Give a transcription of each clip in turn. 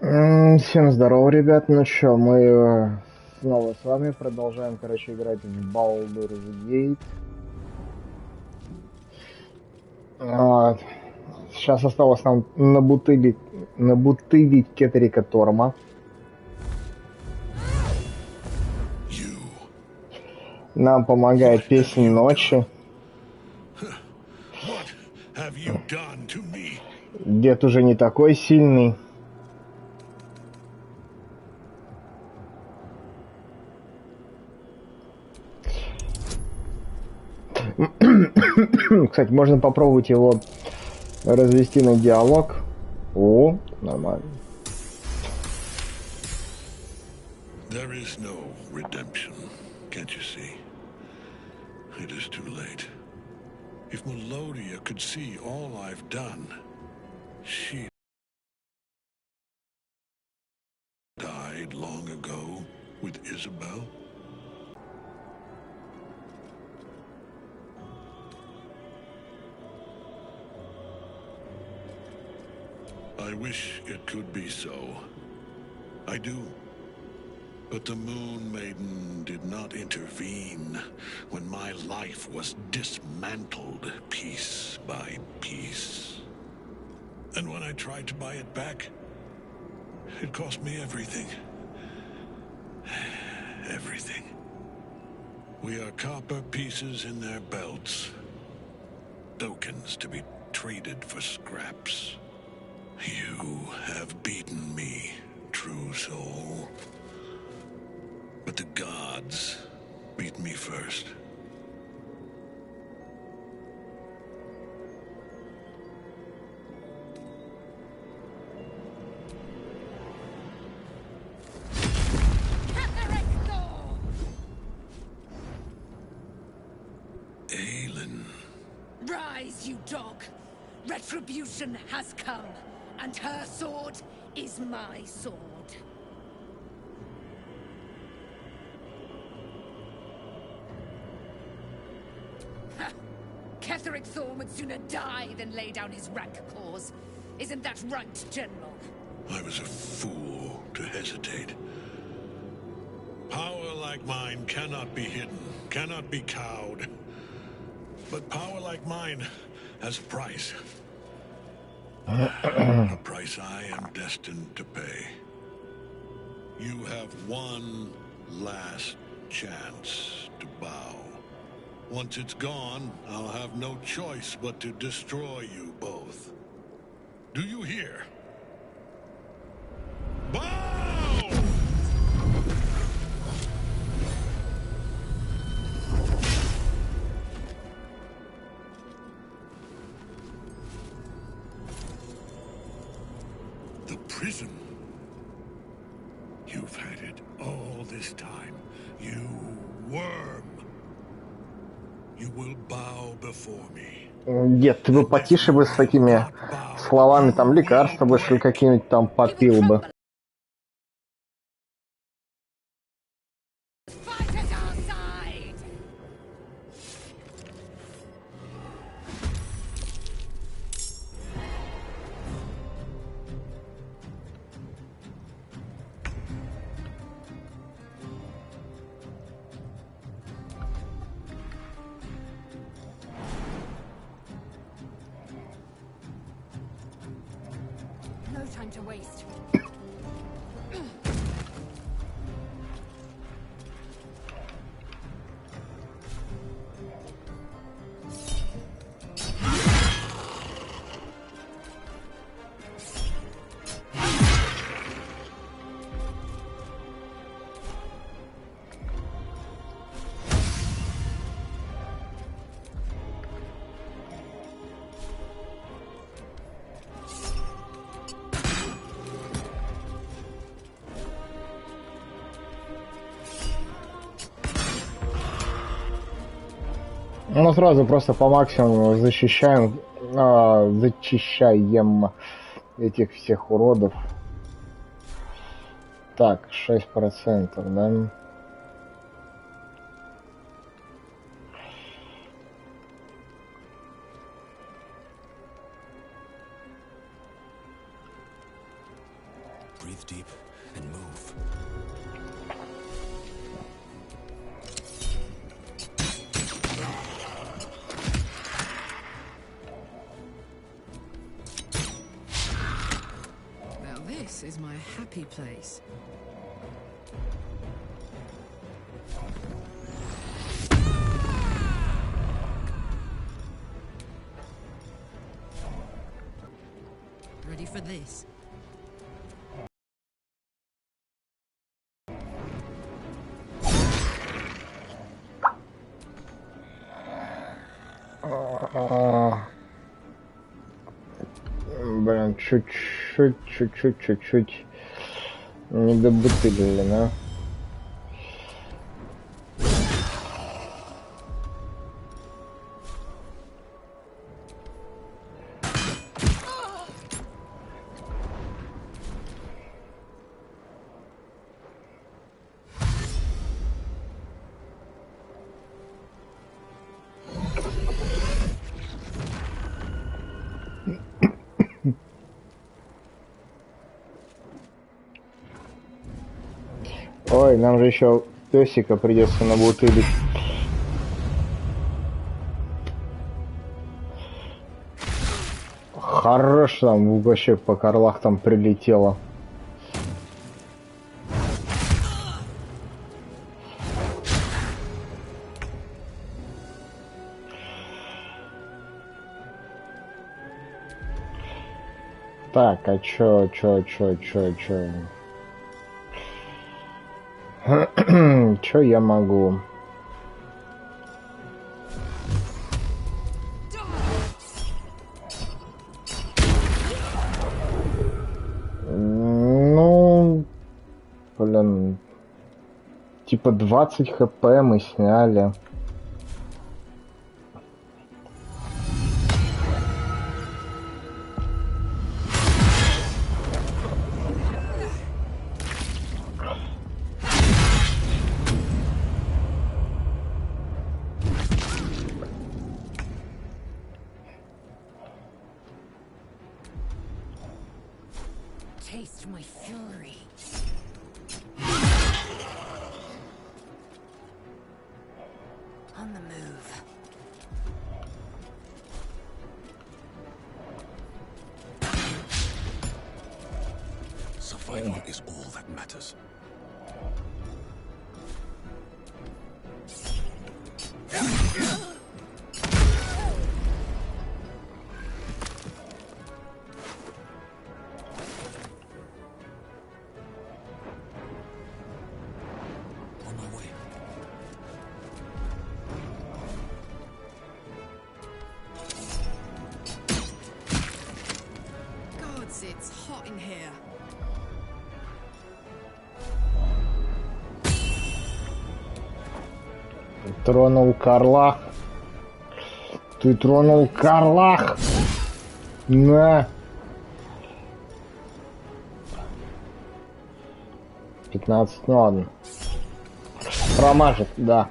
Всем здорово, ребят. Ну чё, мы снова с вами продолжаем, короче, играть в Baldur's Gate. Вот. Сейчас осталось нам набутылить Кетрика Торма. Нам помогает песнь ночи. Дед уже не такой сильный. Кстати, можно попробовать его развести на диалог. О, нормально. There is no redemption, can't you see? It is too late. If Melodia could see all I've done, she died long ago with Isabel. I wish it could be so. I do. But the Moon Maiden did not intervene when my life was dismantled piece by piece. And when I tried to buy it back, it cost me everything. Everything. We are copper pieces in their belts. Tokens to be traded for scraps. You have beaten me, true soul. But the gods beat me first. Aelin. Rise, you dog. Retribution has come, and her sword is my sword. Ketheric Thorm would sooner die than lay down his rank cause. Isn't that right, General? I was a fool to hesitate. Power like mine cannot be hidden, cannot be cowed. But power like mine has a price. A price I am destined to pay. You have one last chance to bow. Once it's gone, I'll have no choice but to destroy you both. Do you hear? Bow! The prison. You've had it all this time. You worm. You will bow before me. Дед, ты бы потише бы с такими словами, там лекарства бы шли какие-нибудь там попил бы. Fight at our side! No time to waste. Ну, сразу просто по максимуму зачищаем этих всех уродов. Так, 6%, да? Breathe deep and move. Now this is my happy place. Ready for this? Блин, чуть-чуть не добутылили, да? Ой, нам же еще песика придется набутылить. Хорош там вообще по корлах там прилетело. Так, а чё? Чё я могу? Ну, блин, типа 20 хп мы сняли. Taste my fury. On the move. Survival is all that matters. On my way. Gods, it's hot in here. Тронул Карлах. Ты тронул Карлах. На. 15, ну ладно. Промажет, да.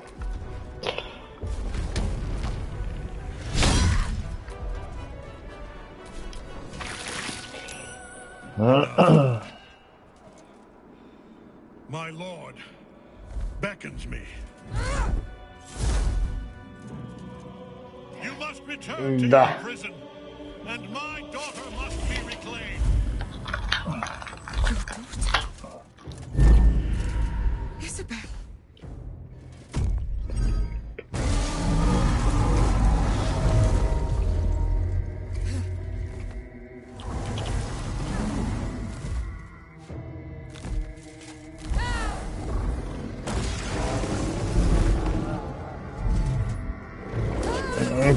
My lord beckons me. You must return to Да. your prison, and my daughter must be reclaimed. Isabel.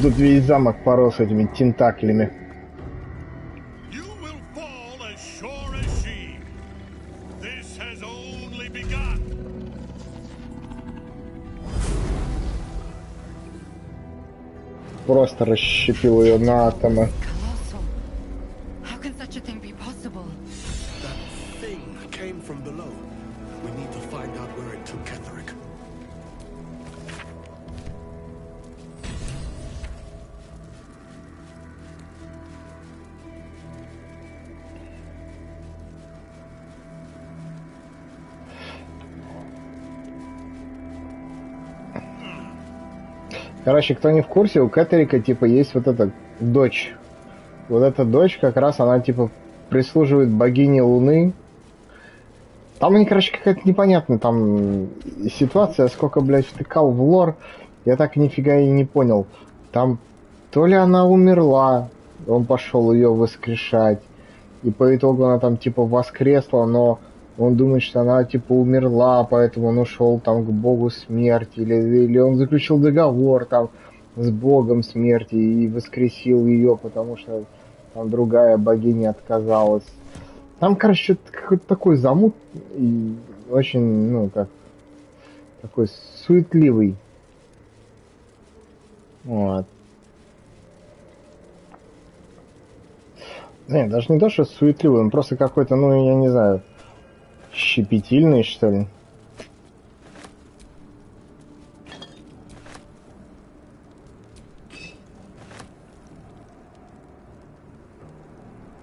Тут весь замок порос этими тентаклями. You will fall as sure as she. This has only begun. Просто расщепил ее на атомы. Colossal. How can such a thing be possible? That thing came from below. We need to find out where it took Ketherick. Короче, кто не в курсе, у Кэтерика, типа, есть вот эта дочь. Вот эта дочь, как раз, она, типа, прислуживает богине Луны. Там они, короче, какая-то непонятная там ситуация, сколько, блядь, втыкал в лор, я так нифига и не понял. Там то ли она умерла, он пошел ее воскрешать, и по итогу она там, типа, воскресла, но он думает, что она, типа, умерла, поэтому он ушел там к богу смерти, или он заключил договор там с богом смерти и воскресил ее, потому что там другая богиня отказалась. Там, короче, что-то какой-то такой замут и очень, ну, как, такой суетливый. Вот. Нет, даже не то, что суетливый, он просто какой-то, ну, я не знаю, щепетильный, что ли.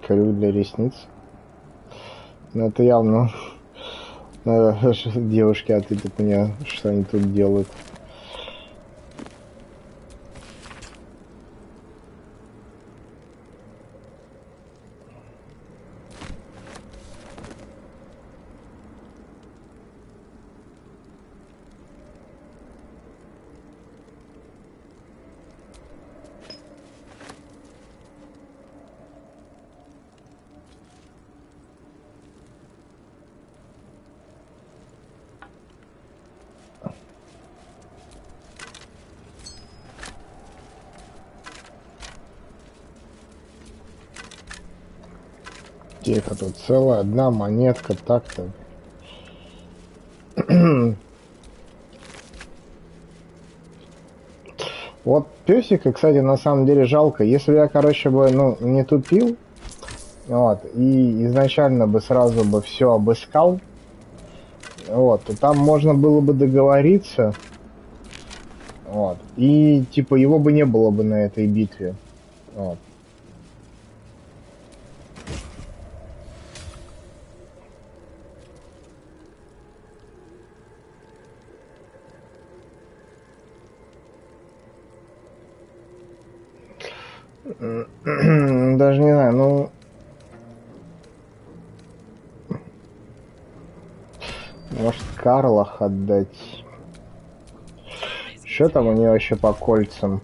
Крюк для ресниц. Ну, это явно девушки, а ты тут меня, что они тут делают. Тихо, тут целая одна монетка, так-то. Вот песика, кстати, на самом деле жалко. Если я, короче, бы, ну, не тупил, вот, и изначально бы сразу бы все обыскал, вот, то там можно было бы договориться, вот, и, типа, его бы не было бы на этой битве, вот. Даже не знаю, ну... Может, Карлах отдать? Что там у нее вообще по кольцам?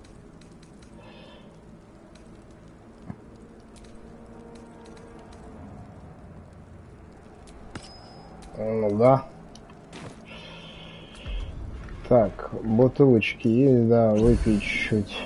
Ну да. Так, бутылочки есть, да, выпить чуть-чуть.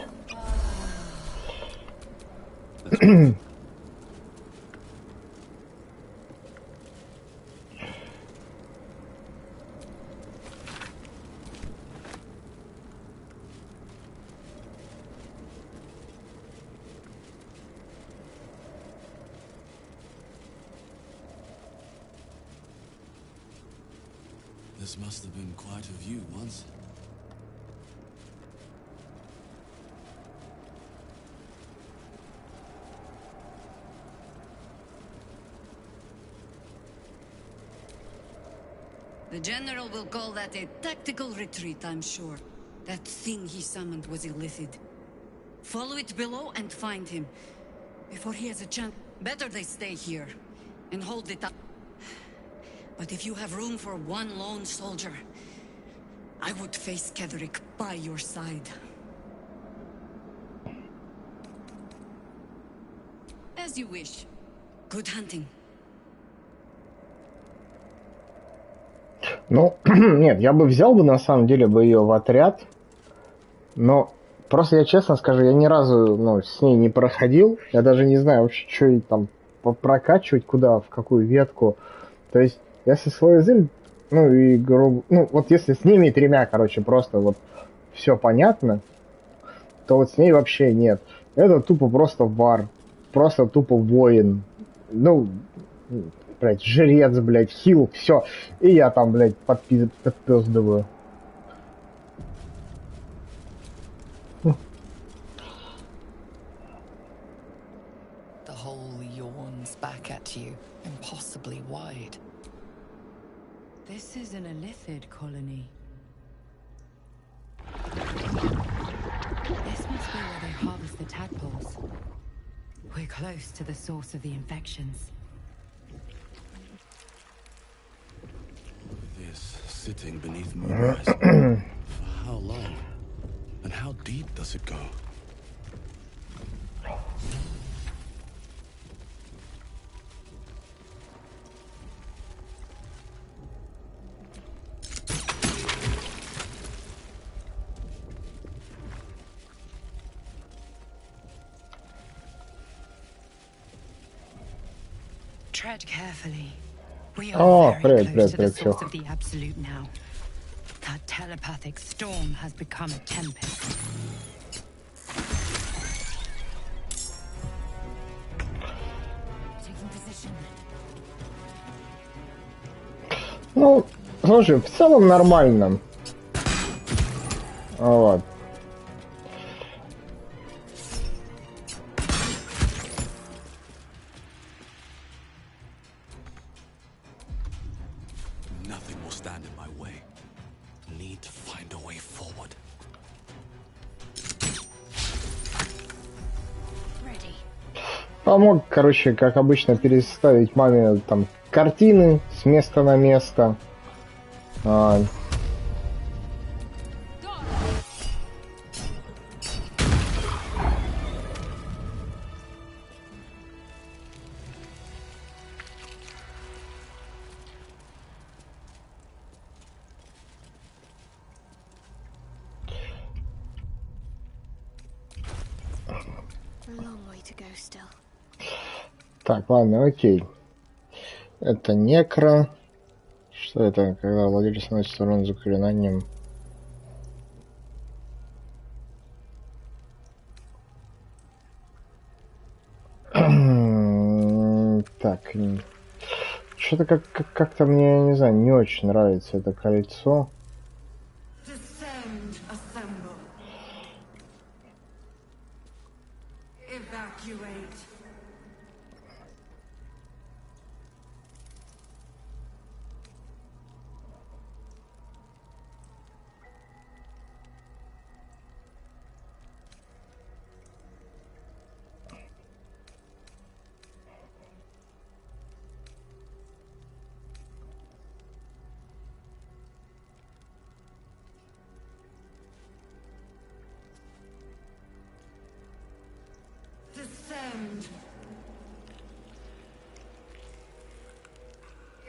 This must have been quite a view once. The General will call that a tactical retreat, I'm sure. That thing he summoned was illithid. Follow it below and find him. Before he has a chance. Better they stay here. And hold it up. But if you have room for one lone soldier, I would face Ketherick by your side. As you wish. Good hunting. Ну, нет, я бы взял бы, на самом деле, бы ее в отряд, но просто я честно скажу, я ни разу, ну, с ней не проходил, я даже не знаю вообще, что ей там прокачивать, куда, в какую ветку, то есть, если свой язык, ну, и грубо, ну, вот если с ними тремя, короче, просто вот все понятно, то вот с ней вообще нет, это тупо просто вар, просто тупо воин, ну, блять, жрец, блять, хил, все. И я там, блять, подпиздываю. The hole yawns back at you, impossibly wide. This is an illithid colony. This must be where they harvest the tadpoles. We're close to the source of the infections. This sitting beneath moonrise. For how long? And how deep does it go? Tread carefully. We are very close to the source of the absolute now. That telepathic storm has become a tempest. Taking position. Ну, слушай, в целом нормально. Вот. Nothing will stand in my way. Need to find a way forward. Ready. Помог, короче, как обычно, переставить маме там картины с места на место. Так, ладно, окей. Это некро. Что это, когда владелец наносит урон заклинанием? Так, что-то как-то мне, не знаю, не очень нравится это кольцо.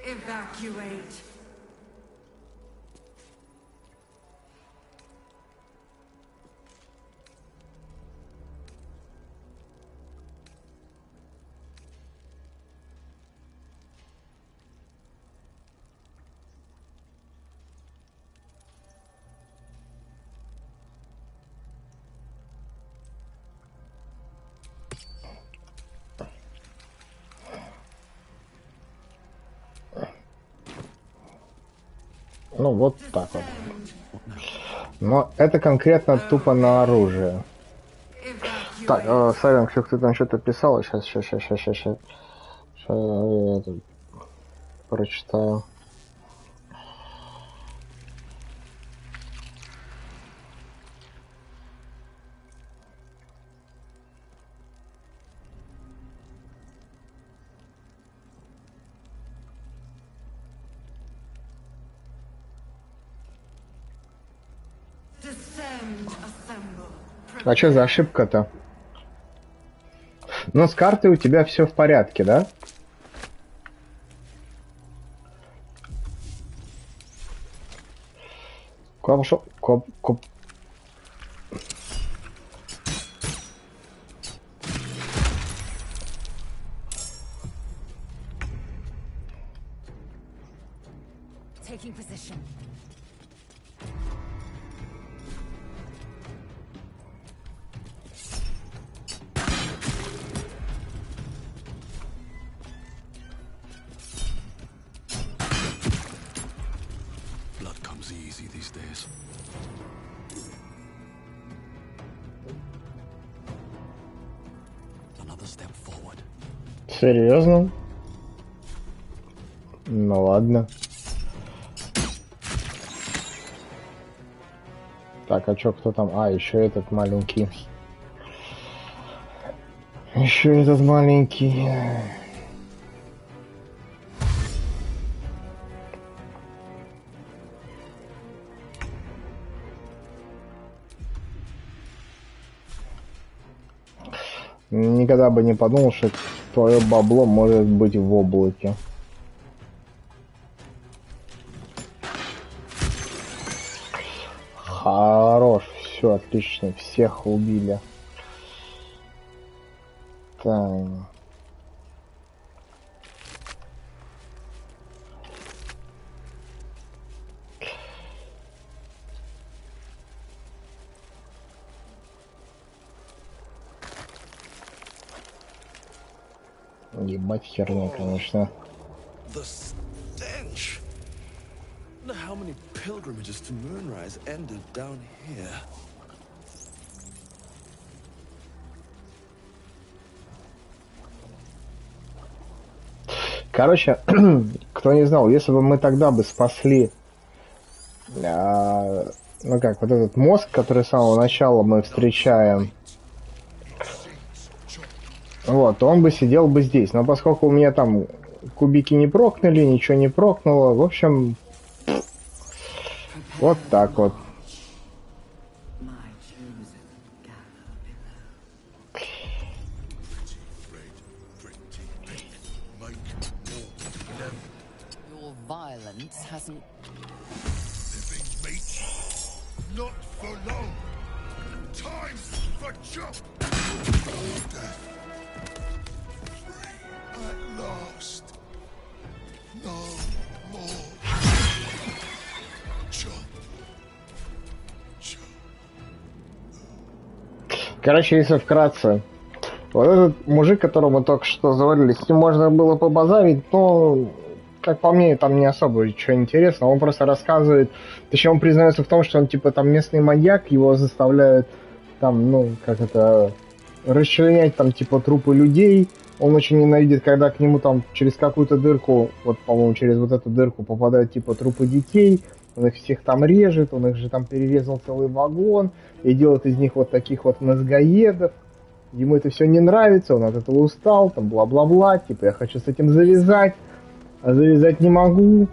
Evacuate. Ну, вот так вот. Но это конкретно тупо на оружие. Так, Савин, ты там что-то писал? Сейчас я это прочитаю. А что за ошибка-то? Но с картой у тебя все в порядке, да? Коп. Taking position. Blood comes easy these days. Another step forward. Серьезно? Ну ладно. Так, а чё, кто там? А, еще этот маленький. Еще этот маленький. Никогда бы не подумал, что твое бабло может быть в облаке. Хорош, все отлично, всех убили. Так. Ебать херня, конечно. The stench. Wonder how many pilgrimages to Moonrise ended down here. Короче, кто не знал, если бы мы тогда бы спасли, ну как, вот этот мозг, который с самого начала мы встречаем, вот, он бы сидел бы здесь. Но поскольку у меня там кубики не прокнули, ничего не прокнуло, в общем, вот так вот. Not for long. Time for jump. Death. Free at last. No more. Jump. Короче, если вкратце, вот этот мужик, которого мы только что завалили, с ним можно было побазарить, но, как по мне, там не особо ничего интересного. Он просто рассказывает, точнее, он признается в том, что он, типа, там местный маньяк, его заставляют, там, ну, как это, расчленять, там, типа, трупы людей. Он очень ненавидит, когда к нему, там, через какую-то дырку, вот, по-моему, через вот эту дырку попадают, типа, трупы детей. Он их всех там режет, он их же там перерезал целый вагон и делает из них вот таких вот мозгоедов. Ему это все не нравится, он от этого устал, там бла-бла-бла, типа я хочу с этим завязать, а завязать не могу.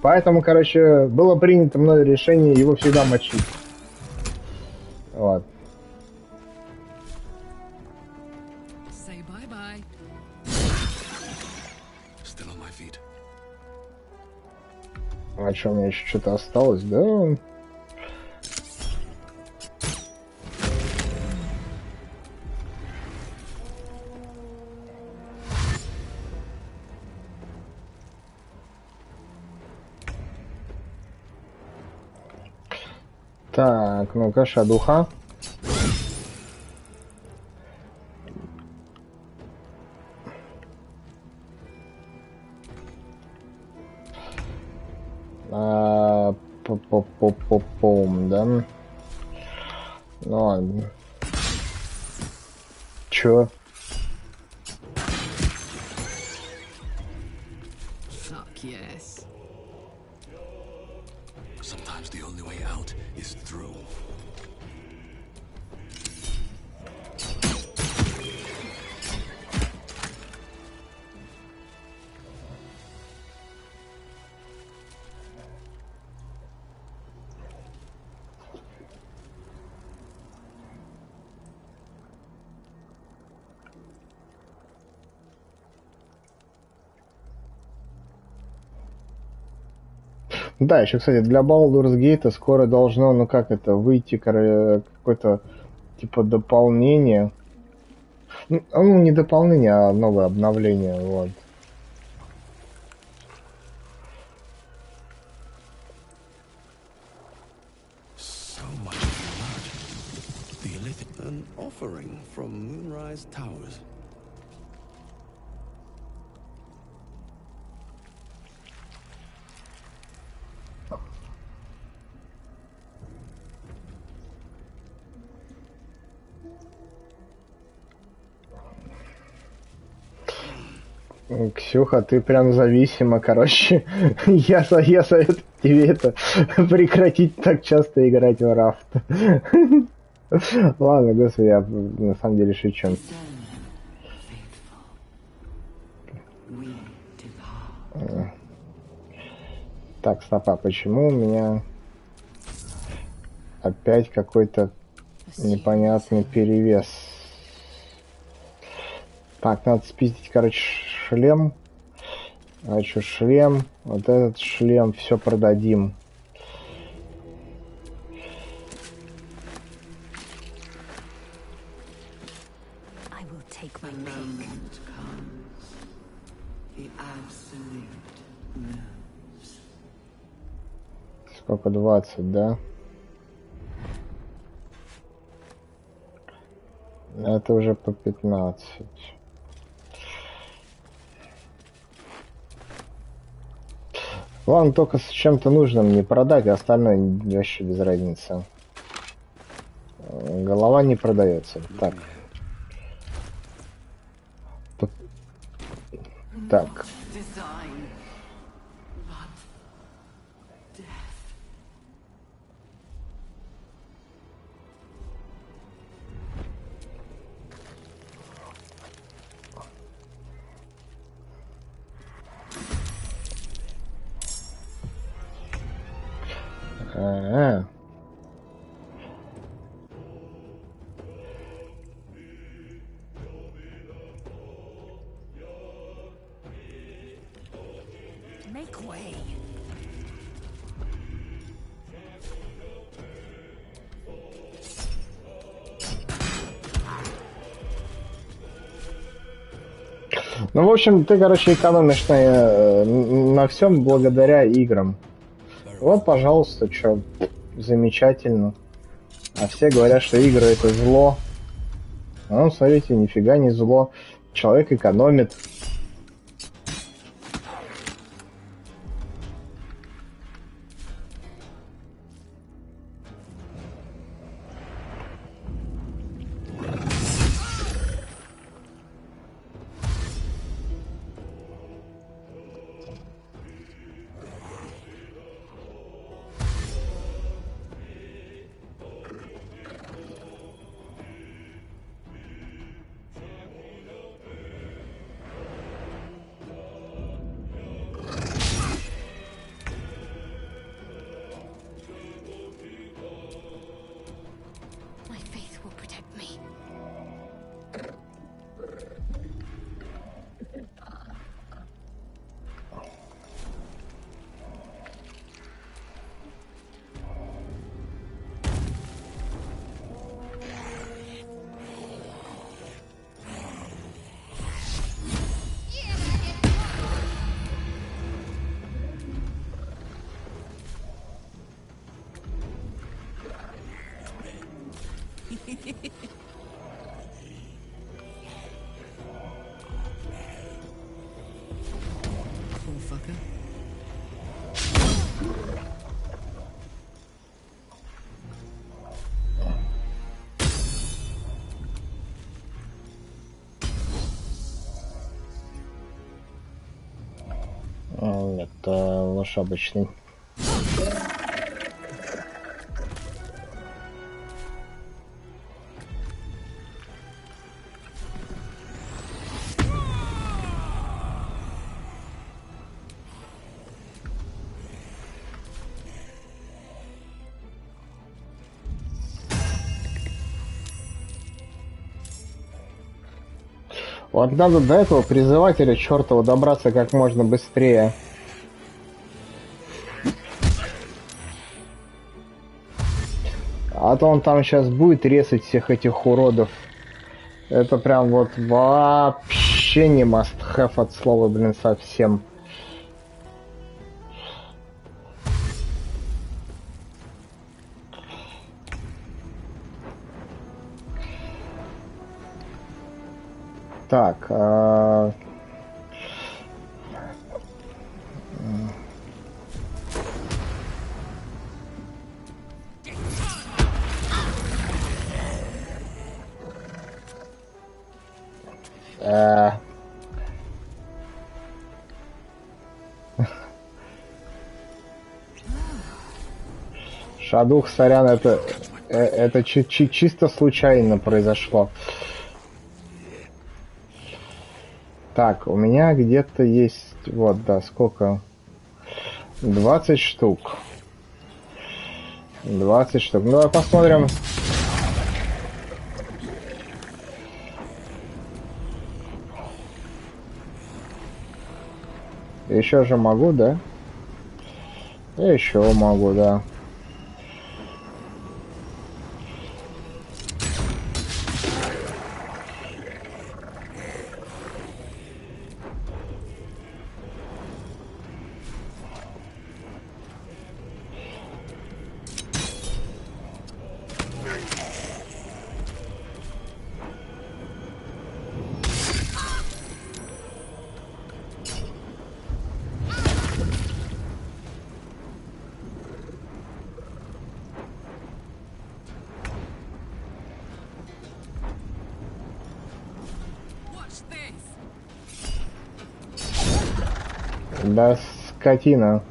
Поэтому, короче, было принято мной решение его всегда мочить. Вот. Say bye-bye. Still on my feet. А что, у меня еще что-то осталось, да? Так, ну-ка, шадуха. По-по-по-по-пом, да? Ну ладно. Чё? Fuck yes. Sometimes the only way out is through. Да, еще, кстати, для Baldur's Gate скоро должно, ну как это, выйти какое-то типа дополнение. Ну, не дополнение, а новое обновление, вот. So much blood. The illicit. An offering from Moonrise Towers. Ксюха, ты прям зависима, короче. Я советую тебе это прекратить так часто играть в рафт. Ладно, господи, я на самом деле шучу. Так, стопа, почему у меня опять какой-то непонятный перевес? Так, надо спиздить, короче, шлем. Хочу шлем. Вот этот шлем все продадим. Сколько? 20, да? Это уже по 15. Ладно, только с чем-то нужным не продать, а остальное вообще без разницы. Голова не продается. Так. Так. Make way. Ну, в общем, ты, короче, экономишь на всем благодаря играм. Вот, пожалуйста, что, замечательно. А все говорят, что игры это зло. А ну, смотрите, нифига не зло. Человек экономит. Это ложь обычный. Вот надо до этого призывателя чертова добраться как можно быстрее. А то он там сейчас будет резать всех этих уродов. Это прям вот вообще не must-have от слова, блин, совсем. Так, Шадух, сорян, это чисто случайно произошло. Так, у меня где-то есть... Вот, да, сколько? 20 штук. 20 штук. Ну, давай посмотрим. Еще же могу, да? Еще могу, да. Да, скотина.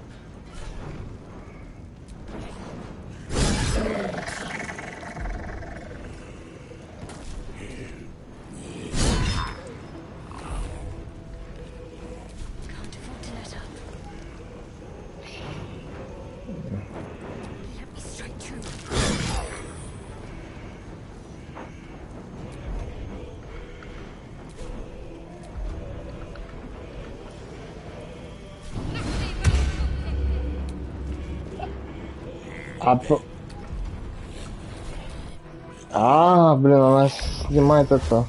Блин, она снимает это.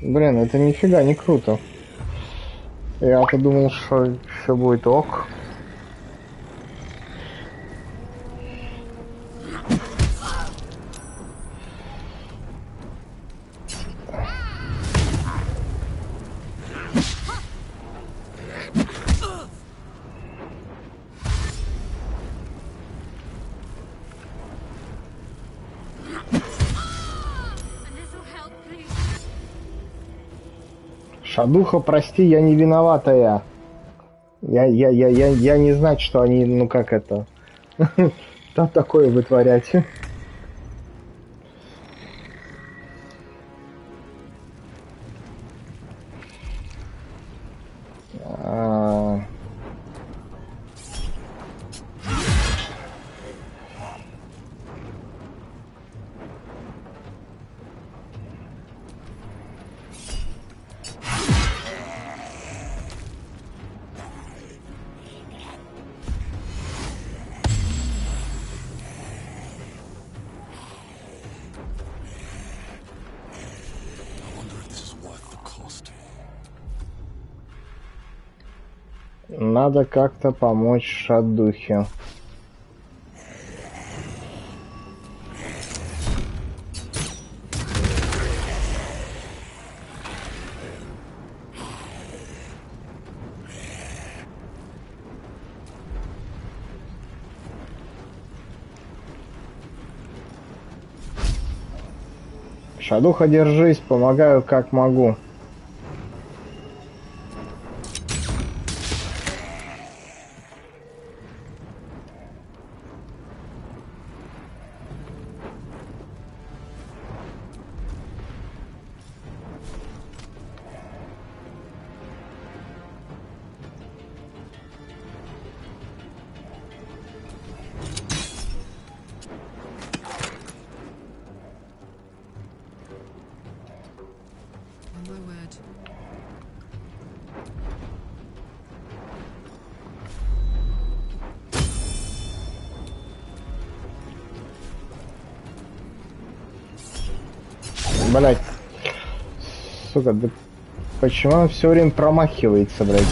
Блин, это нифига не круто. Я-то думал, что все будет ок. Шадуха, прости, я не виноватая. Я не знаю, что они, ну как это, там такое вытворять. Надо как-то помочь Шадухе. Шадуха, держись, помогаю как могу. Блять. Сука, да почему он все время промахивается, блять?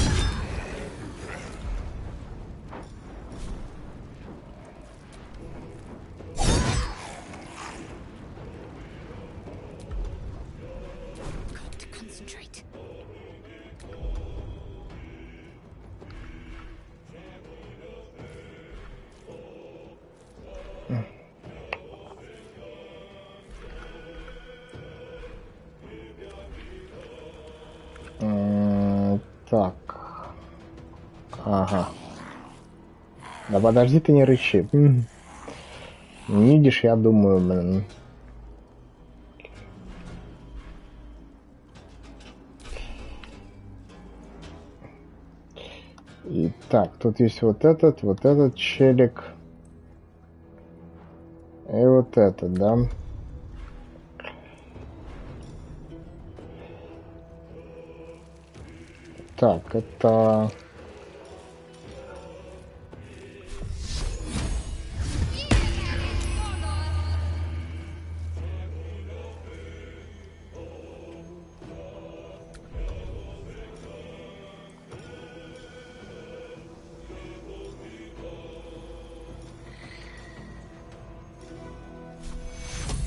Так. Ага. Да подожди ты, не рычи. Не видишь, я думаю, блин. Итак, тут есть вот этот челик. И вот этот, да? Так, это...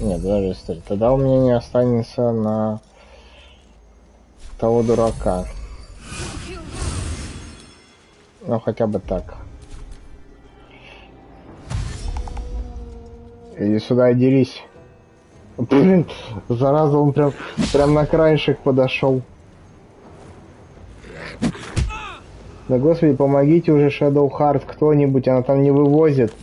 Нет, даже стой. Тогда у меня не останется на того дурака. Ну, хотя бы так. Иди сюда и дерись. Блин, зараза, он прям на краешек подошел. Да господи, помогите уже Shadow Heart кто-нибудь, она там не вывозит.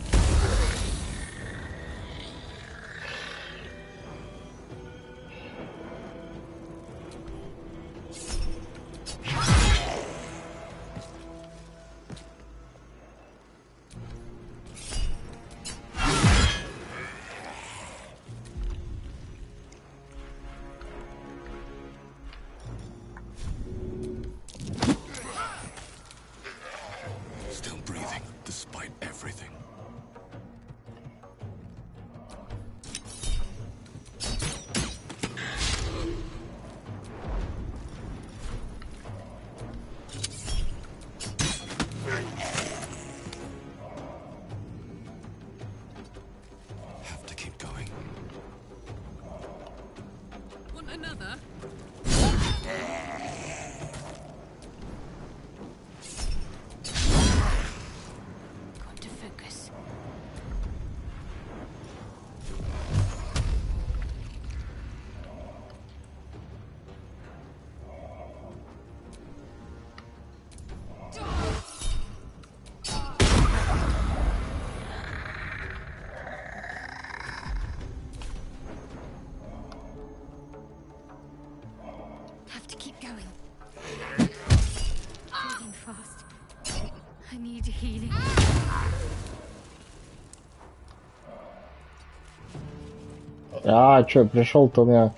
А, чё, пришел-то у меня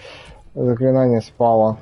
заклинание спало.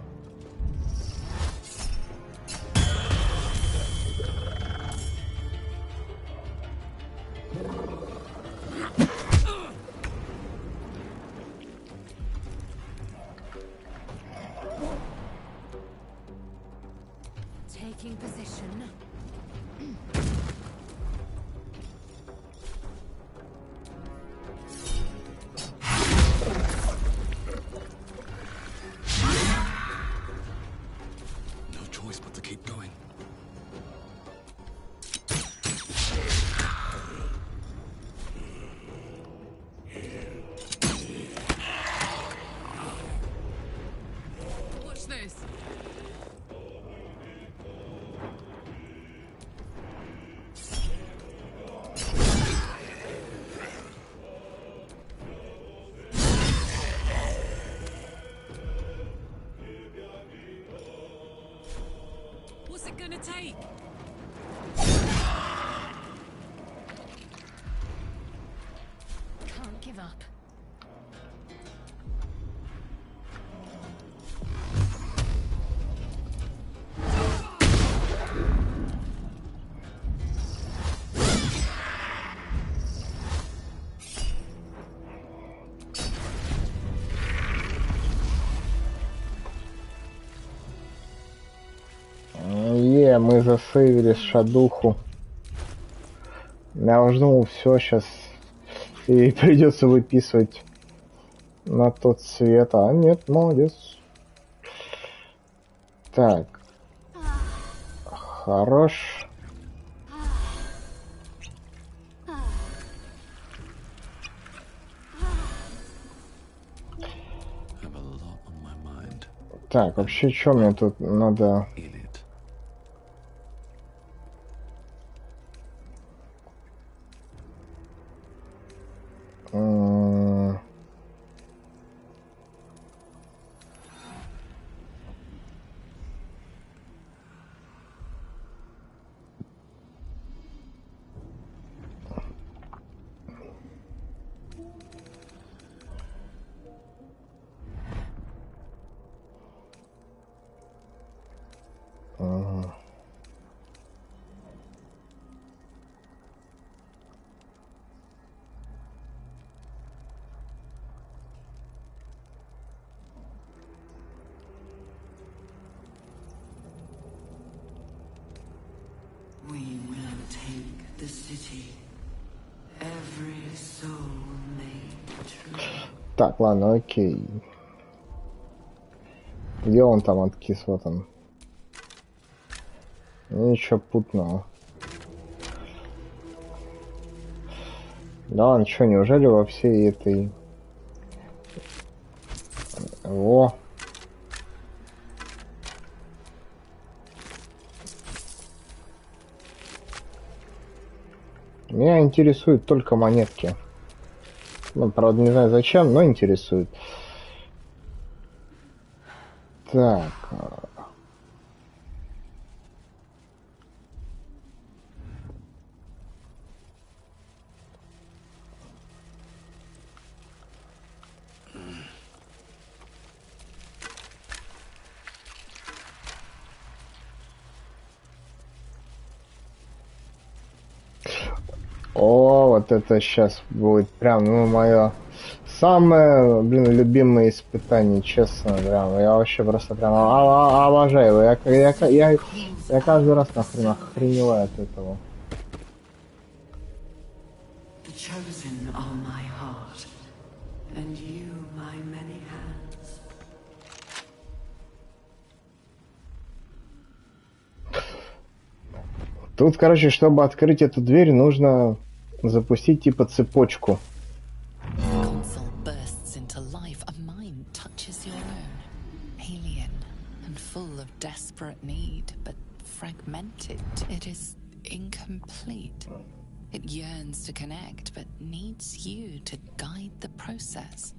Мы засейвили шадуху. Я уже думал, все, сейчас и придется выписывать на тот свет. А нет, молодец. Так. Хорош. Так, вообще, что мне тут надо... Ага. We will take the city. Every soul made true. Так, ладно, окей. Где он там откис? Вот он. Ничего путного. Да, он что, неужели во всей этой... О! Меня интересуют только монетки. Ну, правда, не знаю зачем, но интересует. Так. О, вот это сейчас будет прям, ну, мое самое, блин, любимое испытание, честно, прям. Я вообще просто прям обожаю его. Я каждый раз нахрен охреневаю от этого. The chosen are my heart, and you my many hands. Тут, короче, чтобы открыть эту дверь, нужно запустить типа цепочку. Console bursts into life. A mind touches your own. Alien and full of desperate need, but fragmented. It is incomplete. It yearns to connect, but needs you to guide the process.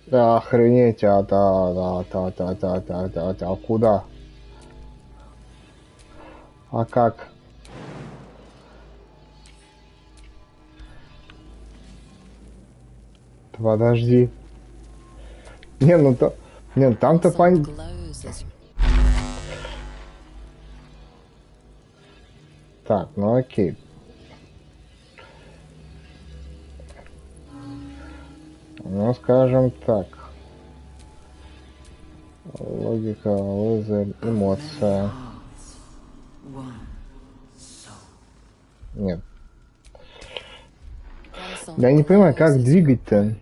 Да, охренеть, а куда? А как? Подожди. Не, ну то... Не, там-то понятно. Так, ну окей. Ну, скажем так. Логика, лузер, эмоция. Нет. Я не понимаю, как двигать-то.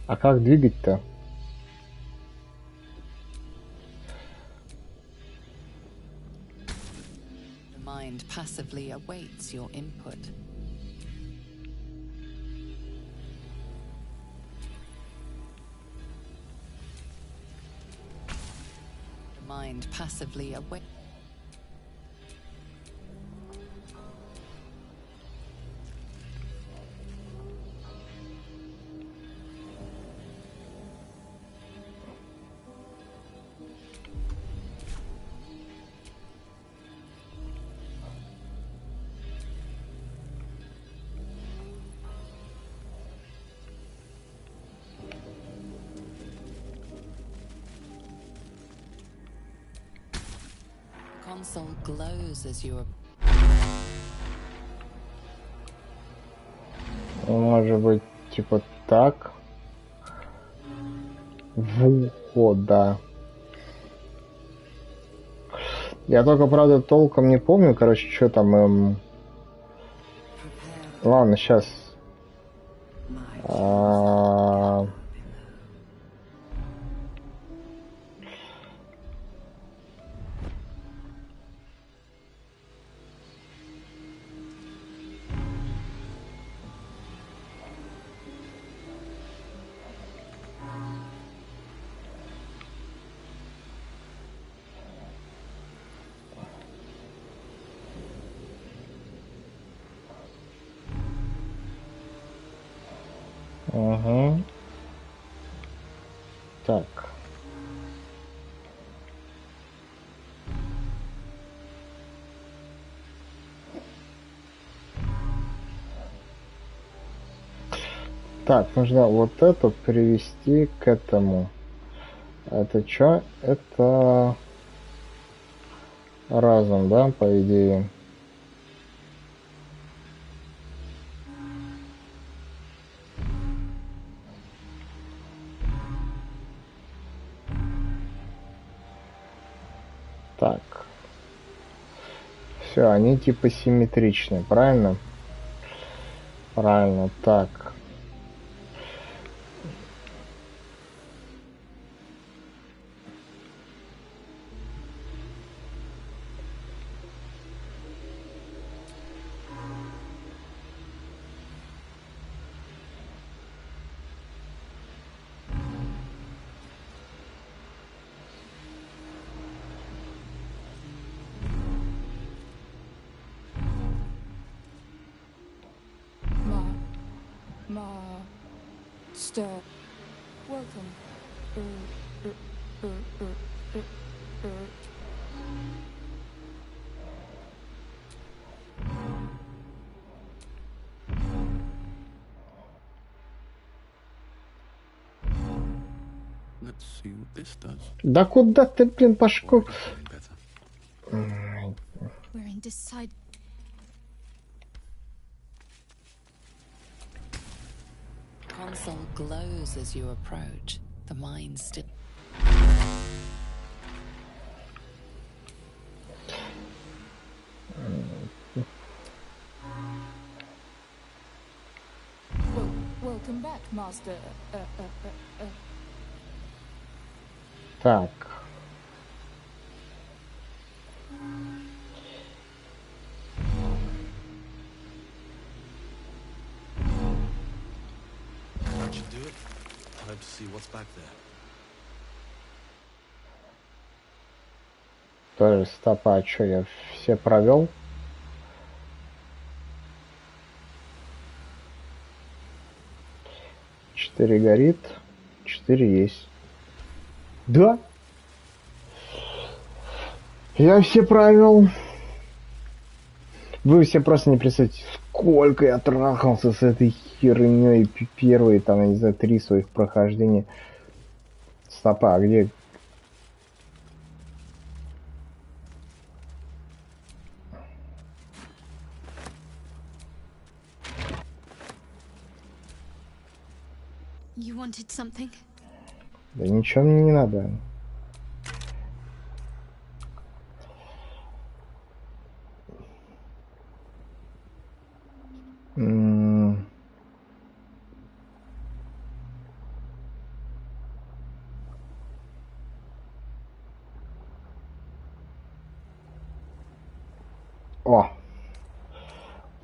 А как двигать-то? The mind passively awaits your input. The mind passively awaits. Console glows as you Может быть, типа так. В ухо, да. Я только, правда, толком не помню, короче, что там... Ладно, сейчас... Угу. Так. Так, нужно вот это привести к этому. Это что? Это разум, да, по идее? Так. Все, они типа симметричны, правильно? Правильно, так. Master, welcome. Let's see what this does. Да куда ты, блин, башку? We're indecisive. Console glows as you approach. The mind still. Welcome back, Master. Так. That should do it. Time to see what's back there. Тоже стопа, а что, я все провел? Четыре горит, 4 есть. Да? Я все провел. Вы все просто не представляете, сколько я трахался с этой херней. Первые, там, я не знаю, 3 своих прохождения. Стопа, а где? You wanted something? Да ничего мне не надо. О!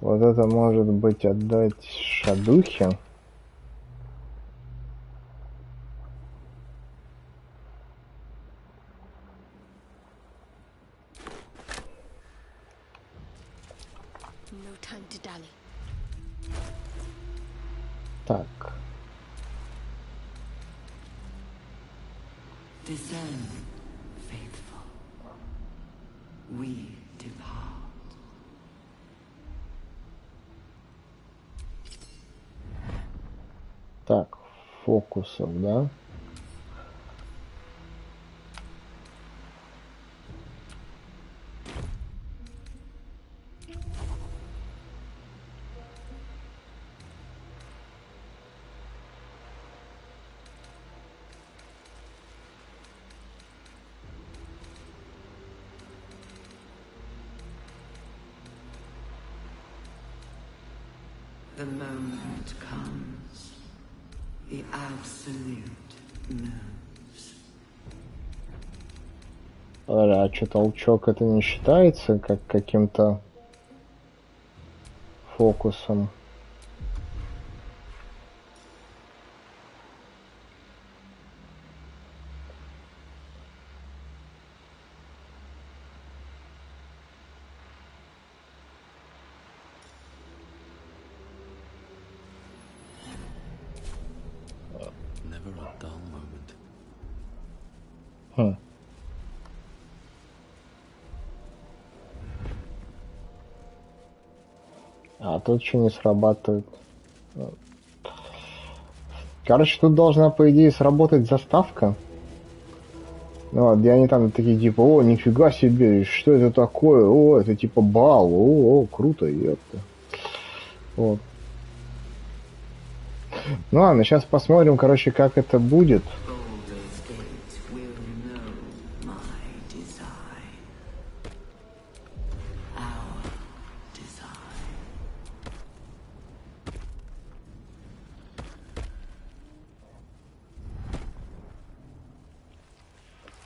Вот это может быть отдать шадухе. No time to dally. Так. Discern, faithful. We depart. Так, фокусов, да? The moment comes. The absolute moves. А что, толчок это не считается как каким-то фокусом? А тут что не срабатывает? Короче, тут должна, по идее, сработать заставка. Ну, вот, где они там такие, типа, о, нифига себе, что это такое? О, это типа бал, о, круто, ёпта. Вот. Ну ладно, сейчас посмотрим, короче, как это будет.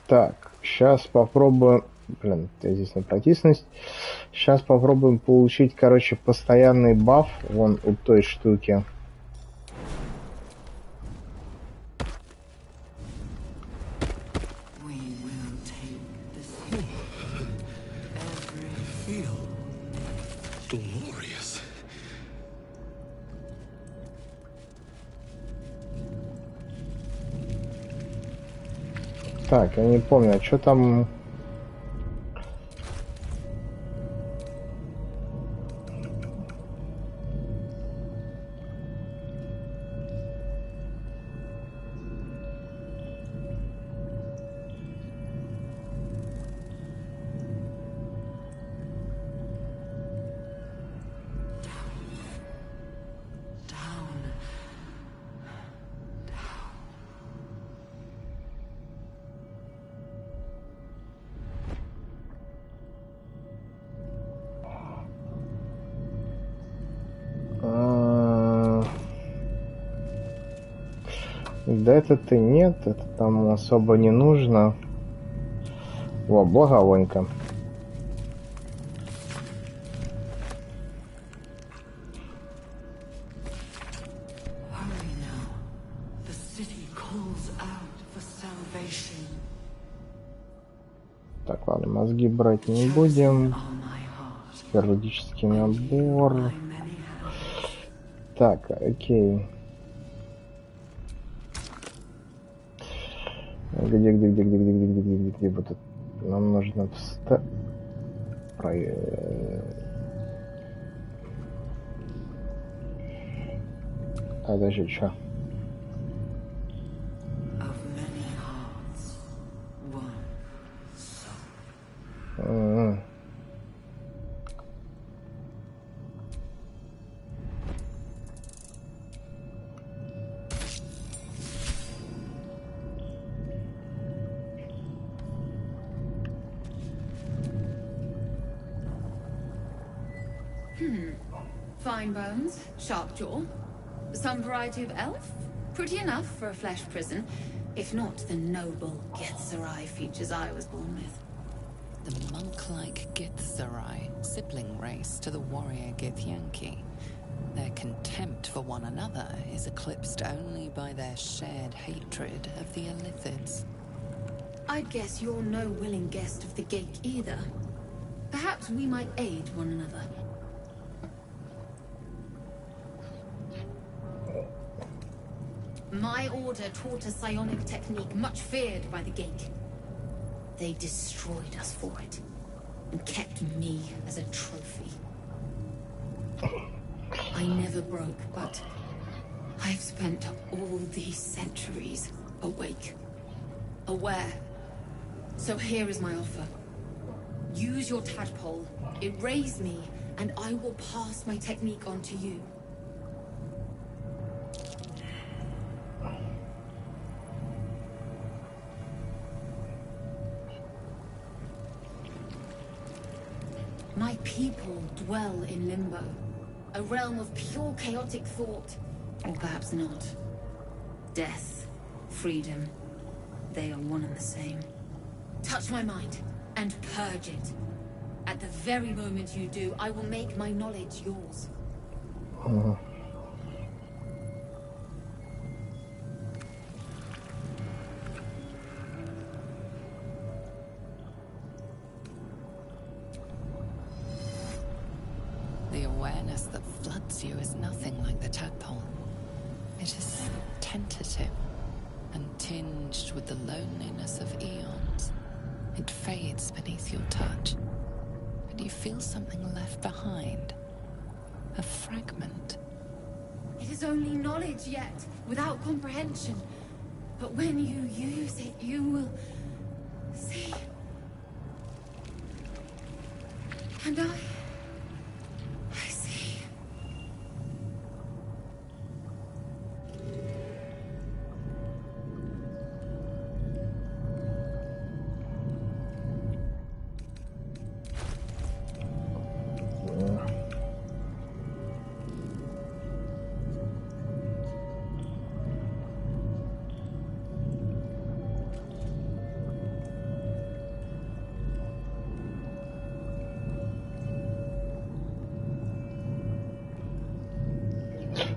Так, сейчас попробуем... Блин, здесь на противность. Сейчас попробуем получить, короче, постоянный баф вон у той штуки. Так, я не помню, а что там... Да это-то нет, это там особо не нужно. Во, благовонька. Так, ладно, мозги брать не будем. Периодический набор. Так, окей. Где вот это? Нам нужно встать. А даже что? Fine bones, sharp jaw. Some variety of elf? Pretty enough for a flesh prison. If not, the noble Githzerai features I was born with. The monk-like Githzerai, sibling race to the warrior Githyanki. Their contempt for one another is eclipsed only by their shared hatred of the Illithids. I'd guess you're no willing guest of the gate either. Perhaps we might aid one another. My order taught a psionic technique much feared by the gate. They destroyed us for it, and kept me as a trophy. I never broke, but I've spent all these centuries awake, aware. So here is my offer. Use your tadpole, erase me, and I will pass my technique on to you. My people dwell in limbo, a realm of pure chaotic thought, or perhaps not. Death, freedom, they are one and the same. Touch my mind, and purge it. At the very moment you do, I will make my knowledge yours. The awareness that floods you is nothing like the tadpole. It is tentative and tinged with the loneliness of eons. It fades beneath your touch, but you feel something left behind. A fragment. It is only knowledge yet, without comprehension. But when you use it, you will see. And I see.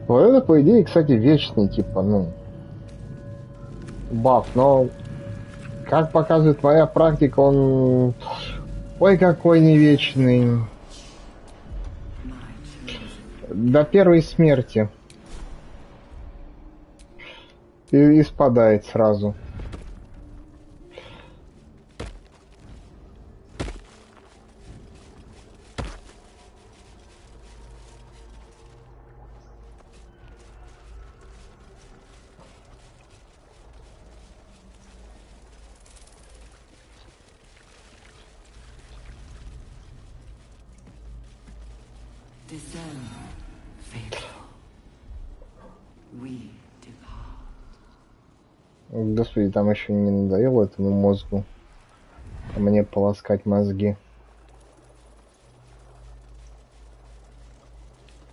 Вот это, по идее, кстати, вечный, типа, ну, баф, но, как показывает моя практика, он, ой, какой не вечный. До первой смерти. И спадает сразу. Descend, faithful. We depart. Господи, там еще не надоело этому мозгу. Мне полоскать мозги.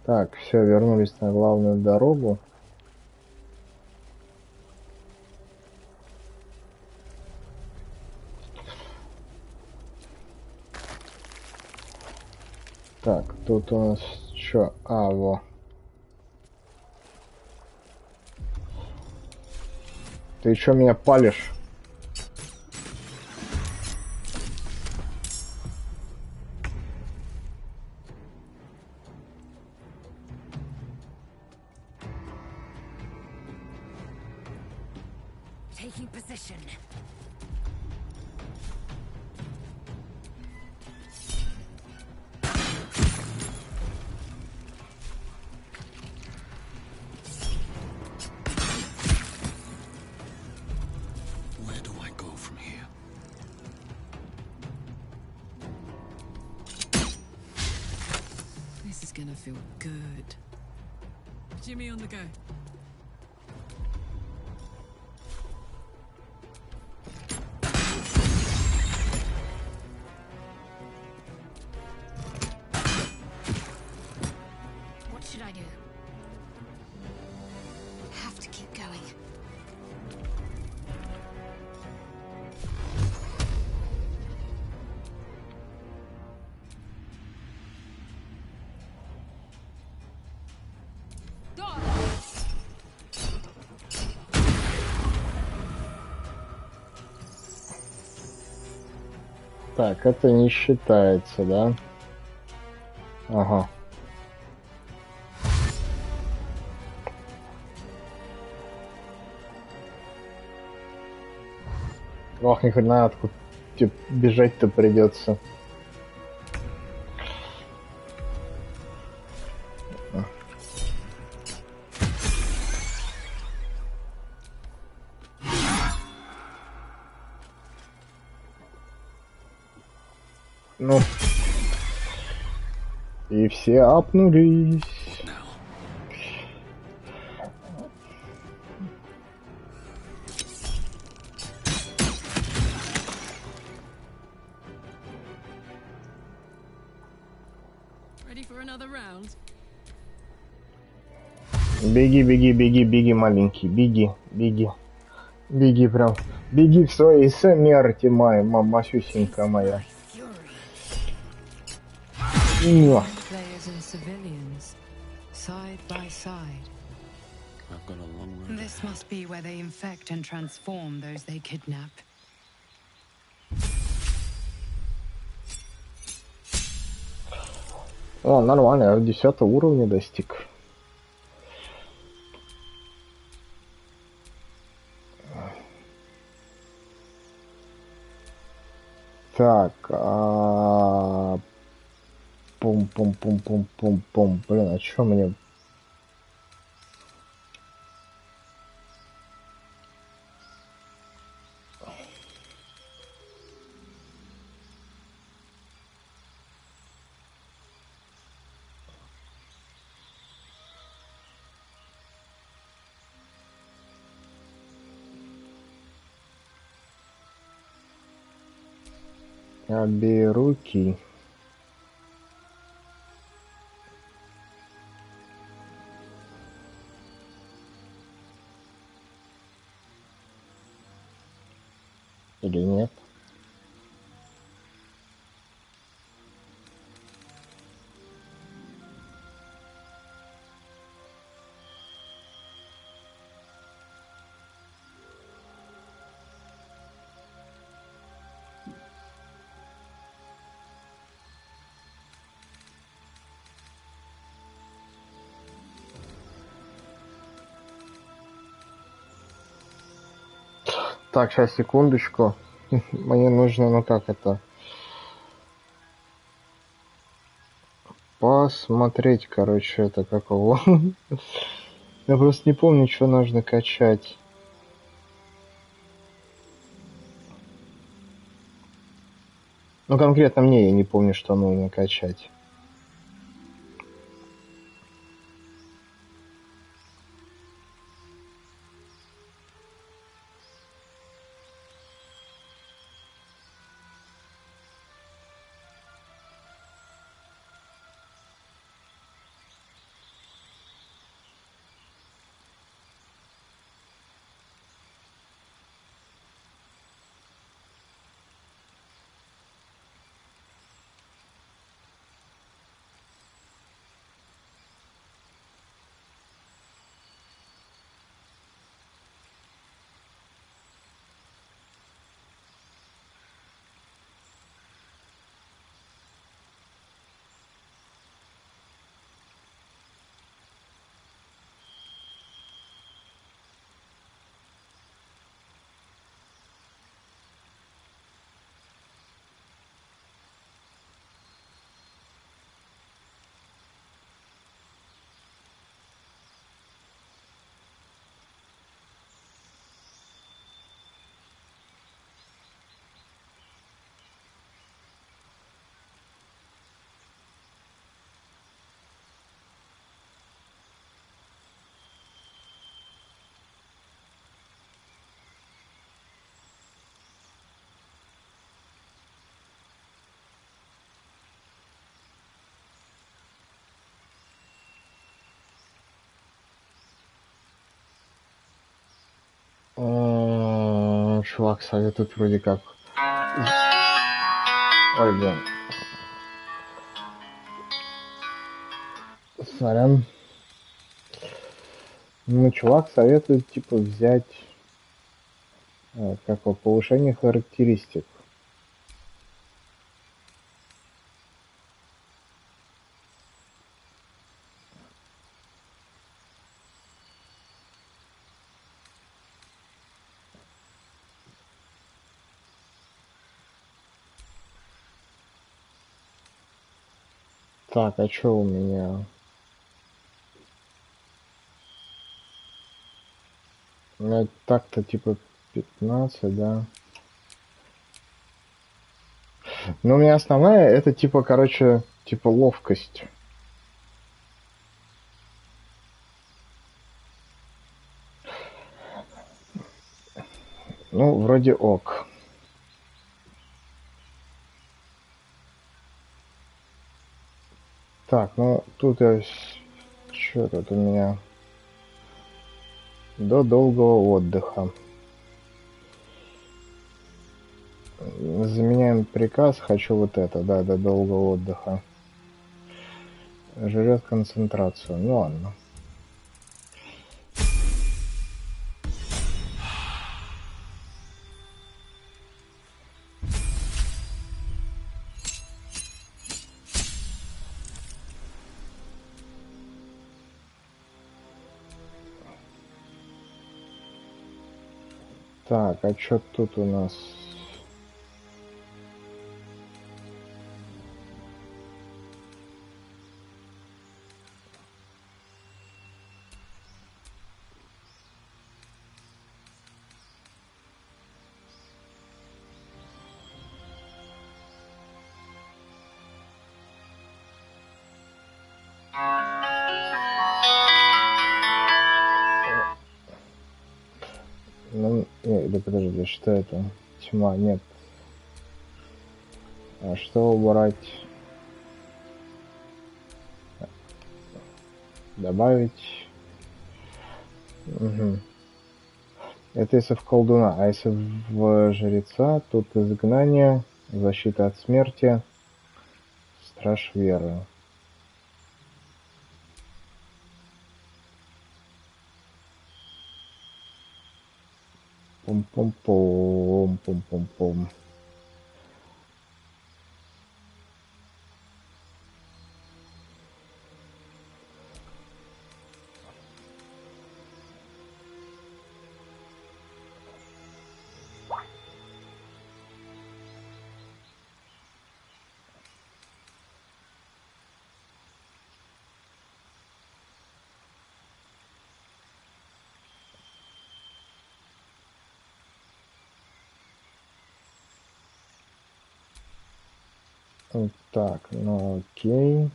Так, все, вернулись на главную дорогу. Так, тут у нас что? А, во. Ты что меня палишь? Taking position. Where do I go from here? This is gonna feel good. Jimmy on the go. What should I do? Have to keep going. Так, это не считается, да? Ага. Ох, ни хрена, откуда типа, бежать-то придется. Ну. И все апнулись. Ready for another round? Беги, беги, беги, беги, маленький, беги, беги. Беги прям. Беги в своей смерти, моя мамасюсенька моя. Players and civilians, side by side. I've got a long road. This must be where they infect and transform those they kidnap. О, нормально, я 10 уровня достиг. Так, пум-пум-пум-пум-пум-пум. Блин, а чё мне... Руки. Или нет? Так, сейчас, секундочку. Мне нужно, ну как это... Посмотреть, короче, это какого. Я просто не помню, что нужно качать. Ну, конкретно мне я не помню, что нужно качать. Чувак советует вроде как... Ой, блин. Сорян. Ну, чувак советует, типа, взять... Как повышение характеристик. Так, а что у меня? Ну, так-то типа 15, да. Но у меня основная, это типа, короче, типа ловкость. Ну, вроде ок. Так, ну, тут я... Что тут у меня? До долгого отдыха. Заменяем приказ, хочу вот это, да, до долгого отдыха. Жрет концентрацию, ну ладно. Так, а что тут у нас? Ну, или подожди, что это? Тьма, нет. А что убрать? Добавить. Угу. Это если в колдуна, а если в жреца, тут изгнание, защита от смерти, страж веры. Пум-пум-пум, пум-пум-пум. Так, ну окей.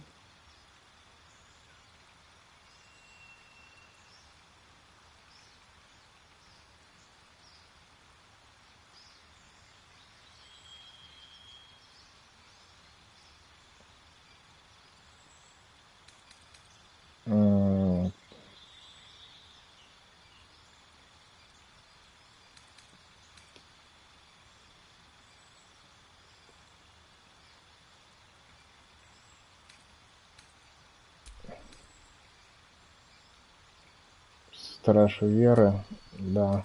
Страж веры, да.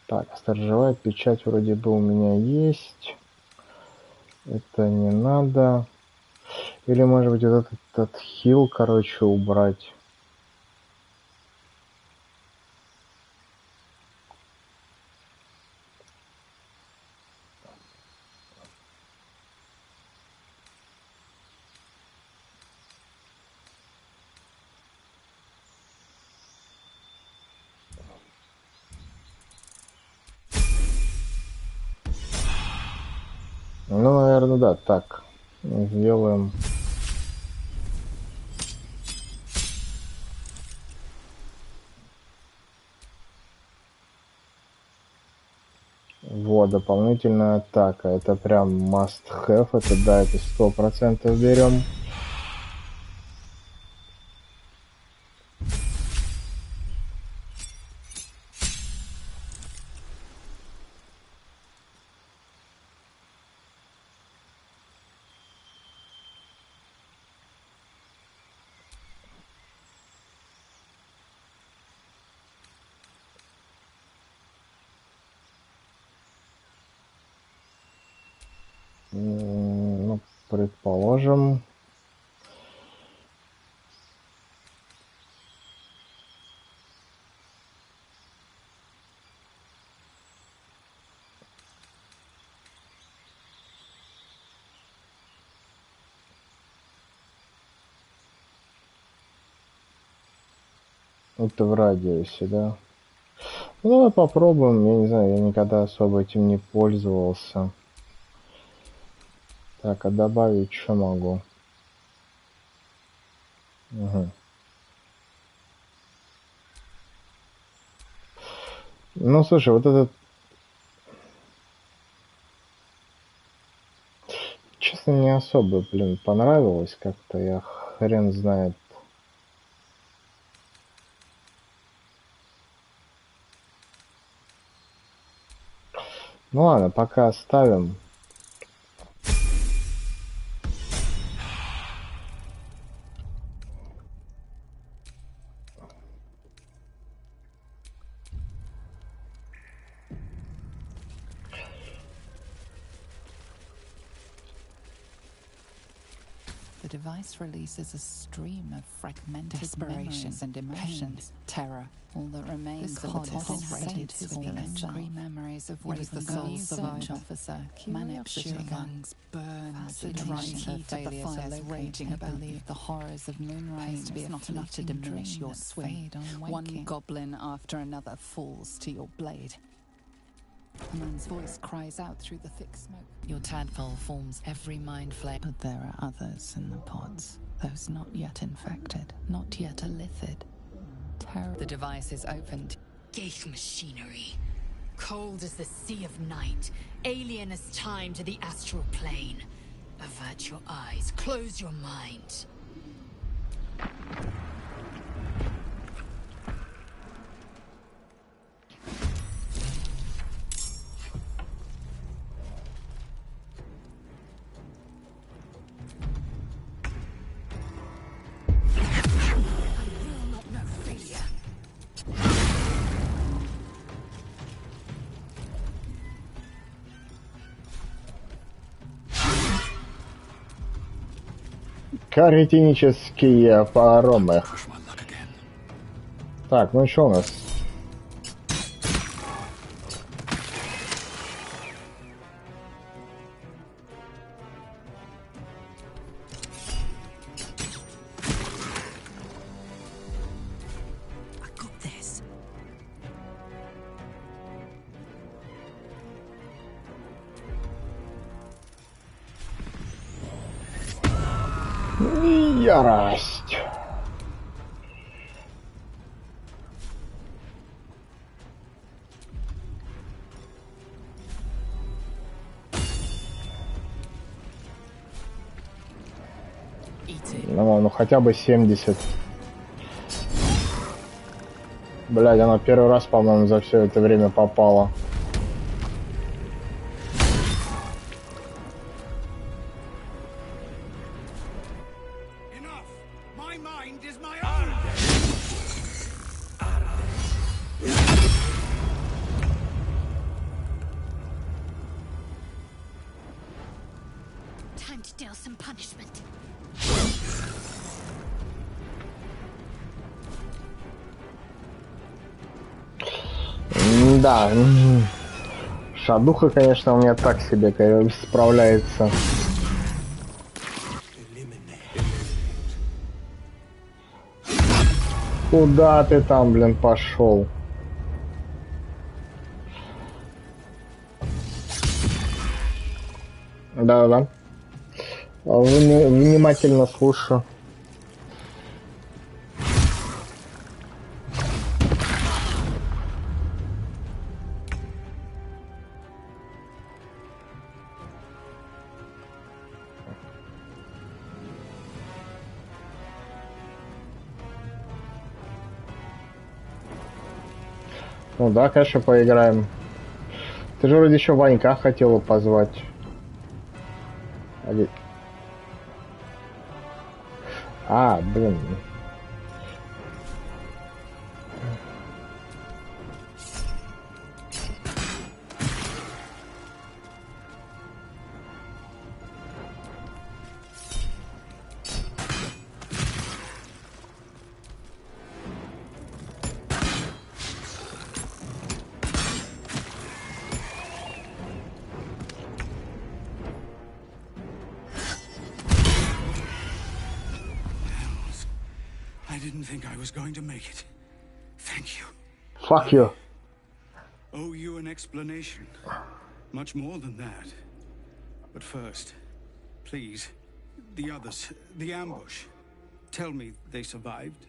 Так, сторожевая печать вроде бы у меня есть. Это не надо. Или, может быть, вот этот хил, короче, убрать. Ну, наверное, да, так. Сделаем. Вот, дополнительная атака. Это прям must have. Это да, это 100% берем. Ну, предположим. Это в радиусе, да? Ну, давай попробуем. Я не знаю, я никогда особо этим не пользовался. Так, а добавить что могу? Угу. Ну, слушай, вот этот... Честно, не особо, блин, понравилось как-то. Я хрен знает. Ну ладно, пока оставим. The device releases a stream of fragmented memories and emotions, terror. All that remains of the rated with the angry memories of what the sole survivor officer manipulating lungs burn, trying her failures are raging about. Believe the horrors of Moonrise to be not enough to diminish your swing. One goblin after another falls to your blade. A man's voice cries out through the thick smoke. Your tadpole forms every mind flare, but there are others in the pods. Those not yet infected, not yet elithid. The device is opened. Gate machinery. Cold as the sea of night. Alien as time to the astral plane. Avert your eyes. Close your mind. Каретинические паромы. Так, ну что у нас? Ярость. Ну хотя бы 70. Блядь, она первый раз, по-моему, за все это время попала. Time to deal some punishment. Да. Шадуха, конечно, у меня так себе справляется. Куда ты там, блин, пошел? Да-да. Внимательно слушаю. Ну да, конечно, поиграем. Ты же вроде еще Ванька хотела позвать. А, блин. I didn't think I was going to make it. Thank you. Fuck you. Owe you an explanation. Much more than that. But first, please, the others, the ambush. Tell me they survived.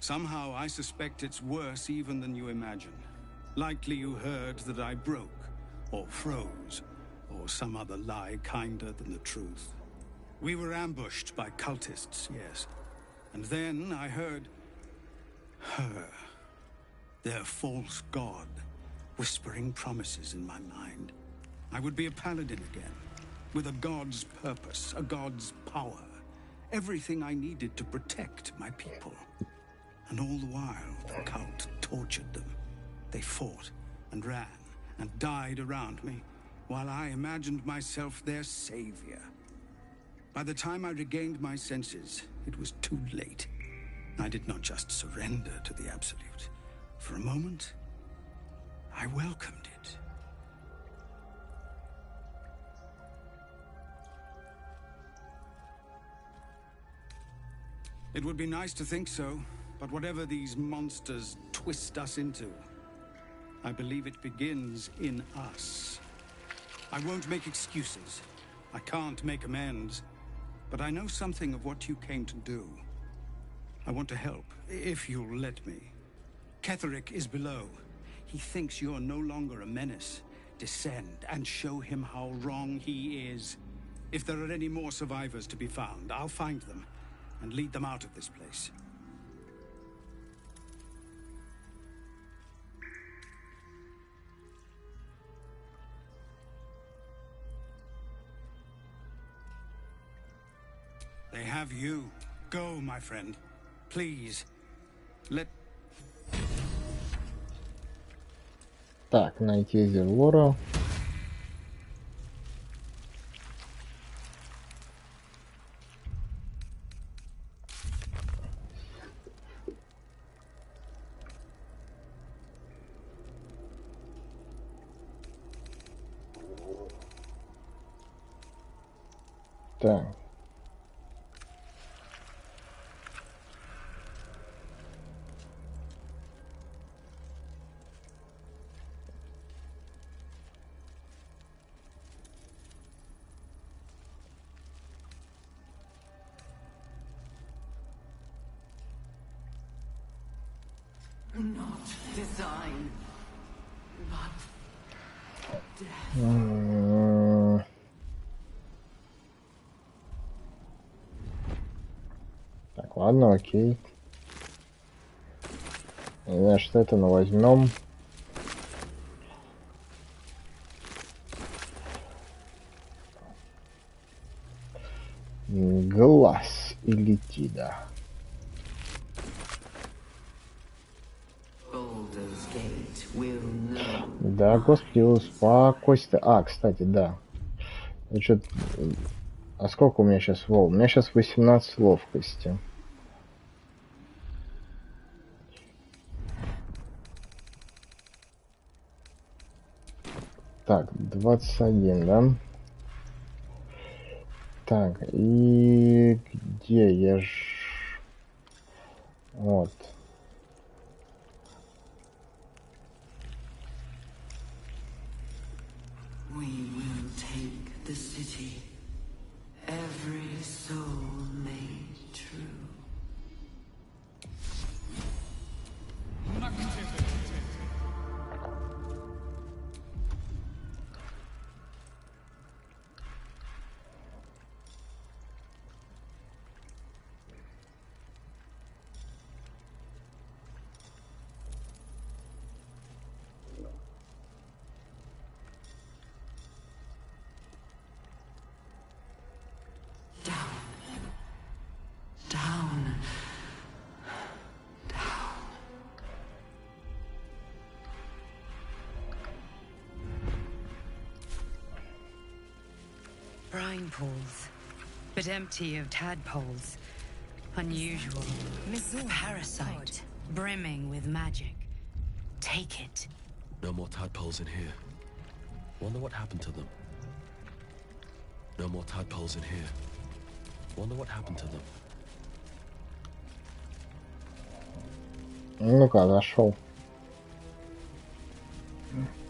Somehow, I suspect it's worse even than you imagine. Likely you heard that I broke, or froze, or some other lie kinder than the truth. We were ambushed by cultists, yes. And then I heard her, their false god, whispering promises in my mind. I would be a paladin again, with a god's purpose, a god's power. Everything I needed to protect my people. And all the while, the cult tortured them. They fought and ran and died around me, while I imagined myself their savior. By the time I regained my senses, it was too late. I did not just surrender to the Absolute. For a moment, I welcomed it. It would be nice to think so. But whatever these monsters twist us into, I believe it begins in us. I won't make excuses. I can't make amends. But I know something of what you came to do. I want to help, if you'll let me. Ketherick is below. He thinks you're no longer a menace. Descend and show him how wrong he is. If there are any more survivors to be found, I'll find them and lead them out of this place. They have you. Go, my friend. Please. Let... Так, найти Зелора. Так. Not design, but death. Так, ладно, окей. Не знаю, что это, но возьмем. Глаз или тида. Да, господи, успокойся. А, кстати, да. А сколько у меня сейчас волн? У меня сейчас 18 ловкости. Так, 21, да? Так, и где я ж... Вот. We will take the city. Every soul made true. Brine pools, but empty of tadpoles. Unusual. A parasite, brimming with magic. Take it. No more tadpoles in here. Wonder what happened to them. No more tadpoles in here. Wonder what happened to them. Ну-ка, нашел.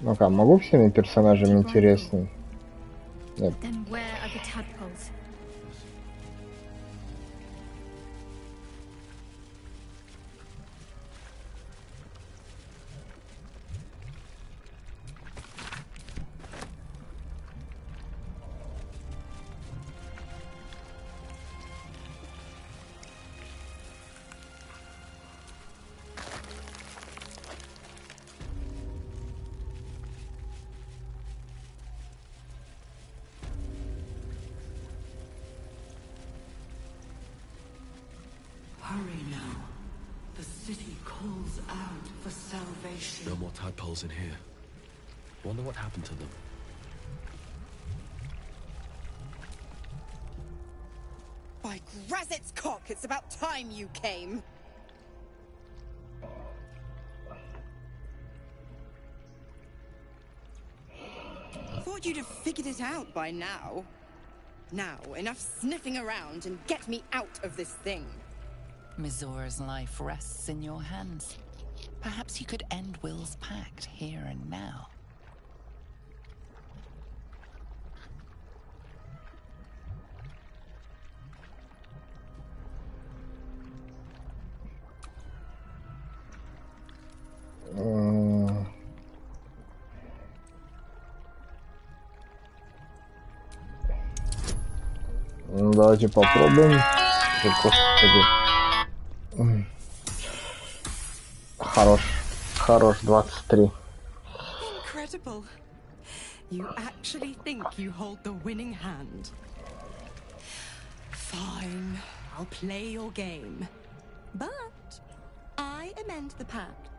Ну-ка, могу всеми персонажами интересней? Нет. Then where are the tadpoles? Hurry now. The city calls out for salvation. No more tadpoles in here. Wonder what happened to them. By Grazit's cock, it's about time you came. Thought you'd have figured it out by now. Now, enough sniffing around and get me out of this thing. Mizura's life rests in your hands. Perhaps you could end Will's pact here and now. Давайте попробуем. Хорош, 23. Incredible. You actually think you hold the winning hand. Fine, I'll play your game. But I amend the pact.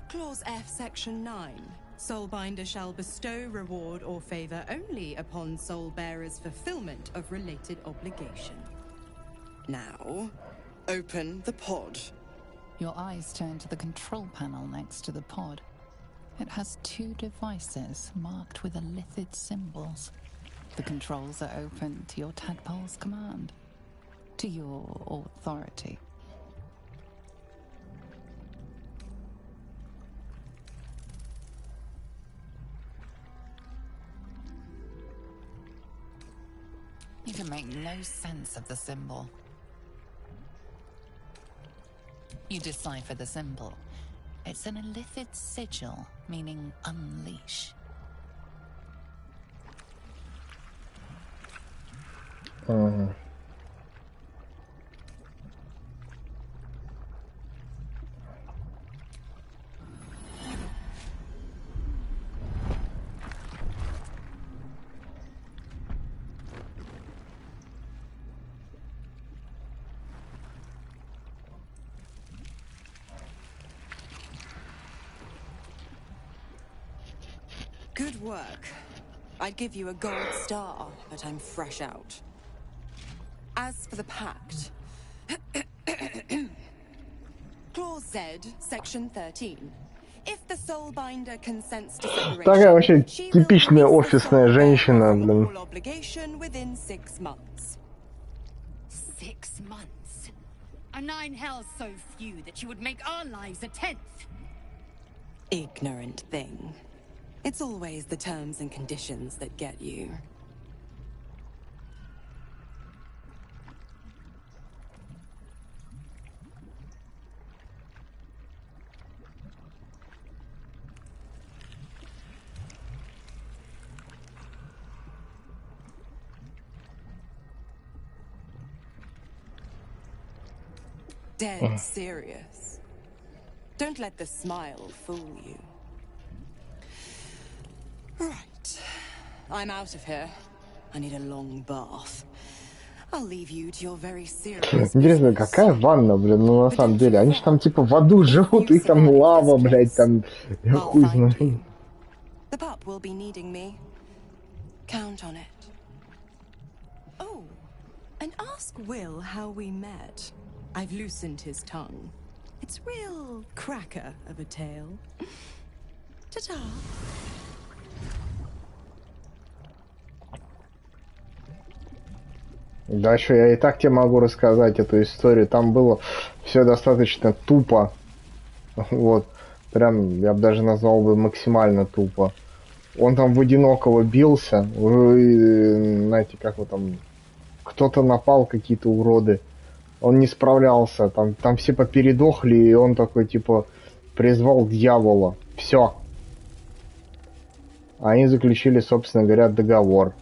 Clause F, Section 9. Soulbinder shall bestow reward or favor only upon soul bearers' fulfillment of related obligation. Now, open the pod. Your eyes turn to the control panel next to the pod. It has 2 devices marked with illithid symbols. The controls are open to your tadpole's command, to your authority. You can make no sense of the symbol. You decipher the symbol. It's an illithid sigil, meaning unleash. Good work. I'd give you a gold star, but I'm fresh out. As for the pact... Clause Z, Section 13. If the Soulbinder consents to separation, Такая вообще типичная офисная женщина, блин. all obligation within 6 months. 6 months? Are 9 hells so few that you would make our lives a 10th? Ignorant thing. It's always the terms and conditions that get you. Dead serious. Don't let the smile fool you. Right. I'm out of here. I need a long bath. I'll leave you to your very serious... Интересно, какая ванна, блин, ну на самом деле. Они же там типа в аду живут, и там лава, блядь, там... Я хуй знаю. The pup will be needing me. Count on it. Oh, and ask Will how we met. I've loosened his tongue. It's real cracker of a tale. Ta-ta. Дальше я и так тебе могу рассказать эту историю. Там было все достаточно тупо. Вот. Прям, я бы даже назвал бы максимально тупо. Он там в одинокого бился. Знаете, как вот там... Кто-то напал, какие-то уроды. Он не справлялся. Там все попередохли, и он такой, типа, призвал дьявола. Все. Они заключили, собственно говоря, договор.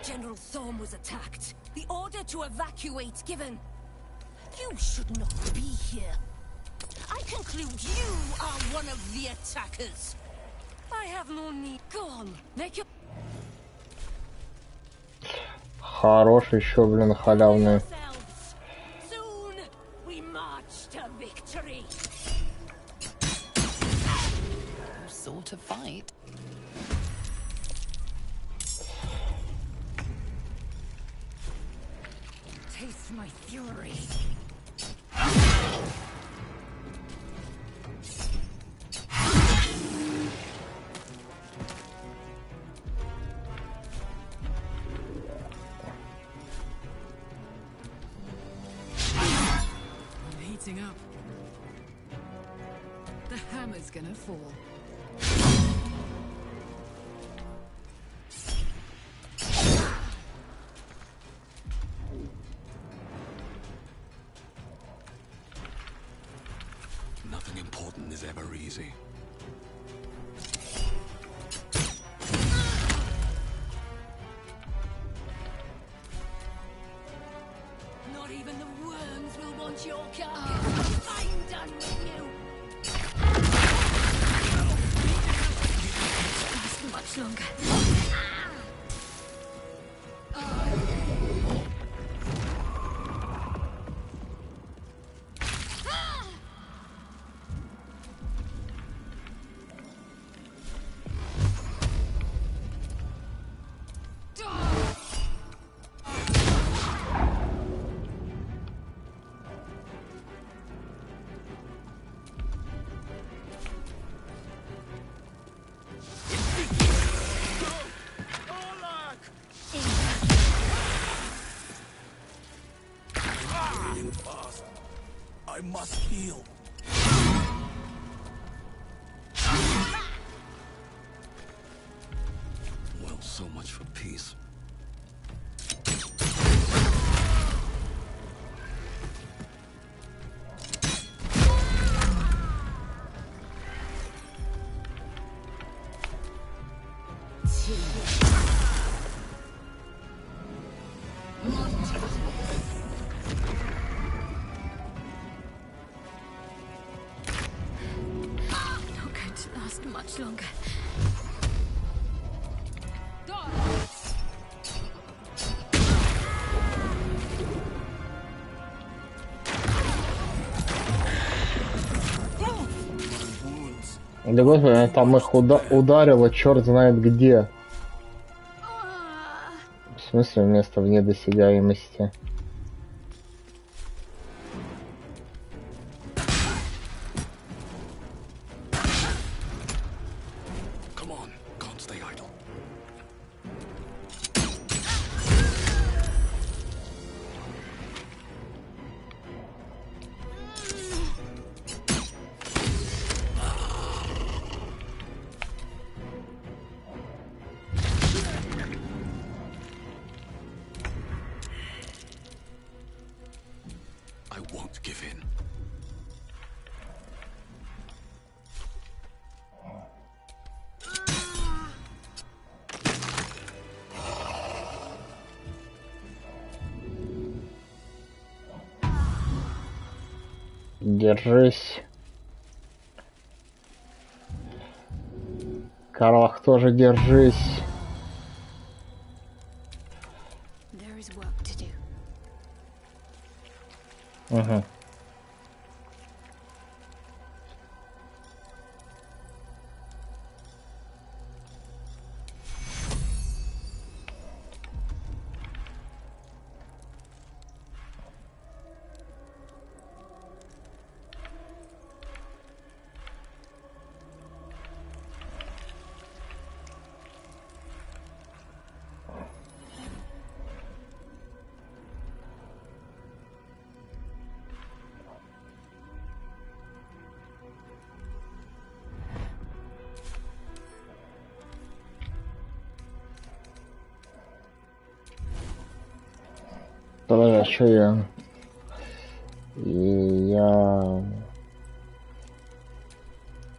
General Thorm was attacked. The order to evacuate given. You should not be here. I conclude you are one of the attackers. I have no need. Go on, make your... Хорош еще, блин, халявный. Soon we march to victory. Sort of fight. Taste my fury. The hammer's gonna fall. Nothing important is ever easy. Not even the worms will want your carcass. I'm done with you. Last much longer. I must heal. Well, so much for peace. Much longer. Да господи, там их ударило, черт знает где. В смысле, вместо в недосягаемости. Держись. Карлах, тоже держись. Угу. Подожди, а что я...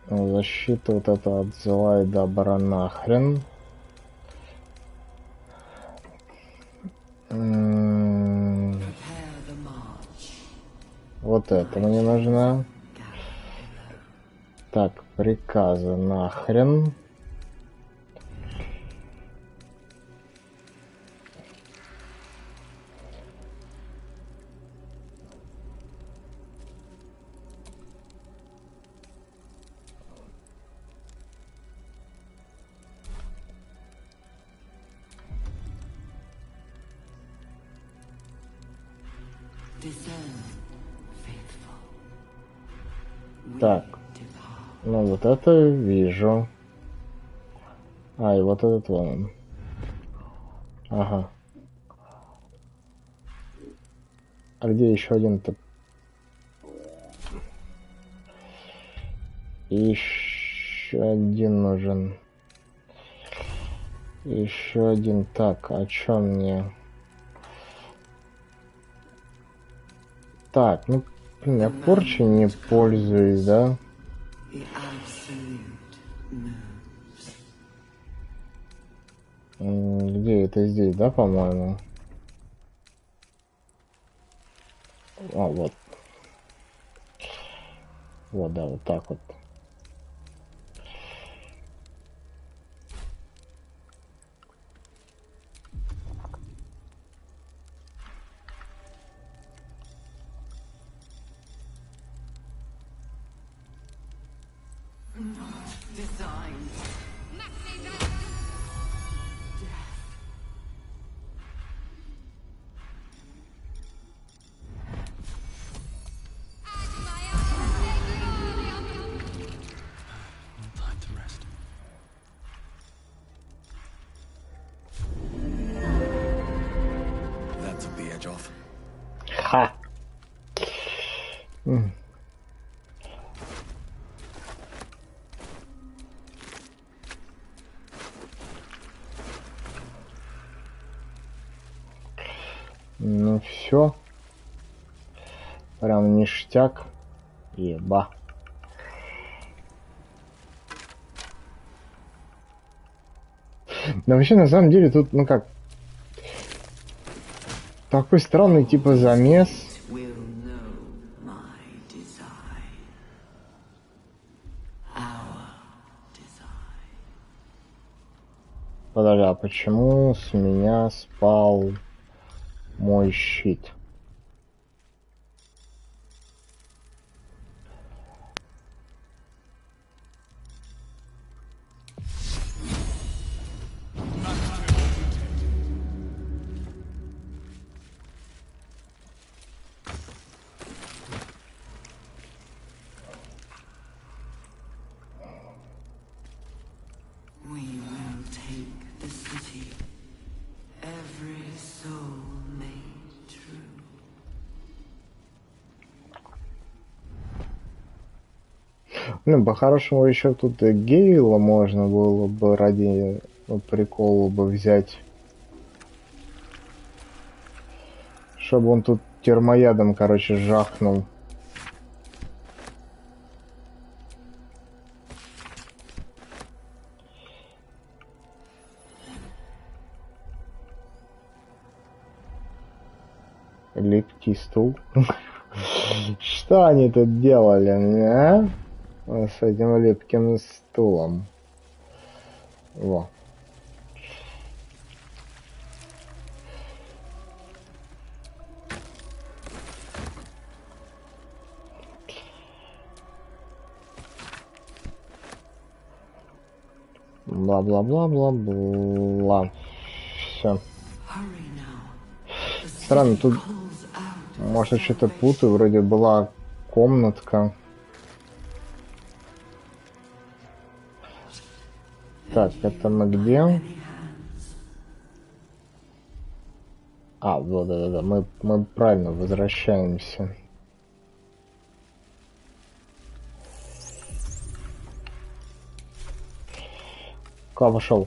Защита вот это от зла и добра нахрен. Вот это мне нужно. Так, приказы нахрен. Так, ну вот это вижу. А, и вот этот вон. Ага. А где еще один-то? Еще один нужен. Еще один. Так, о чем мне? Так, ну, блин, я порчей не пользуюсь, да? Где это? Здесь, да, по-моему? А, вот. Вот, да, вот так вот. Ха! Ну все. Прям ништяк. Еба. Но вообще, на самом деле, тут, ну как, такой странный типа замес. Подожди, а почему с меня спал мой щит? Ну, по-хорошему, еще тут и Гейла можно было бы ради прикола бы взять. Чтобы он тут термоядом, короче, жахнул. Липкий стул. Что они тут делали, а? С этим липким стулом. Во. Бла-бла-бла-бла-бла. Все. Странно, тут, может, что-то путаю, вроде была комнатка. Так, это мы где? А, вот, да, мы правильно возвращаемся. Куда пошел?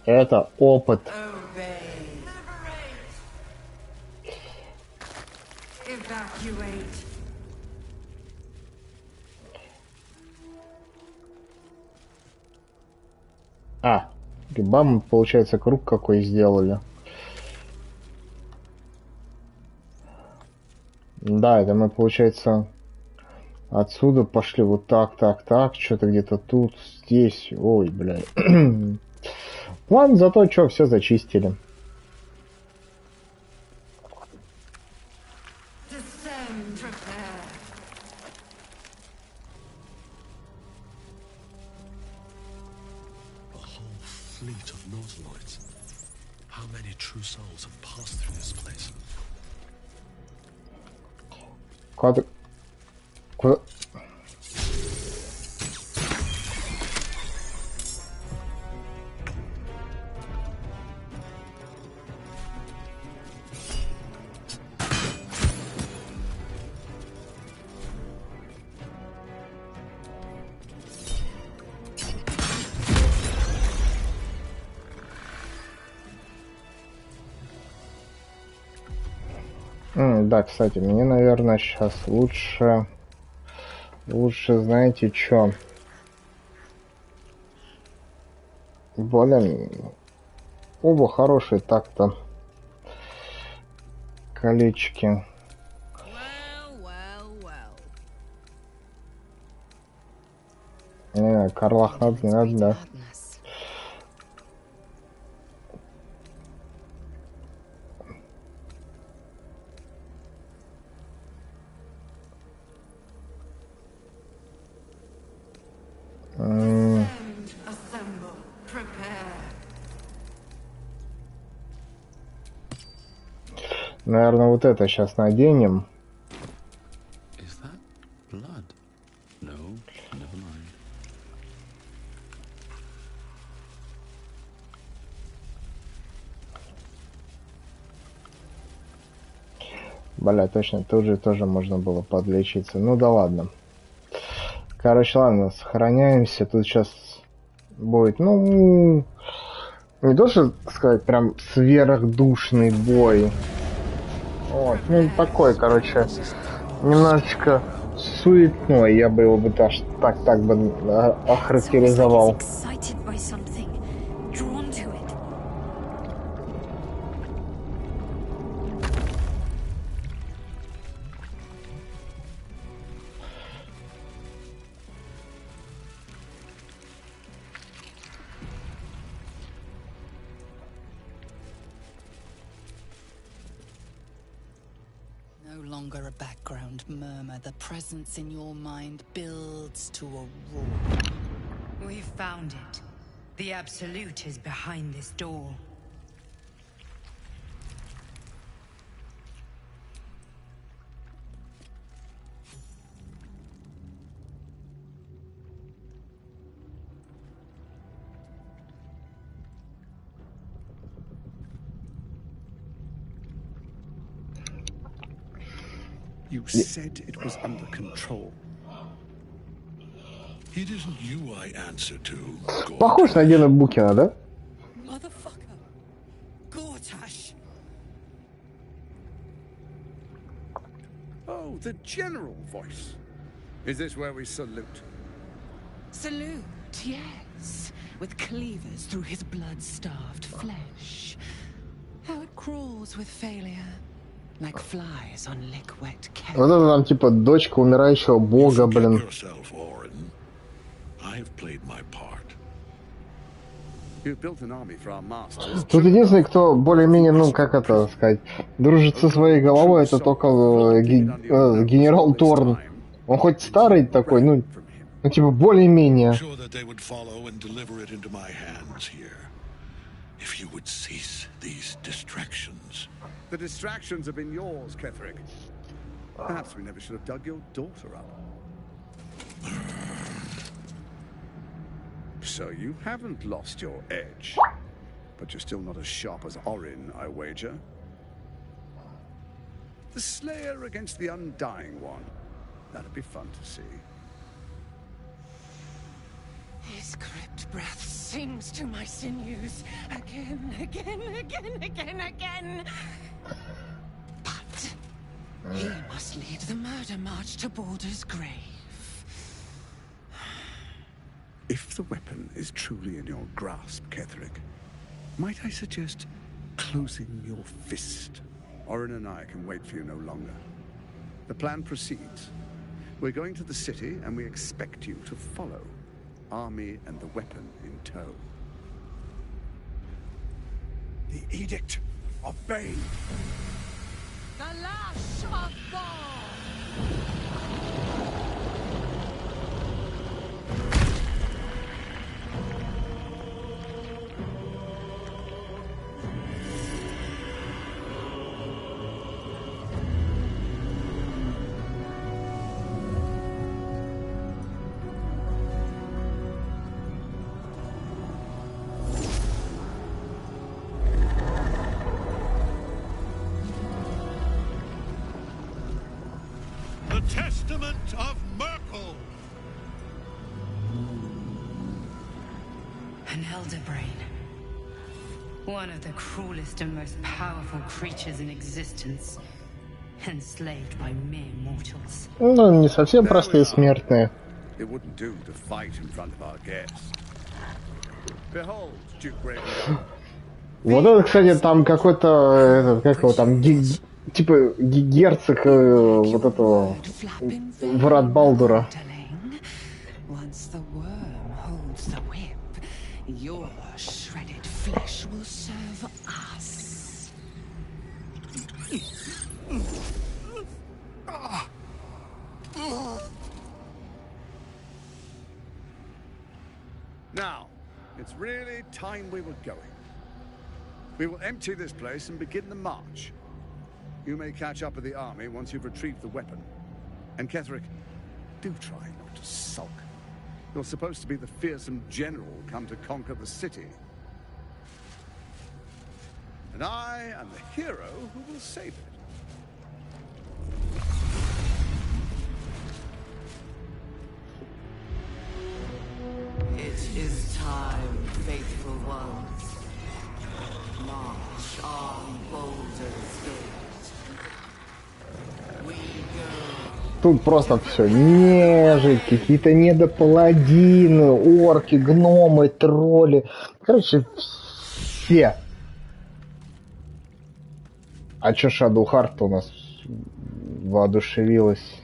Это опыт. А, бам, получается, круг какой сделали. Да, это мы, получается, отсюда пошли вот так, что-то где-то тут, здесь. Ой, блядь. Ладно, зато что, все зачистили. Куда? Куда? Да, кстати, мне, наверное, сейчас лучше, знаете, что? Блин, оба хорошие так-то колечки. Не, Карлах надо, не надо, да. Наверное, вот это сейчас наденем. Бля, точно, тут же тоже можно было подлечиться. Ну да ладно. Короче, ладно, сохраняемся. Тут сейчас будет, ну, не то, что сказать, прям сверхдушный бой. Вот, ну такой, короче, немножечко суетной, я бы его бы даже так бы охарактеризовал. A background murmur, the presence in your mind builds to a roar. We've found it. The Absolute is behind this door. You said it was under control. It isn't you I answer to. Похож на Гена Букина, да? Motherfucker. Gortash. Oh, the general voice. Is this where we salute? Salute, yes. With cleavers through his blood-starved flesh. How it crawls with failure. Like flies on lick-wet cat. Вот это там типа дочка умирающего бога, блин. Тут единственный, кто более-менее, ну как это сказать, дружит со своей головой, это только генерал Торн. Он хоть старый такой, ну типа более-менее. The distractions have been yours, Ketherick. Perhaps we never should have dug your daughter up. So you haven't lost your edge, but you're still not as sharp as Orin, I wager. The Slayer against the Undying One. That'd be fun to see. His crypt breath sings to my sinews again. But he must lead the murder march to Baldur's grave. If the weapon is truly in your grasp, Ketherick, might I suggest closing your fist? Orin and I can wait for you no longer. The plan proceeds. We're going to the city, and we expect you to follow. Army and the weapon in tow. The Edict of Bane. The lash of God! Testament of Merkel. An elder brain. One of the cruelest and most powerful creatures in existence. enslaved by mere mortals. Ну, не совсем простые смертные. It wouldn't do to fight in front of our guests. Behold, Duke Raven. Вот это, кстати, там какой-то, как его там, типа герцог вот этого врат Балдура. Once the worm holds the whip, your shredded flesh will serve us. Now, it's really time we were going. We will empty this place and begin the march. You may catch up with the army once you've retrieved the weapon. And Ketherick, do try not to sulk. You're supposed to be the fearsome general come to conquer the city. And I am the hero who will save it. It is time, faithful ones. March on Baldur's Gate. We go. Тут просто все нежить, какие-то недопаладины, орки, гномы, тролли. Короче, все. А чё Шадоухарт у нас воодушевилась?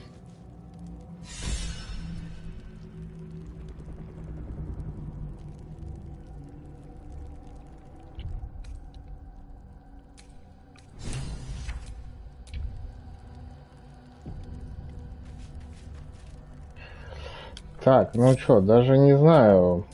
Так, ну чё, даже не знаю.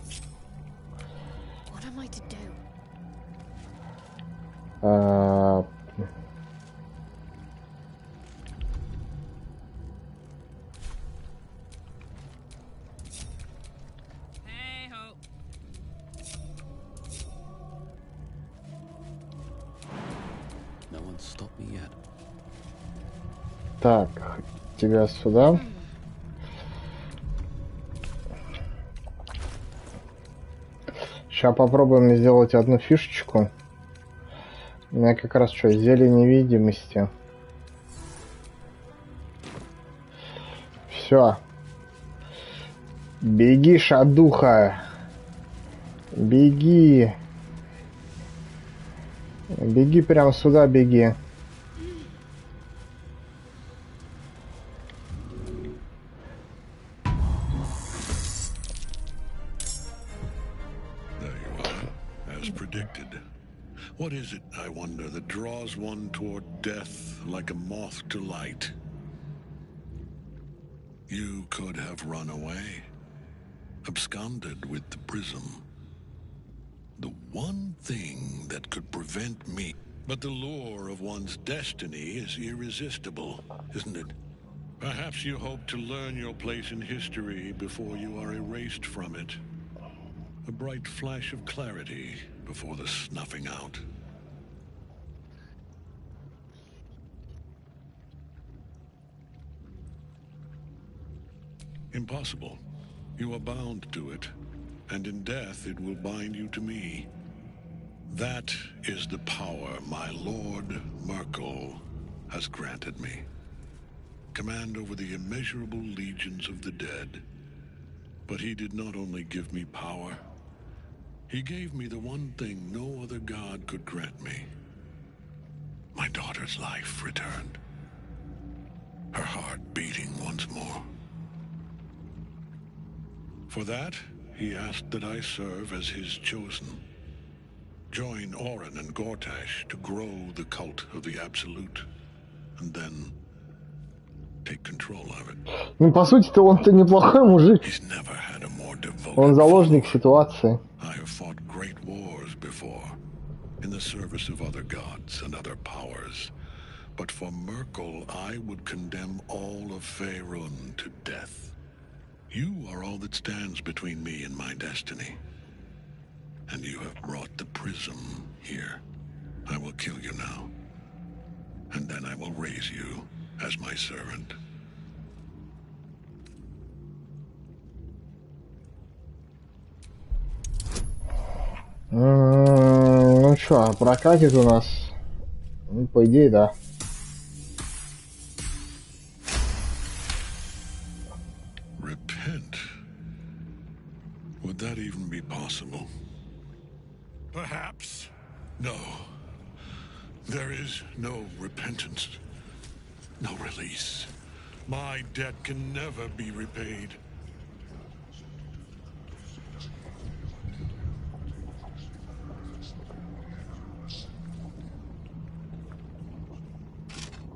Так, тебя сюда. Сейчас попробуем сделать одну фишечку. У меня как раз что, зелье невидимости. Все. Беги, Шадуха. Беги. Беги прямо сюда, беги. What is it, I wonder, that draws one toward death like a moth to light? You could have run away, absconded with the prism. The one thing that could prevent me. But the lure of one's destiny is irresistible, isn't it? Perhaps you hope to learn your place in history before you are erased from it. A bright flash of clarity before the snuffing out. Impossible. You are bound to it, and in death it will bind you to me. That is the power my Lord Merkel has granted me. Command over the immeasurable legions of the dead. But he did not only give me power, he gave me the one thing no other god could grant me. My daughter's life returned. Her heart beating once more. For that, he asked that I serve as his chosen. Join Orin and Gortash to grow the cult of the Absolute. And then take control of it. Ну, по сути-то он-то неплохой мужик. Он заложник ситуации. I have fought great wars before, in the service of other gods and other powers. But for Merkel, I would condemn all of Faerun to death. You are all that stands between me and my destiny. And you have brought the prism here. I will kill you now. And then I will raise you as my servant. Ну что, прокатит у нас? Ну, по идее, да. that even be possible? Perhaps. No. There is no repentance. No release. My debt can never be repaid.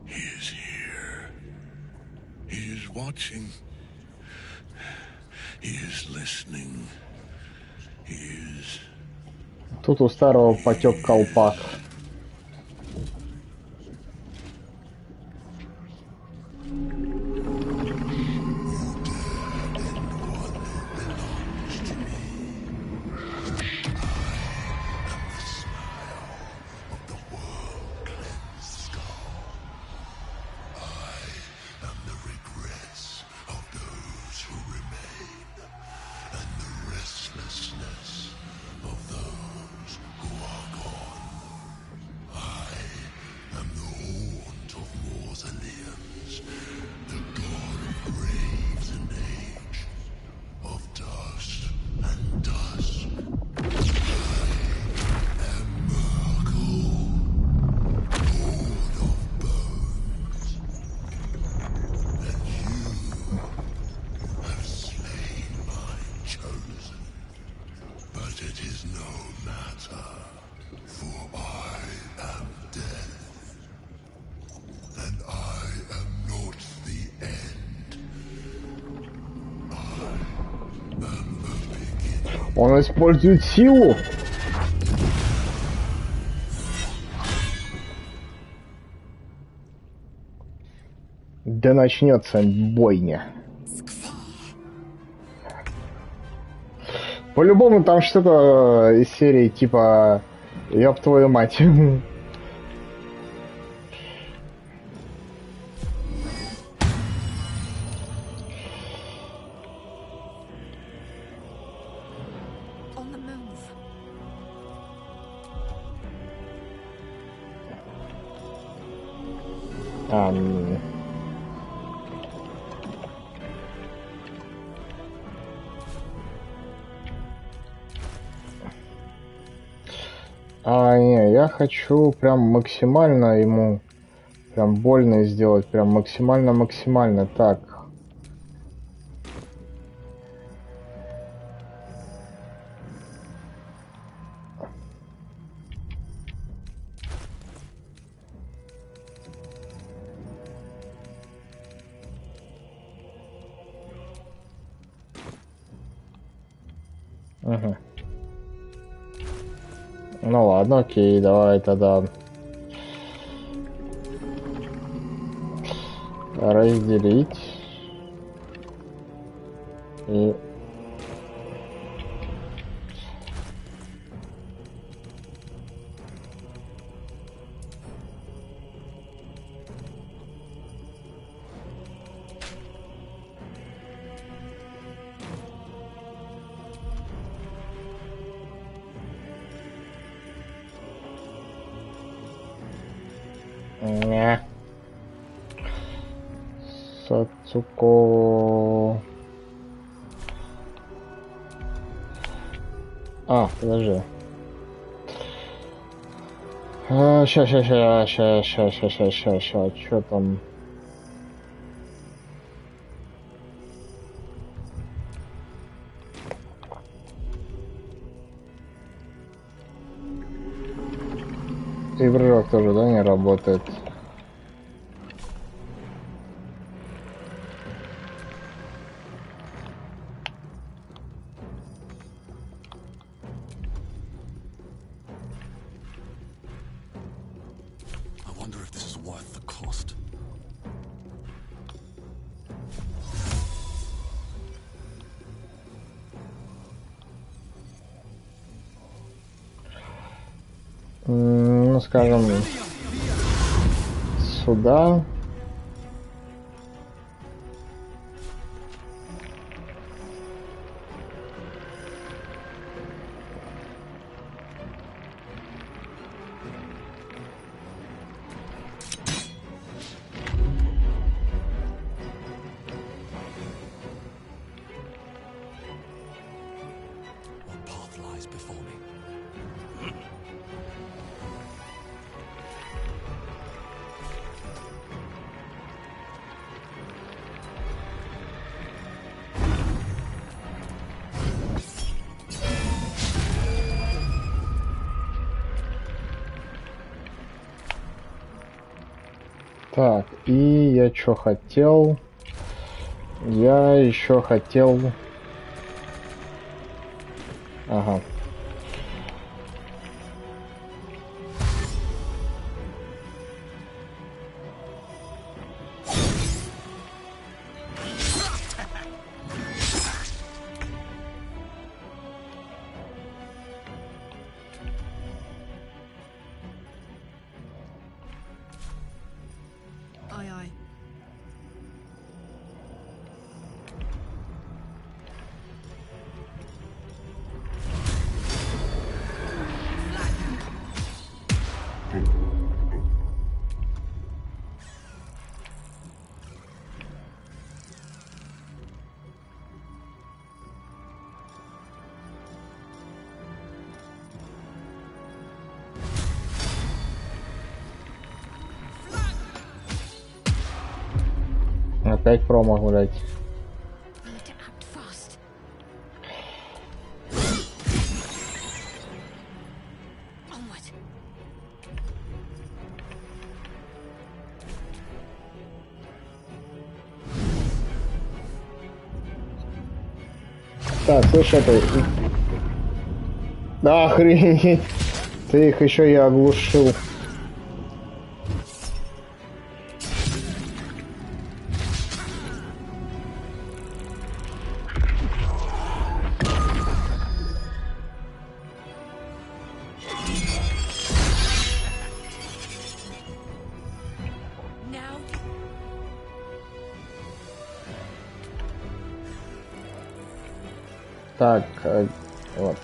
He is here. He is watching. He is listening. He is... Тут у старого потек колпак. Он использует силу. Да начнется бойня. По-любому там что-то из серии типа «Ёб твою мать». Не, я хочу прям максимально ему прям больно сделать, прям максимально так. Угу. Ну ладно, окей, давай тогда разделить и Сацуко. Подожди. Ща, чё там? И прыжок тоже, да, не работает? Ну, скажем, сюда. Так, и я что хотел? Я еще хотел... Ага. Опять промо гулять. Так, слушай, это... Да, охренеть. Ты их еще и оглушил. Так, вот.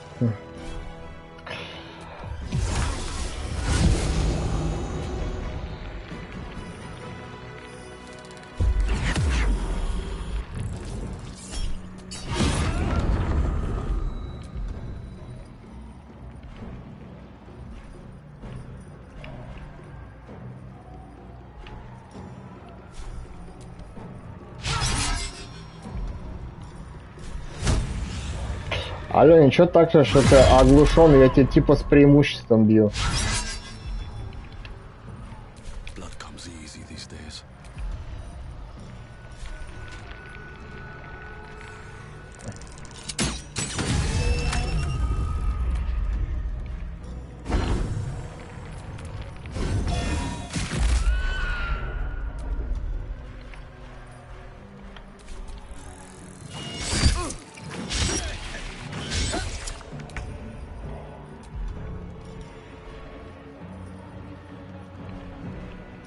Алло, ничего так же, что ты оглушен, я тебе типа с преимуществом бью.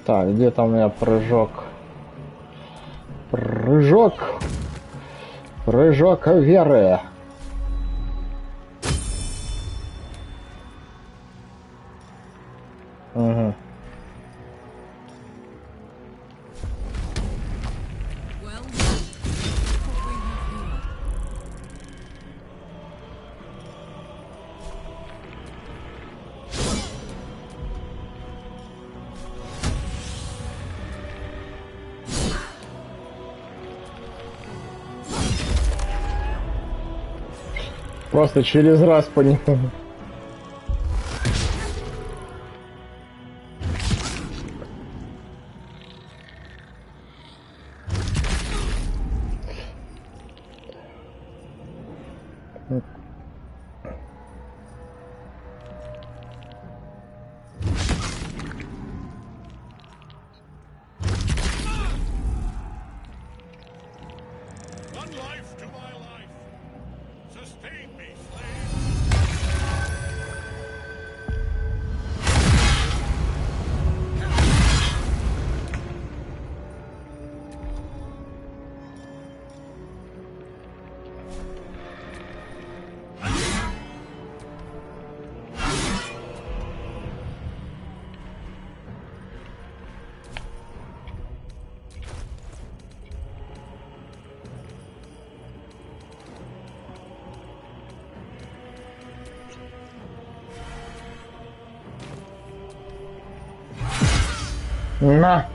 Так, где там у меня прыжок? Прыжок! Прыжок веры! Угу. Просто через раз по нему. На.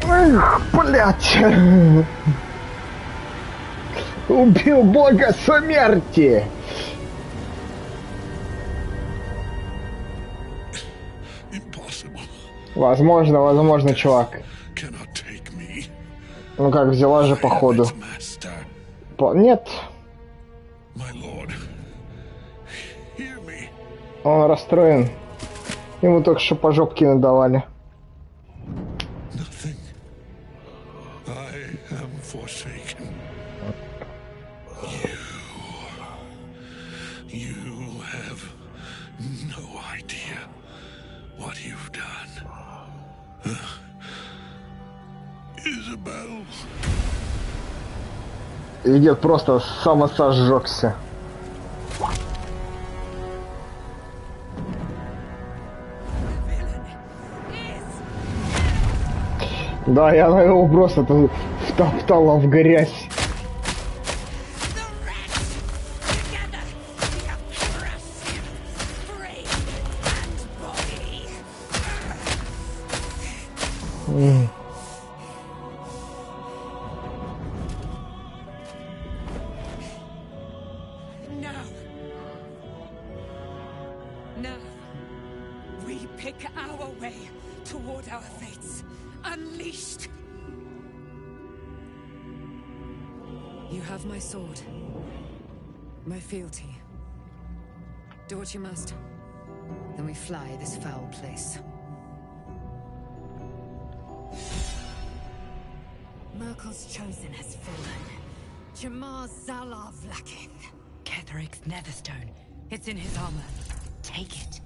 Эх, блядь. Убил бога смерти. Возможно, чувак. Ну как, взяла же походу. Нет. Он расстроен. Ему только что по жопке надавали. И дед просто самосожжёгся. Да, я на его просто втоптала в грязь. You have my sword. My fealty. Do what you must. Then we fly this foul place. Merkel's chosen has fallen. Jamar Zalav Lakith. Ketheric's Netherstone. It's in his armor. Take it.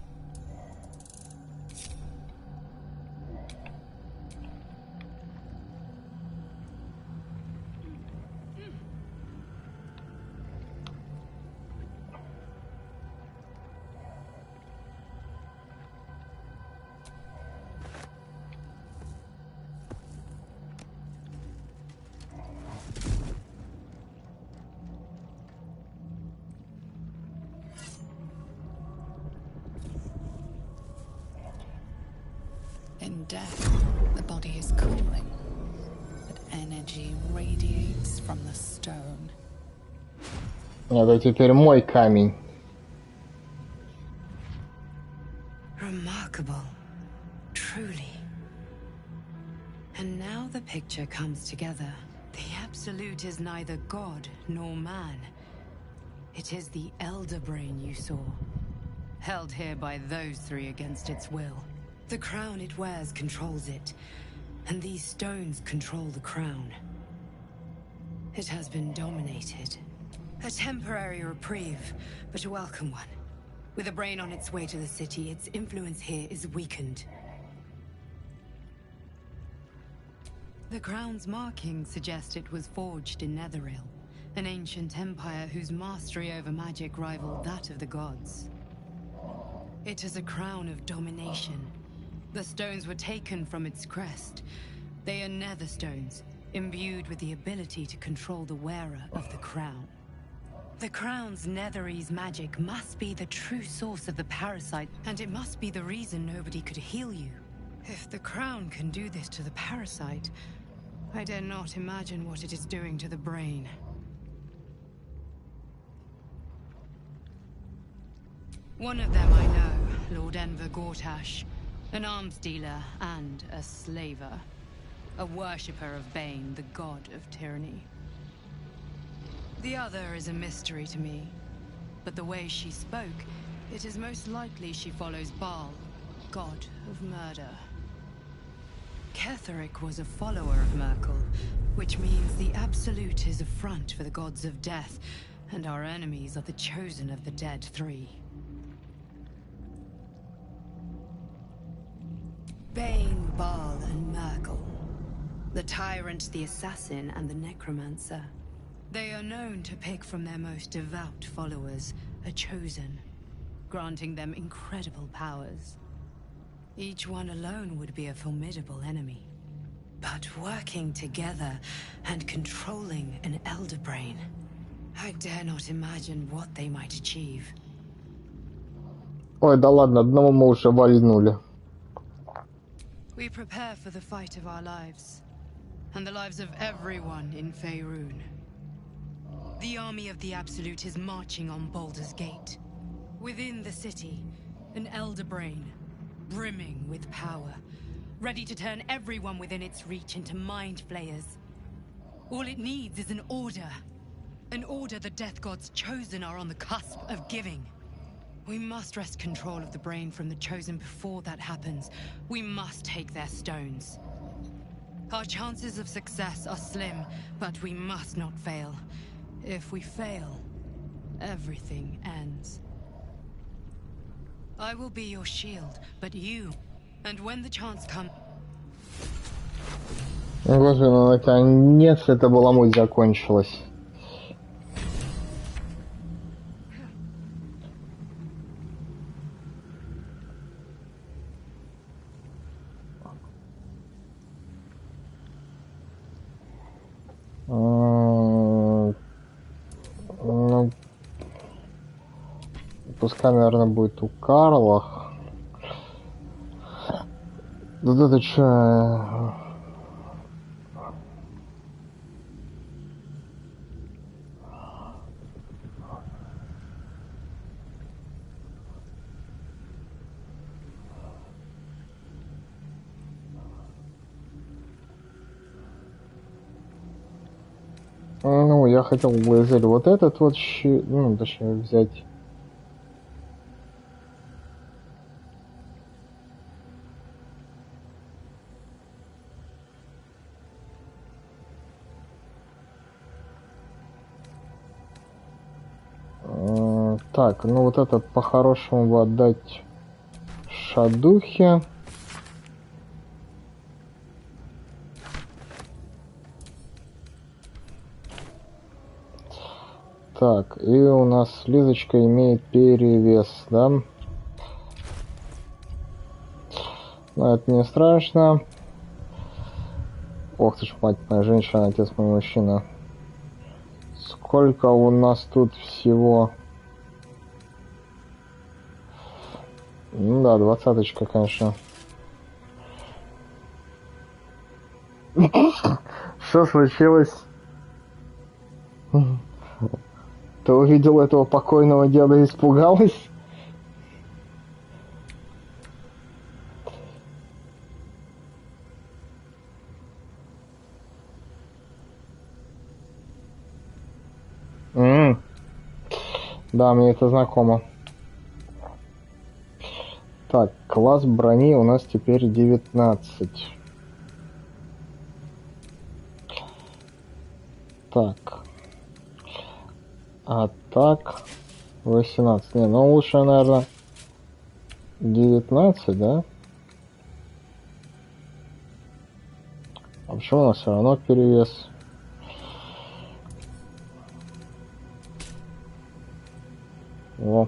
In death, the body is cooling, but energy radiates from the stone. Это теперь мой камень. Remarkable. Truly. And now the picture comes together. The Absolute is neither god nor man. It is the Elder Brain you saw, held here by those three against its will. The crown it wears controls it, and these stones control the crown. It has been dominated. A temporary reprieve, but a welcome one. With a brain on its way to the city, its influence here is weakened. The crown's markings suggest it was forged in Netheril, an ancient empire whose mastery over magic rivaled that of the gods. It is a crown of domination. The stones were taken from its crest. They are nether stones, imbued with the ability to control the wearer of the crown. The crown's Netherese magic must be the true source of the parasite, and it must be the reason nobody could heal you. If the crown can do this to the parasite, I dare not imagine what it is doing to the brain. One of them I know, Lord Enver Gortash. An arms dealer and a slaver. A worshipper of Bane, the god of tyranny. The other is a mystery to me. But the way she spoke, it is most likely she follows Baal, god of murder. Ketheric was a follower of Merkel, which means the Absolute is a front for the gods of death, and our enemies are the chosen of the dead three. Bane, Baal, and Merkel. The Tyrant, the Assassin, and the Necromancer. They are known to pick from their most devout followers, a chosen, granting them incredible powers. Each one alone would be a formidable enemy. But working together and controlling an Elder Brain, I dare not imagine what they might achieve. Ой, да ладно, одного мы уже вальнули. We prepare for the fight of our lives, and the lives of everyone in Faerun. The army of the Absolute is marching on Baldur's Gate. Within the city, an Elder Brain, brimming with power, ready to turn everyone within its reach into mind flayers. All it needs is an order. An order the death gods chosen are on the cusp of giving. We must wrest control of the brain from the chosen before that happens. We must take their stones. Our chances of success are slim, but we must not fail. If we fail, everything ends. I will be your shield, but you... And when the chance comes... Господи, ну это нет, эта баламуть закончилась. Ну, пускай, наверное, будет у Карла. Вот это чё? Ну, я хотел бы взять вот этот вот щит, ну, точнее, взять. Так, ну вот этот по-хорошему бы отдать Шадухе. Так, и у нас Лизочка имеет перевес, да? Но это не страшно. Ох ты ж, мать моя, женщина, отец мой мужчина. Сколько у нас тут всего? Ну да, 20-очка, конечно. Что случилось? Ты увидел этого покойного деда и испугалась? Да, мне это знакомо. Так, класс брони у нас теперь 19. Так. А так 18. Не, ну лучше, наверное, 19, да? А почему у нас все равно перевес? Во.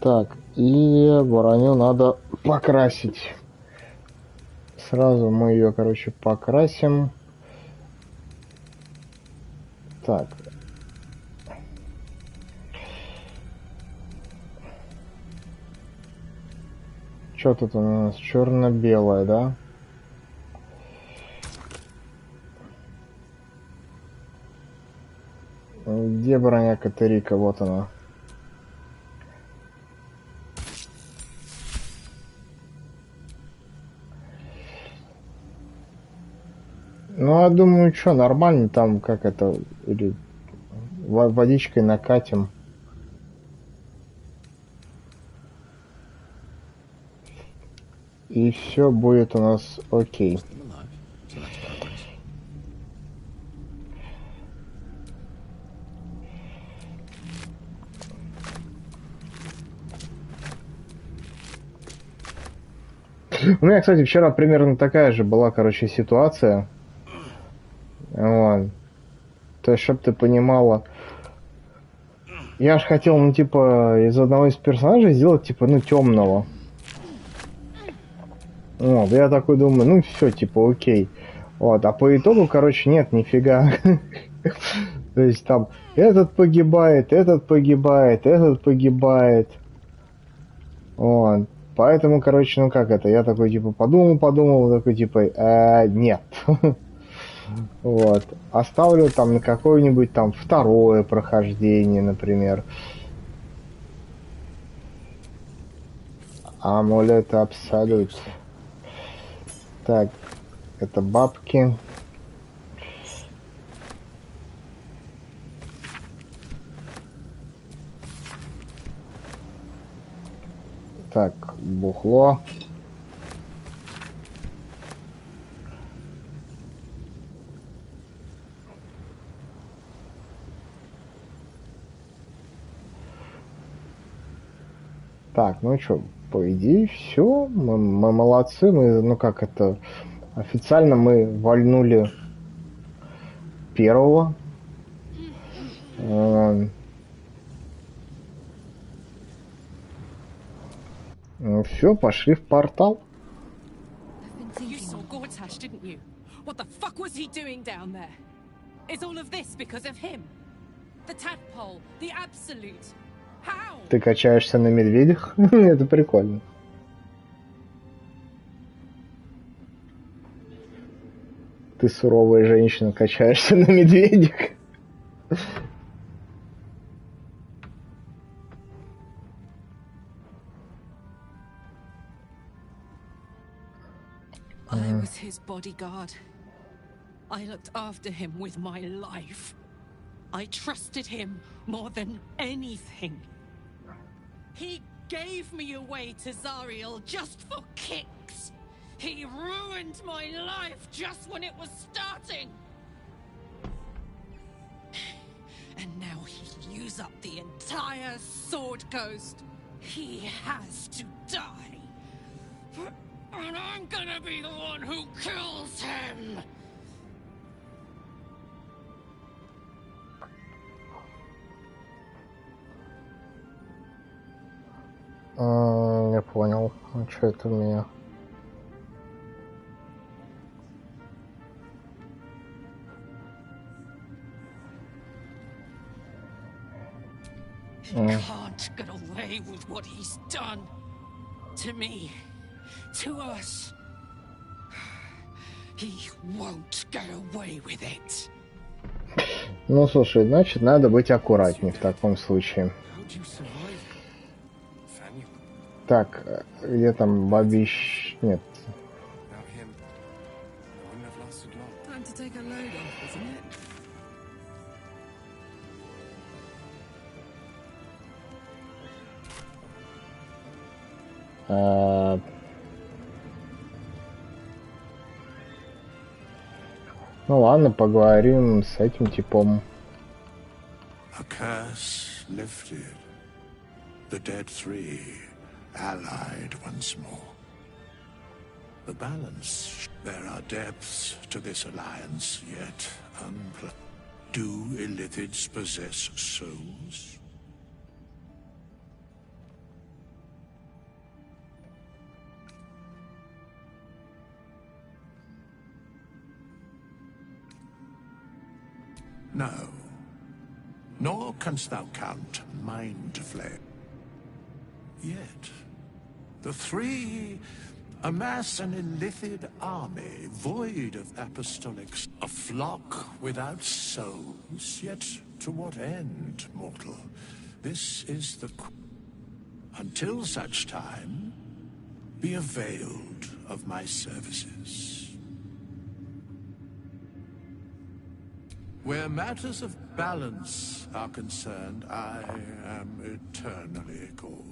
Так, и броню надо покрасить. Сразу мы ее, короче, покрасим. Так. Что тут у нас? Черно-белое, да? Где броня Катерика? Вот она. Ну, я думаю, что, нормально там, как это, или водичкой накатим. И все будет у нас окей. У меня, кстати, вчера примерно такая же была, короче, ситуация. Вот. То есть, чтоб ты понимала, я же хотел, ну, типа, из одного из персонажей сделать, типа, ну, темного. Вот, я такой думаю, ну, все, типа, окей. Вот, а по итогу, короче, нет, нифига. То есть, там, этот погибает, этот погибает, этот погибает. Вот. Поэтому, короче, ну, как это, я такой, типа, подумал, такой, типа, нет. Вот. Оставлю там на какое-нибудь там второе прохождение, например. Амулет Абсолют. Так, это бабки. Так, бухло. Так, ну что, по идее, все. Мы молодцы. Мы, ну как это, официально мы вальнули первого. Все, пошли в портал. You saw Gortash, didn't you? What the fuck was he doing down there? Is all of this because of him? The tadpole, the absolute. How? Ты качаешься на медведях? Это прикольно. Ты суровая женщина, качаешься на медведях. I was his bodyguard. I looked after him with my life. I trusted him more than anything. He gave me away to Zariel just for kicks. He ruined my life just when it was starting. And now he'll use up the entire Sword Coast. He has to die. And I'm gonna be the one who kills him! Я понял. А что это у меня? He can't get away with what he's done. To me. To us. He won't get away with it. Ну, слушай, значит, надо быть аккуратнее в таком случае. Так, где там бабищ? Нет. Ну ладно, поговорим с этим типом. A curse lifted. The dead three allied once more. The balance. There are depths to this alliance yet unplugged. Do illithids possess souls? No. Nor canst thou count mind flame. Yet, the three amass an illithid army, void of apostolics, a flock without souls. Yet, to what end, mortal? This is the... Until such time, be availed of my services. Where matters of balance are concerned, I am eternally called.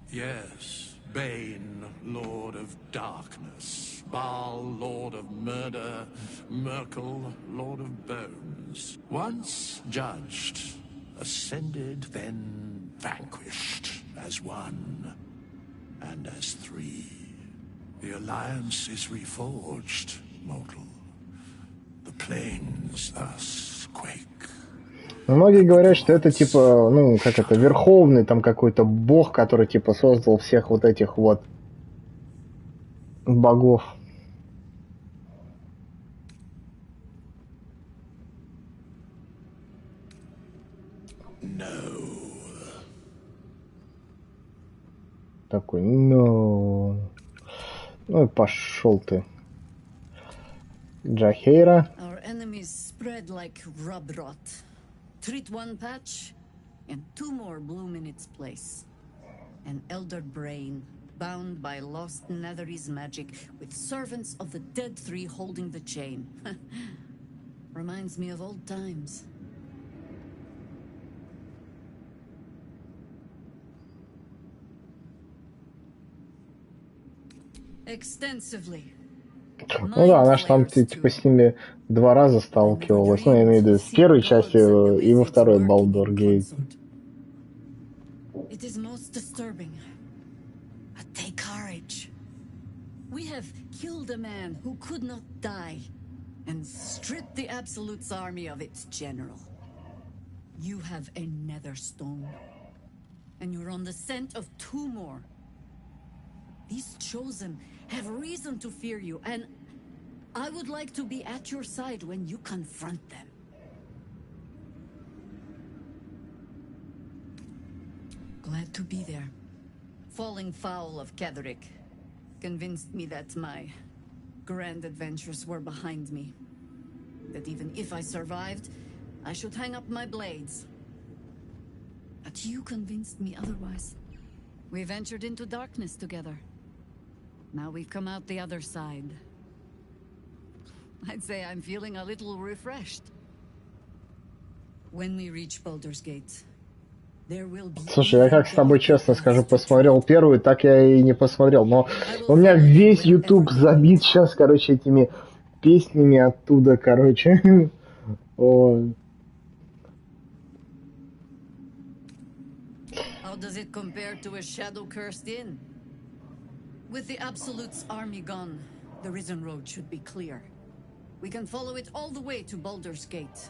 Yes, Bane, Lord of Darkness, Baal, Lord of Murder, Merkel, Lord of Bones. Once judged, ascended, then vanquished as one, and as three. The alliance is reforged, mortal. The plains thus quake. Многие говорят, что это типа, ну, как это, верховный там какой-то бог, который типа создал всех вот этих вот богов. No. Такой, no. Ну и пошел ты. Джахейра. Our enemies spread like rub rot. Treat one patch, and two more bloom in its place. An elder brain, bound by lost Netherese magic, with servants of the dead three holding the chain. Reminds me of old times. Extensively. Ну да, она ж там типа с ними 2 раза сталкивалась. Ну, я имею в виду, в первой части и во второй Baldur Gate. It is most disturbing. But take courage. We have killed a man who could not die and stripped the Absolute's army of its general. You have a nether stone, and you're on the scent of 2 more. These chosen have reason to fear you, and I would like to be at your side when you confront them. Glad to be there. Falling foul of Ketherick convinced me that my grand adventures were behind me. That even if I survived, I should hang up my blades. But you convinced me otherwise. We ventured into darkness together. Now we've come out the other side. I'd say I'm feeling a little refreshed. When we reach Baldur's Gate, there will be... Слушай, я как с тобой честно скажу, посмотрел первую, так я и не посмотрел. Но у меня весь YouTube забит сейчас, короче, этими песнями оттуда, короче. How does it compare to a shadow-cursed inn? With the Absolute's army gone, the Risen Road should be clear. We can follow it all the way to Baldur's Gate.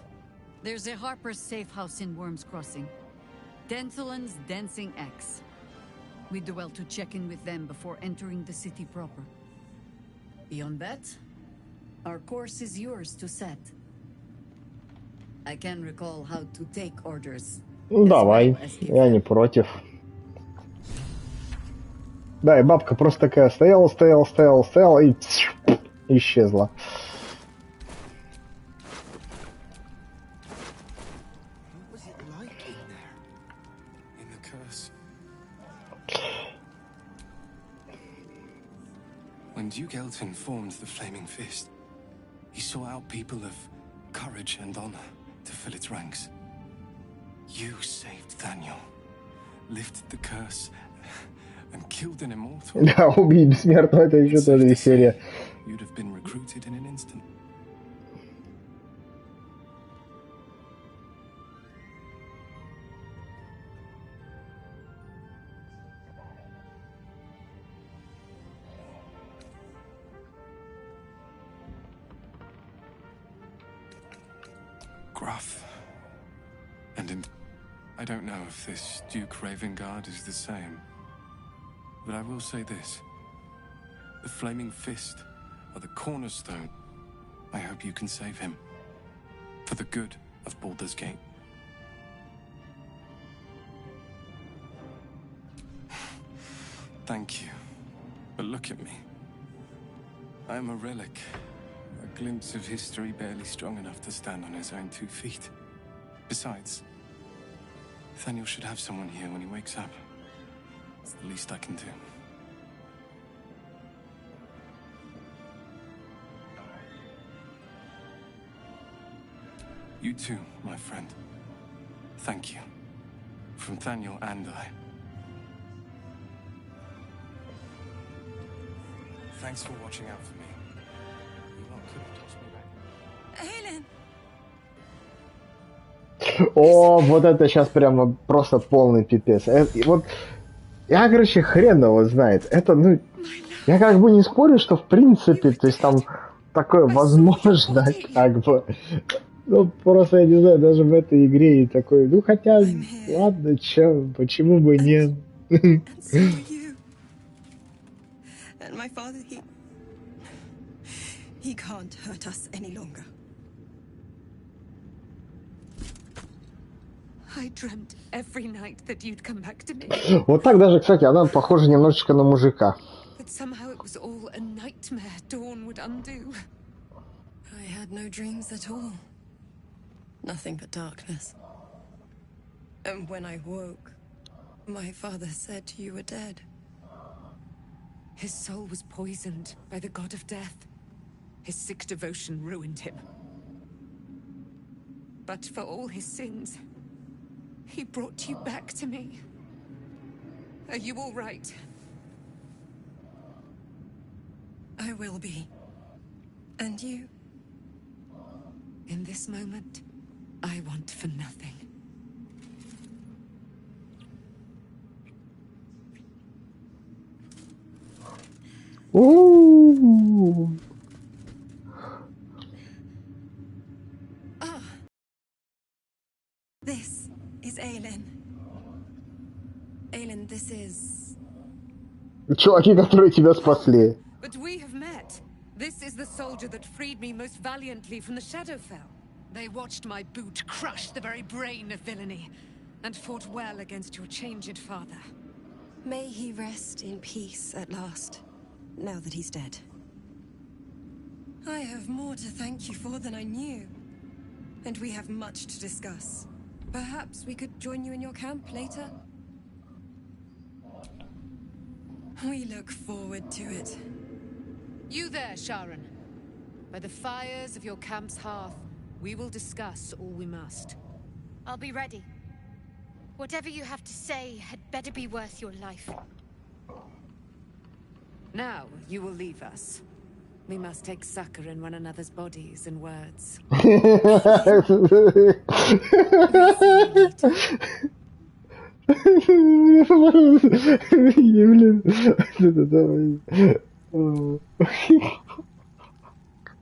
There's a Harper's safe house in Worm's Crossing. Denthelan's Dancing Axe. We do well to check in with them before entering the city proper. Beyond that, our course is yours to set. I can recall how to take orders. Ну давай, я не против. Да, и бабка просто такая стояла и исчезла. When Duke Elton formed the Flaming Fist, he sought out people of courage and honor to fill its ranks. You saved Daniel, lifted the curse, and killed an immortal. Да, убить бессмертного — это еще тоже веселье. You'd have been recruited in an instant. Gruff. And I don't know if this Duke Ravengard is the same. But I will say this. The Flaming Fist are the cornerstone. I hope you can save him. For the good of Baldur's Gate. Thank you. But look at me. I am a relic. A glimpse of history barely strong enough to stand on his own 2 feet. Besides, Nathaniel should have someone here when he wakes up. It's the least I can do. You too, my friend. Thank you. From Nathaniel and I. Thanks for watching out for me. You lot could have tossed me back. Helen! О, вот это сейчас прямо просто полный пипец. Вот я, короче, хрен его знает. Это, ну, я как бы не спорю, что в принципе, то есть там такое возможно, как бы. Ну, просто, я не знаю, даже в этой игре и такой, ну, хотя, ладно, чё, почему бы нет? And my father, he can't hurt us any longer. I dreamt every night that you'd come back to me. Вот так даже, кстати, она похожа немножечко на мужика. But somehow it was all a nightmare dawn would undo. I had no dreams at all. Nothing but darkness. And when I woke, my father said you were dead. His soul was poisoned by the god of death. His sick devotion ruined him. But for all his sins, he brought you back to me. Are you all right? I will be. And you? In this moment, I want for nothing. Ooh. This is Aelin. Aelin, this is... Чуваки, которые тебя спасли. But we have met. This is the soldier that freed me most valiantly from the Shadowfell. They watched my boot crush the very brain of villainy, and fought well against your changed father. May he rest in peace at last, now that he's dead. I have more to thank you for than I knew. And we have much to discuss. Perhaps we could join you in your camp later? We look forward to it. You there, Sharon. By the fires of your camp's hearth, we will discuss all we must. I'll be ready. Whatever you have to say had better be worth your life. Now, you will leave us. We must take succor in one another's bodies and words.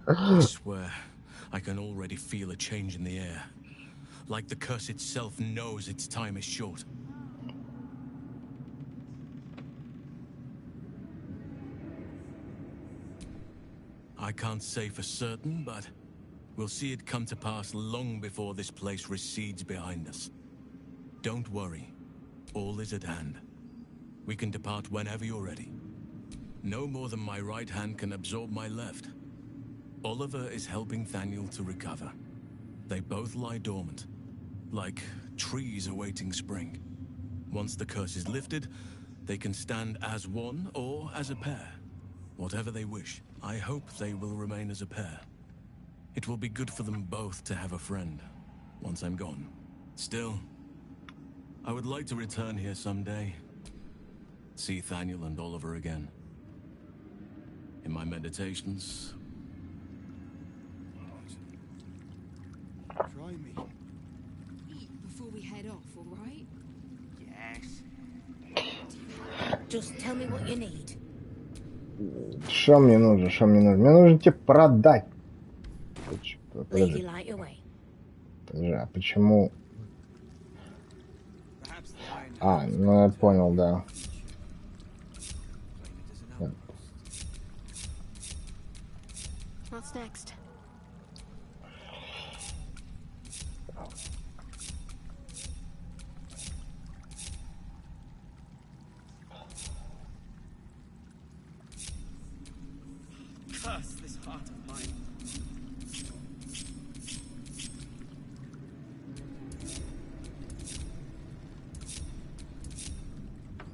I swear, I can already feel a change in the air. Like the curse itself knows its time is short. I can't say for certain, but we'll see it come to pass long before this place recedes behind us. Don't worry. All is at hand. We can depart whenever you're ready. No more than my right hand can absorb my left. Oliver is helping Thaniel to recover. They both lie dormant, like trees awaiting spring. Once the curse is lifted, they can stand as one or as a pair. Whatever they wish, I hope they will remain as a pair. It will be good for them both to have a friend, once I'm gone. Still, I would like to return here someday. See Thaniel and Oliver again. In my meditations. Try me. Eat before we head off, all right? Yes. Just tell me what you need. Что мне нужно? Что мне нужно? Мне нужно тебе продать. Подожди. Подожди, а почему? А, ну я понял, да. What's next? Curse this heart of mine.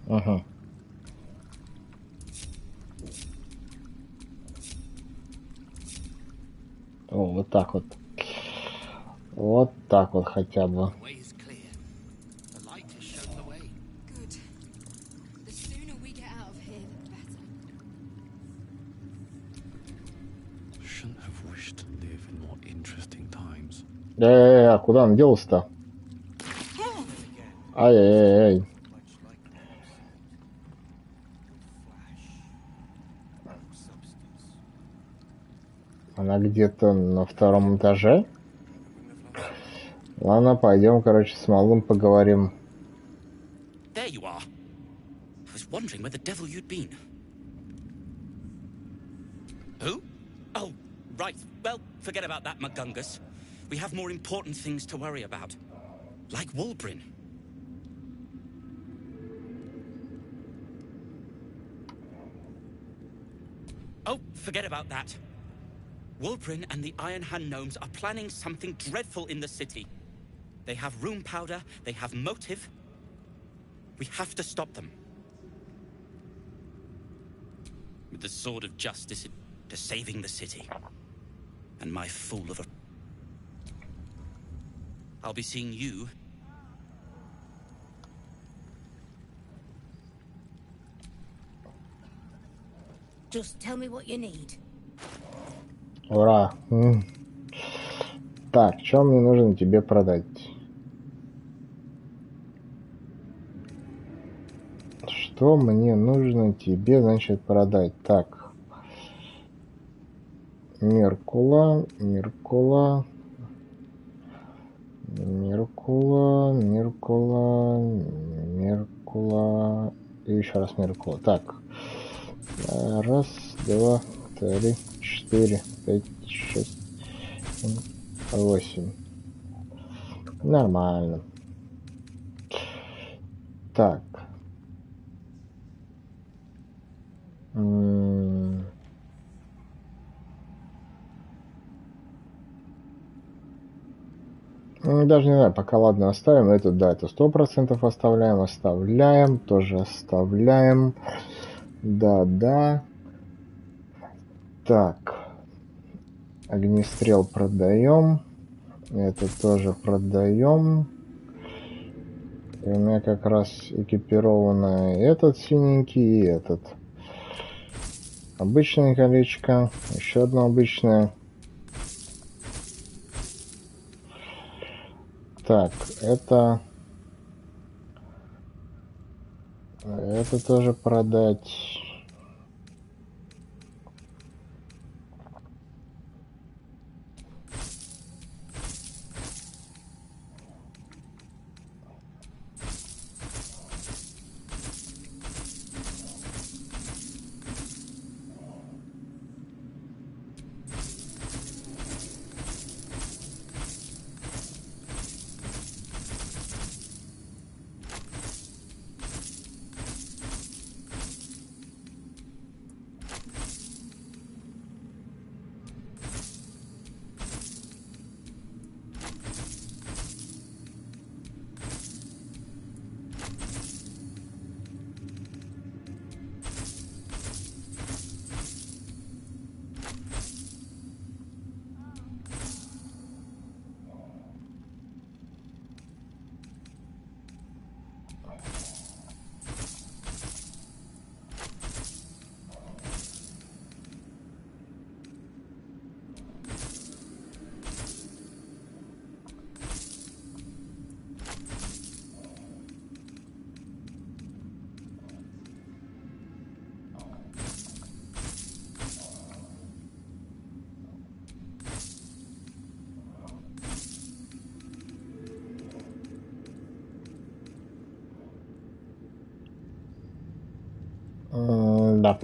Ага. О, вот так вот. Вот так вот хотя бы. Shouldn't have wished to live in more interesting times. А куда он делся-то? Ай-яй-яй-яй. Она где-то на втором этаже? Ладно, пойдем, короче, с малым поговорим. There you are. I was wondering where the devil you'd been. Who? Oh, right. Well, forget about that, McGungus. We have more important things to worry about. Like Wulbrin. Oh, forget about that. Wulbrin and the Iron Hand Gnomes are planning something dreadful in the city. They have rune powder, they have motive. We have to stop them. With the sword of justice to saving the city. And my fool of a... I'll be seeing you. Just tell me what you need. Ура. Так, что мне нужно тебе продать? Что мне нужно тебе, значит, продать? Так. Меркула. И еще раз Меркула. Так. Раз, два, три, 4, 5, 6, 7, 8. Нормально. Так. Даже не знаю, пока ладно оставим. Это, да, это 100% оставляем. Оставляем. Тоже оставляем. Да. Так. Огнестрел продаем. Это тоже продаем. И у меня как раз экипировано этот синенький и этот. Обычное колечко. Еще одно обычное. Так, это тоже продать. Да.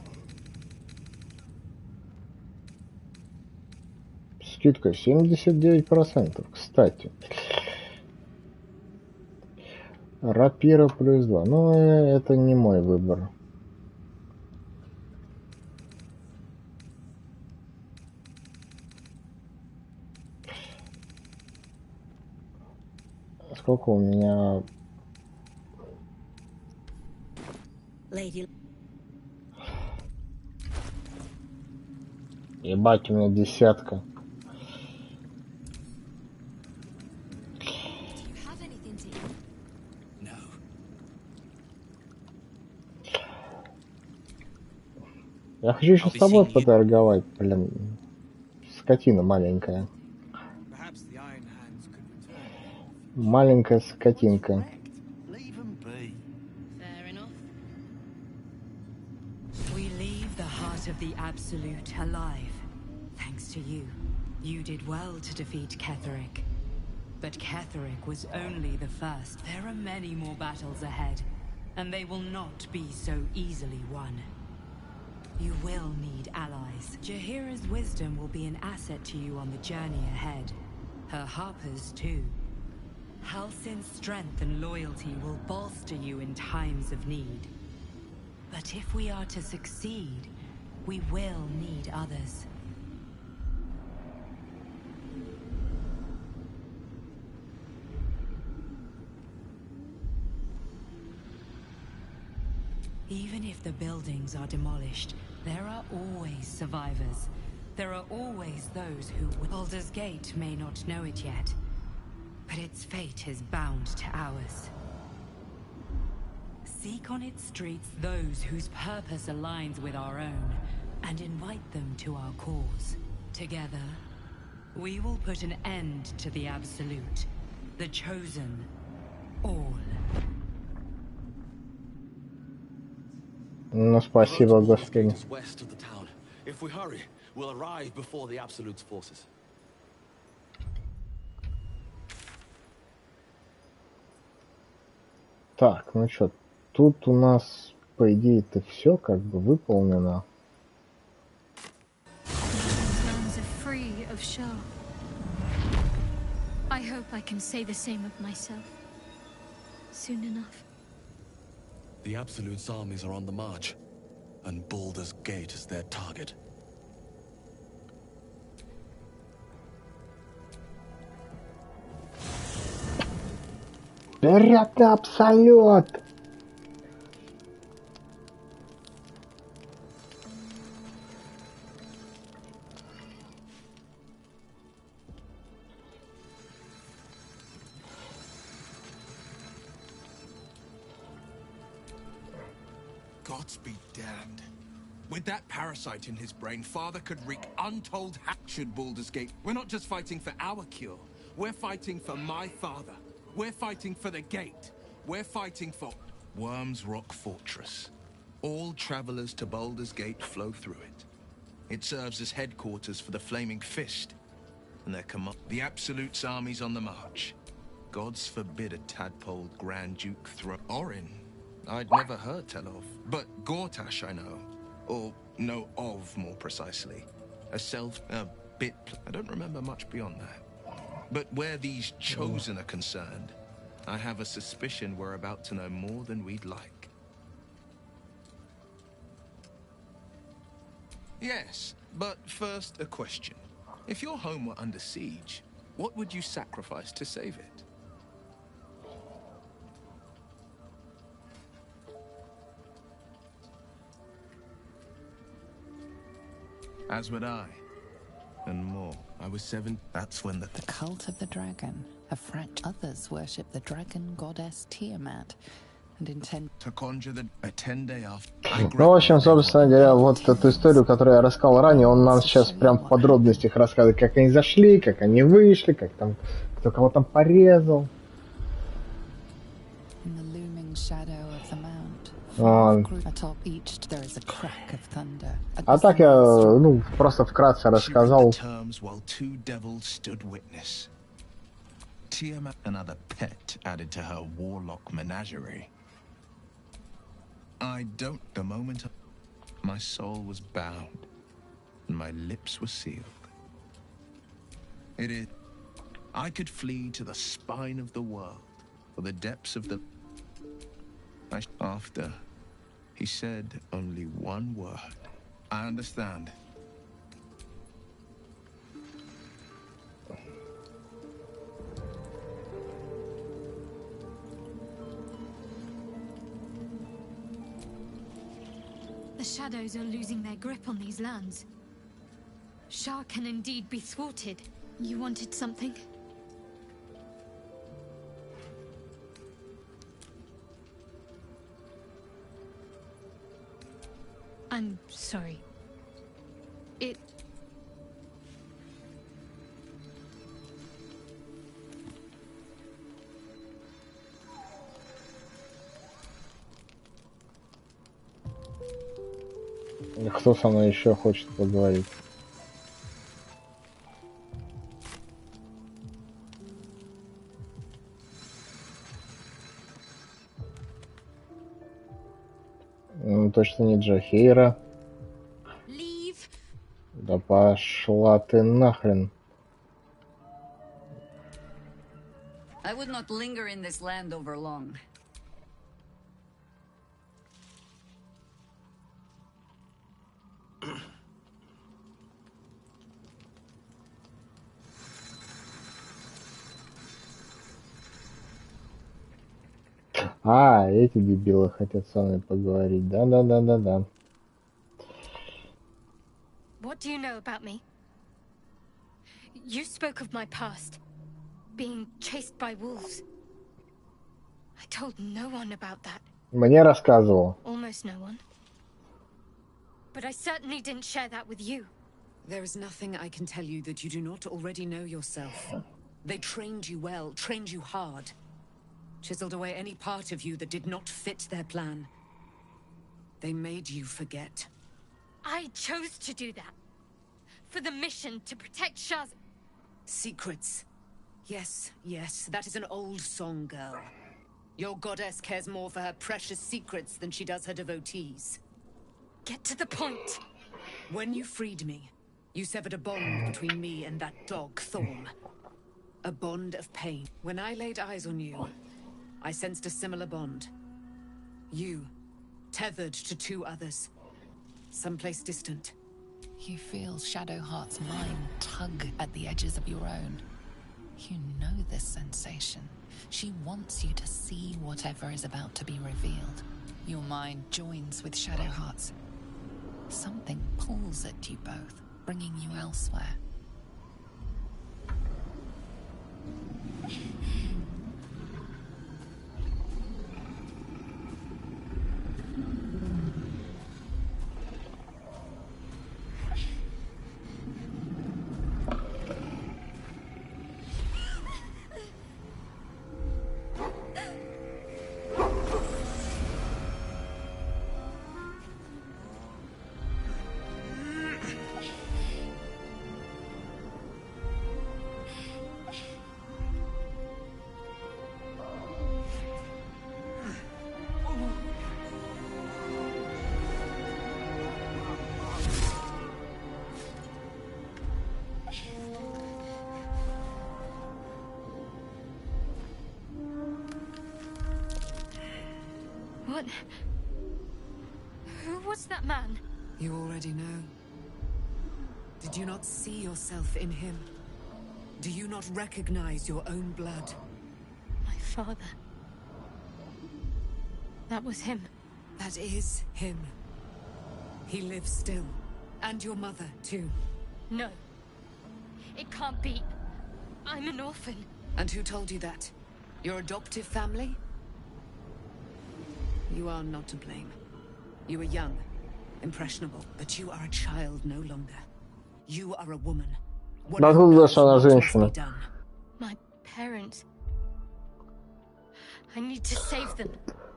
Скидка 79%, кстати. Рапира плюс 2. Но это не мой выбор. Сколько у меня... Lady. Ебать, у меня 10. Я хочу еще с тобой поторговать, блин. Скотина маленькая. Маленькая скотинка. Of the Absolute alive. Thanks to you. You did well to defeat Ketheric. But Ketheric was only the first. There are many more battles ahead, and they will not be so easily won. You will need allies. Jaheira's wisdom will be an asset to you on the journey ahead. Her harpers too. Halsin's strength and loyalty will bolster you in times of need. But if we are to succeed, we will need others. Even if the buildings are demolished, there are always survivors. There are always those who... Baldur's Gate may not know it yet, but its fate is bound to ours. Seek on its streets those whose purpose aligns with our own, and invite them to our cause. Together, we will put an end to the Absolute, the Chosen, all. Ну, спасибо, Господи. West of the town. If we hurry, we'll arrive before the Absolute's forces. Так, ну что, тут у нас, по идее-то, все как бы выполнено. Lands are free of Shah. I hope I can say the same of myself. Soon enough. The Absolute's armies are on the march, and Baldur's Gate is their target. Вперед, Абсолют! Gods be damned. With that parasite in his brain, Father could wreak untold should Baldur's Gate. We're not just fighting for our cure. We're fighting for my father. We're fighting for the gate. We're fighting for Worm's Rock Fortress. All travelers to Baldur's Gate flow through it. It serves as headquarters for the Flaming Fist and their the Absolute's armies on the march. Gods forbid a tadpoled Grand Duke Orin. I'd never heard tell of, but Gortash I know. Or know of, more precisely. A bit... I don't remember much beyond that. But where these Chosen are concerned, I have a suspicion we're about to know more than we'd like. Yes, but first a question. If your home were under siege, what would you sacrifice to save it? As would I. And more. I was 7. That's when the cult of the dragon. Others worship the dragon goddess Tiamat and intend to conjure a 10-day after. Ну, в общем, собственно говоря, вот эту историю, которую я рассказал ранее, он нам сейчас прям в подробностях рассказывает, как они зашли, как они вышли, как там, кто кого там порезал. А так я, ну, просто вкратце рассказал. Tiamat, another pet added to her warlock menagerie. The moment my soul was bound and my lips were sealed. I could flee to the spine of the world, or the depths of the... After, he said only one word. I understand. The shadows are losing their grip on these lands. Shah can indeed be thwarted. You wanted something? I'm sorry. It... Кто со мной еще хочет поговорить? Ну, точно не Джахейра. Да пошла ты нахрен. I would not linger in this land over long. А, эти дебилы хотят со мной поговорить. Да. What do you know about me? You spoke of my past, being chased by wolves. I told no one about that. Мне рассказывал. Almost no one. But I certainly didn't share that with you. There is nothing I can tell you that you do not already know yourself. They trained you well, trained you hard. Chiseled away any part of you that did not fit their plan. They made you forget. I chose to do that. For the mission to protect Shah's... Secrets. Yes, that is an old song, girl. Your goddess cares more for her precious secrets than she does her devotees. Get to the point. When you freed me, you severed a bond between me and that dog, Thorm. A bond of pain. When I laid eyes on you, I sensed a similar bond. You, tethered to two others. Someplace distant. You feel Shadowheart's mind tug at the edges of your own. You know this sensation. She wants you to see whatever is about to be revealed. Your mind joins with Shadowheart's. Something pulls at you both, bringing you elsewhere. What? Who was that man? You already know. Did you not see yourself in him? Do you not recognize your own blood? My father. That was him. That is him. He lives still. And your mother, too. No. It can't be. I'm an orphan. And who told you that? Your adoptive family? You are not to blame. You were young, impressionable, but you are a child no longer. You are a woman. Да откуда что она женщина? My parents. I need to save them.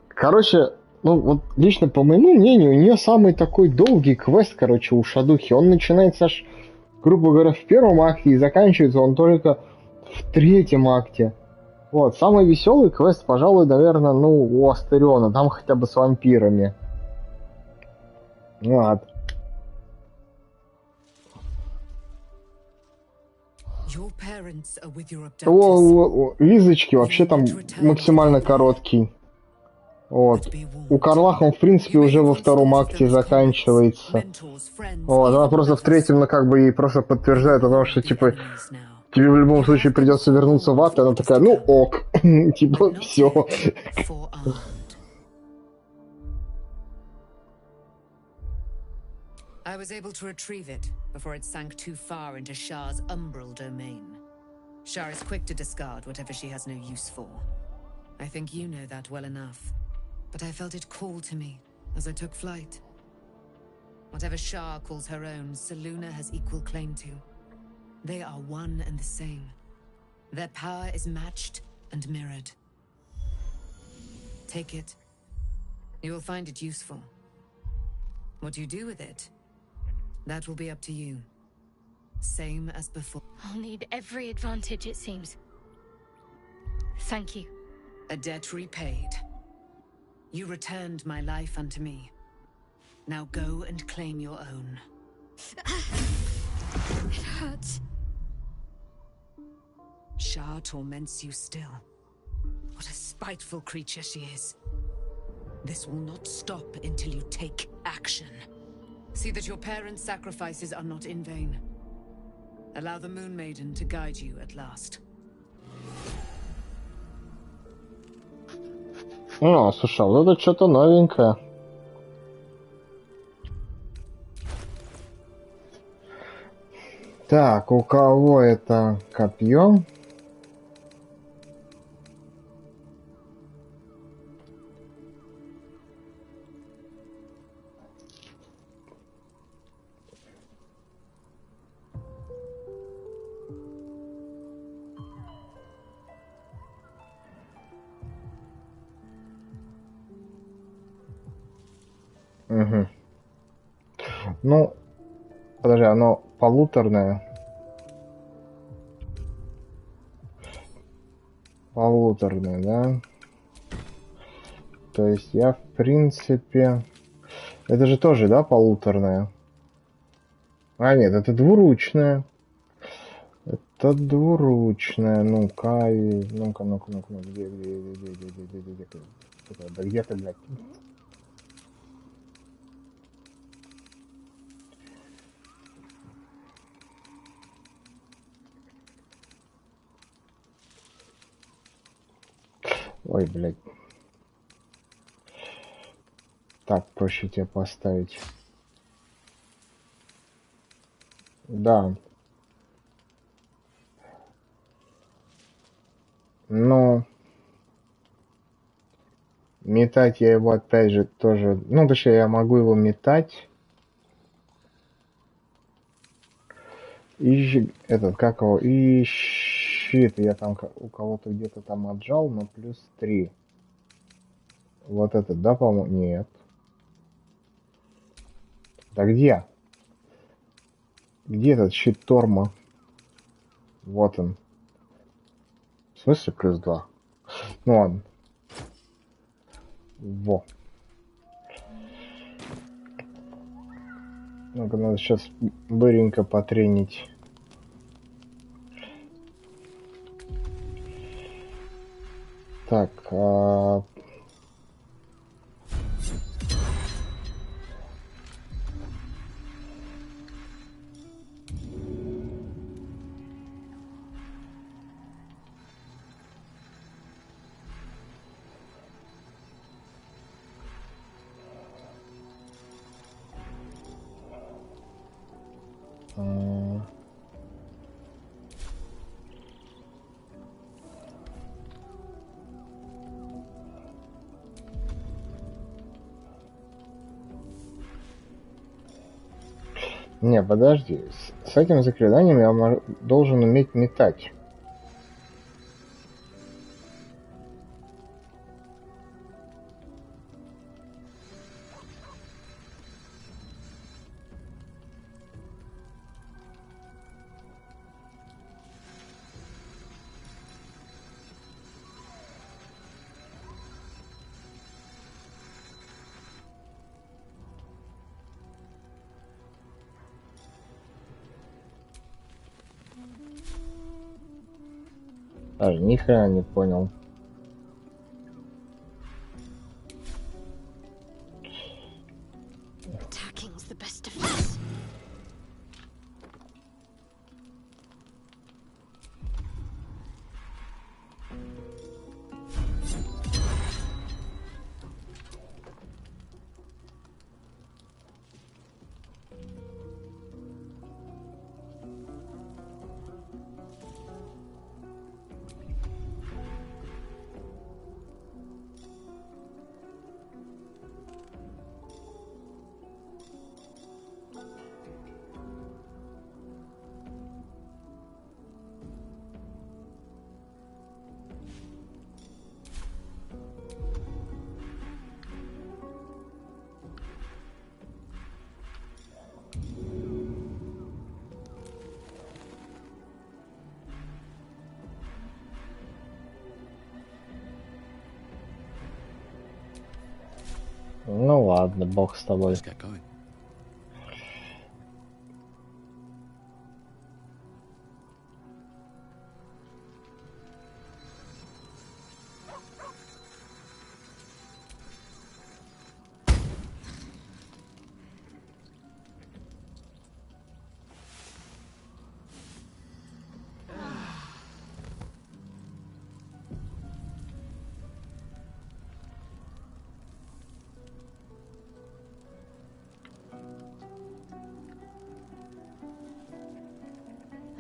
Короче, ну вот лично по моему мнению, у нее самый такой долгий квест, короче, у Шадухи. Он начинается аж, грубо говоря, в первом акте и заканчивается он только в третьем акте. Вот, самый веселый квест, пожалуй, наверное, ну, у Астериона, там хотя бы с вампирами. Вот. У Лизочки вообще там максимально короткий. Вот. У Карлаха он, в принципе, уже во втором акте заканчивается. Вот, она просто в третьем, ну, как бы, ей просто подтверждает о том, что, типа, тебе в любом случае придется вернуться в ад, и она такая, ну ок, типа, все. I was able to retrieve it before it sank too far into Shah's umbral domain. Shah is quick to discard whatever she has no use for. I think you know that well enough. But I felt it call to me as I took flight. Whatever Shah calls her own, Selûne has equal claim to. They are one and the same. Their power is matched and mirrored. Take it. You will find it useful. What you do with it, that will be up to you. Same as before. I'll need every advantage, it seems. Thank you. A debt repaid. You returned my life unto me. Now go and claim your own. It hurts. Shah torments you still. What a spiteful creature she is. This will not stop until you take action. See that your parents' sacrifices are not in vain. Allow the Moon Maiden to guide you at last. Ну, слушай, а вот это что-то новенькое. Так, у кого это копье? Угу. Ну, подожди, оно полуторное. Полуторное, да? То есть я, в принципе... Это же тоже, да, полуторное? А, нет, это двуручное. Это двуручное. Ну-ка, ну-ка, ну-ка, ну-ка, где, да где ты, блядь? Ой, блядь. Так, проще тебе поставить. Да. Но метать я его опять же тоже... Ну, точнее, я могу его метать. И этот, как его? И щит я там у кого-то где-то там отжал, но плюс 3. Вот этот, да, по-моему? Нет. Да где? Где этот щит Торма? Вот он. В смысле плюс 2? Ну ладно. Во. Ну-ка, надо сейчас быренько потренить. Так, не, подожди. С этим заклинанием я должен уметь метать. Даже ни хрена не понял. Attacking's the best defense. Ну ладно, бог с тобой.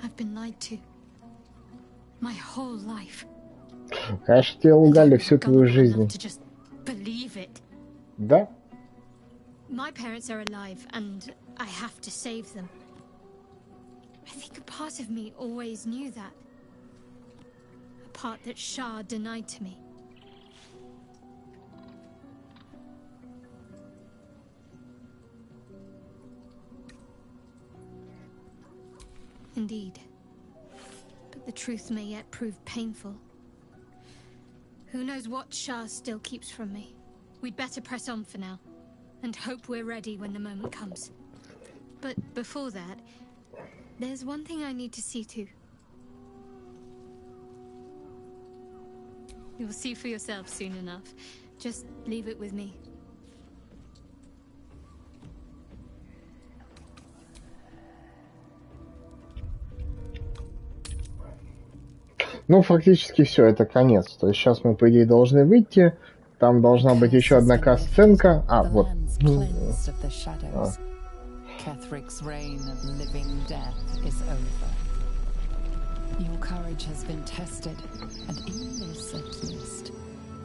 I've been lied to. My whole life. Конечно, тебе лгали всю твою жизнь. To just believe it. Да? My parents are alive, and I have to save them. I think a part of me always knew that. A part that Shah denied to me. Indeed. But the truth may yet prove painful. Who knows what Shah still keeps from me? We'd better press on for now, and hope we're ready when the moment comes. But before that, there's one thing I need to see to. You'll see for yourself soon enough. Just leave it with me. Ну, фактически все, это конец. То есть сейчас мы, по идее, должны выйти. Там должна быть еще одна касценка. А, вот. Kethric's reign of living death is over. Your courage has been tested, and in this at least,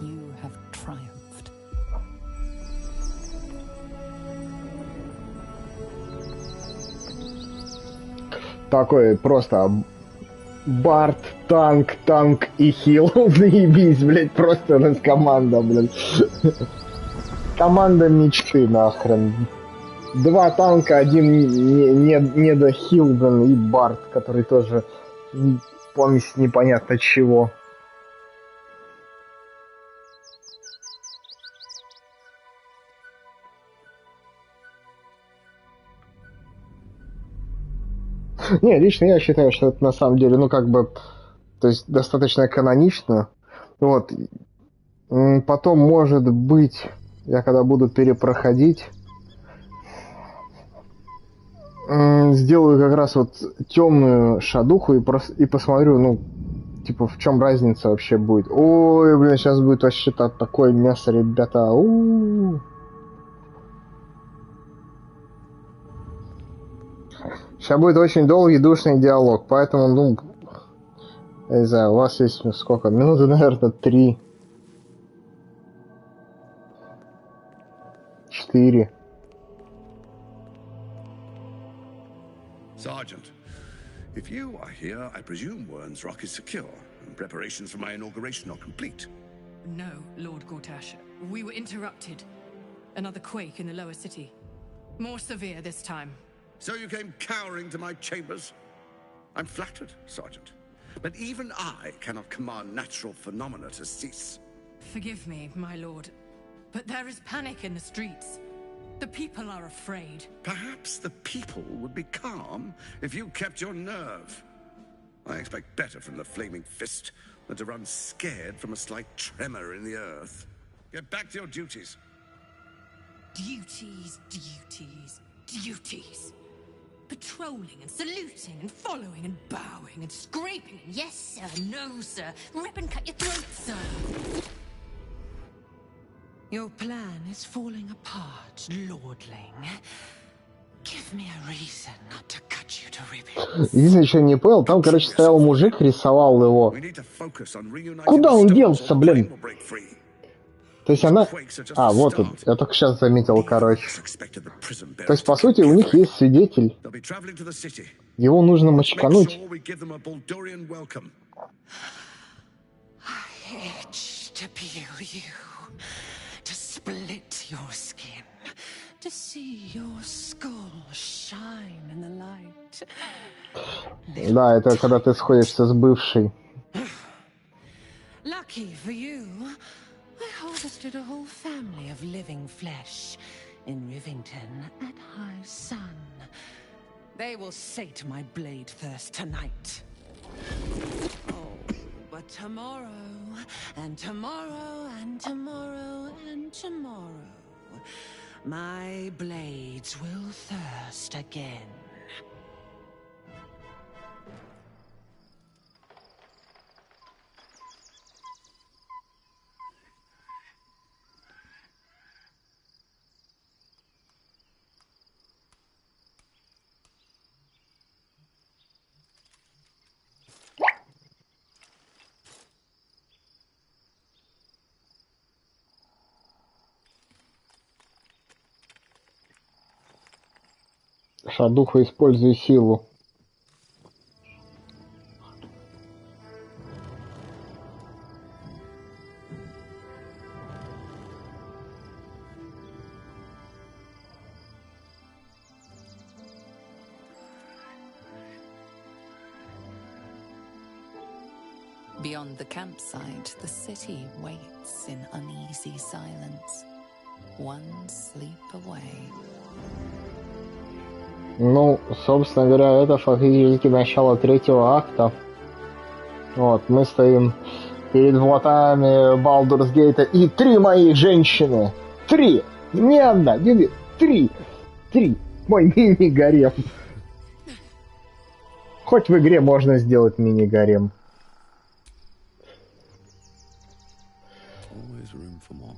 you have triumphed. Такой просто Барт, танк и хил. Заебись, блядь, просто у нас команда, блядь. Команда мечты, нахрен. 2 танка, один недохил, блин, и Барт, который тоже помесь непонятно чего. Не, лично я считаю, что это на самом деле, ну, как бы, то есть достаточно канонично. Вот. Потом, может быть, я когда буду перепроходить, сделаю как раз вот темную шадуху и посмотрю, ну, типа, в чем разница вообще будет. Ой, блин, сейчас будет вообще такое мясо, ребята. Сейчас будет очень долгий, душный диалог, поэтому, ну, я не знаю, у вас есть сколько? Минуты, наверное, 3. 4. Sergeant, if you are here, I presume Wern's Rock is secure, and preparations for my inauguration are complete. No, Lord Gortash. We were interrupted. Another quake in the lower city. More severe this time. So you came cowering to my chambers? I'm flattered, Sergeant. But even I cannot command natural phenomena to cease. Forgive me, my lord, but there is panic in the streets. The people are afraid. Perhaps the people would be calm if you kept your nerve. I expect better from the Flaming Fist than to run scared from a slight tremor in the earth. Get back to your duties. Duties. Patrolling and saluting and following and bowing and scraping and yes sir, no sir, rip and cut your throat, sir. Your plan is falling apart, lordling. Give me a reason not to cut you to ribbons. Единственное, что не понял, там, короче, стоял мужик, рисовал его. Куда он делся, блин? То есть она... А, вот он. Я только сейчас заметил, короче. То есть, по сути, у них есть свидетель. Его нужно мочкануть. Split your skin, to see your skull shine in the light. Да, это когда ты сходишься с бывшей. Lucky for you, I harvested a whole family of living flesh in Rivington at high sun. They will sate my blade thirst tonight. Oh, but tomorrow, and tomorrow, and tomorrow, and tomorrow, my blades will thirst again. Душа духа, используй силу. Beyond the campsite, the city waits in uneasy silence. One sleep away. Ну, собственно говоря, это фактически начало третьего акта. Вот, мы стоим перед вратами Baldurs Gate, и 3 моих женщины. 3! Не одна, не две, 3! 3! Мой мини-гарем. Хоть в игре можно сделать мини-гарем. Always room for more.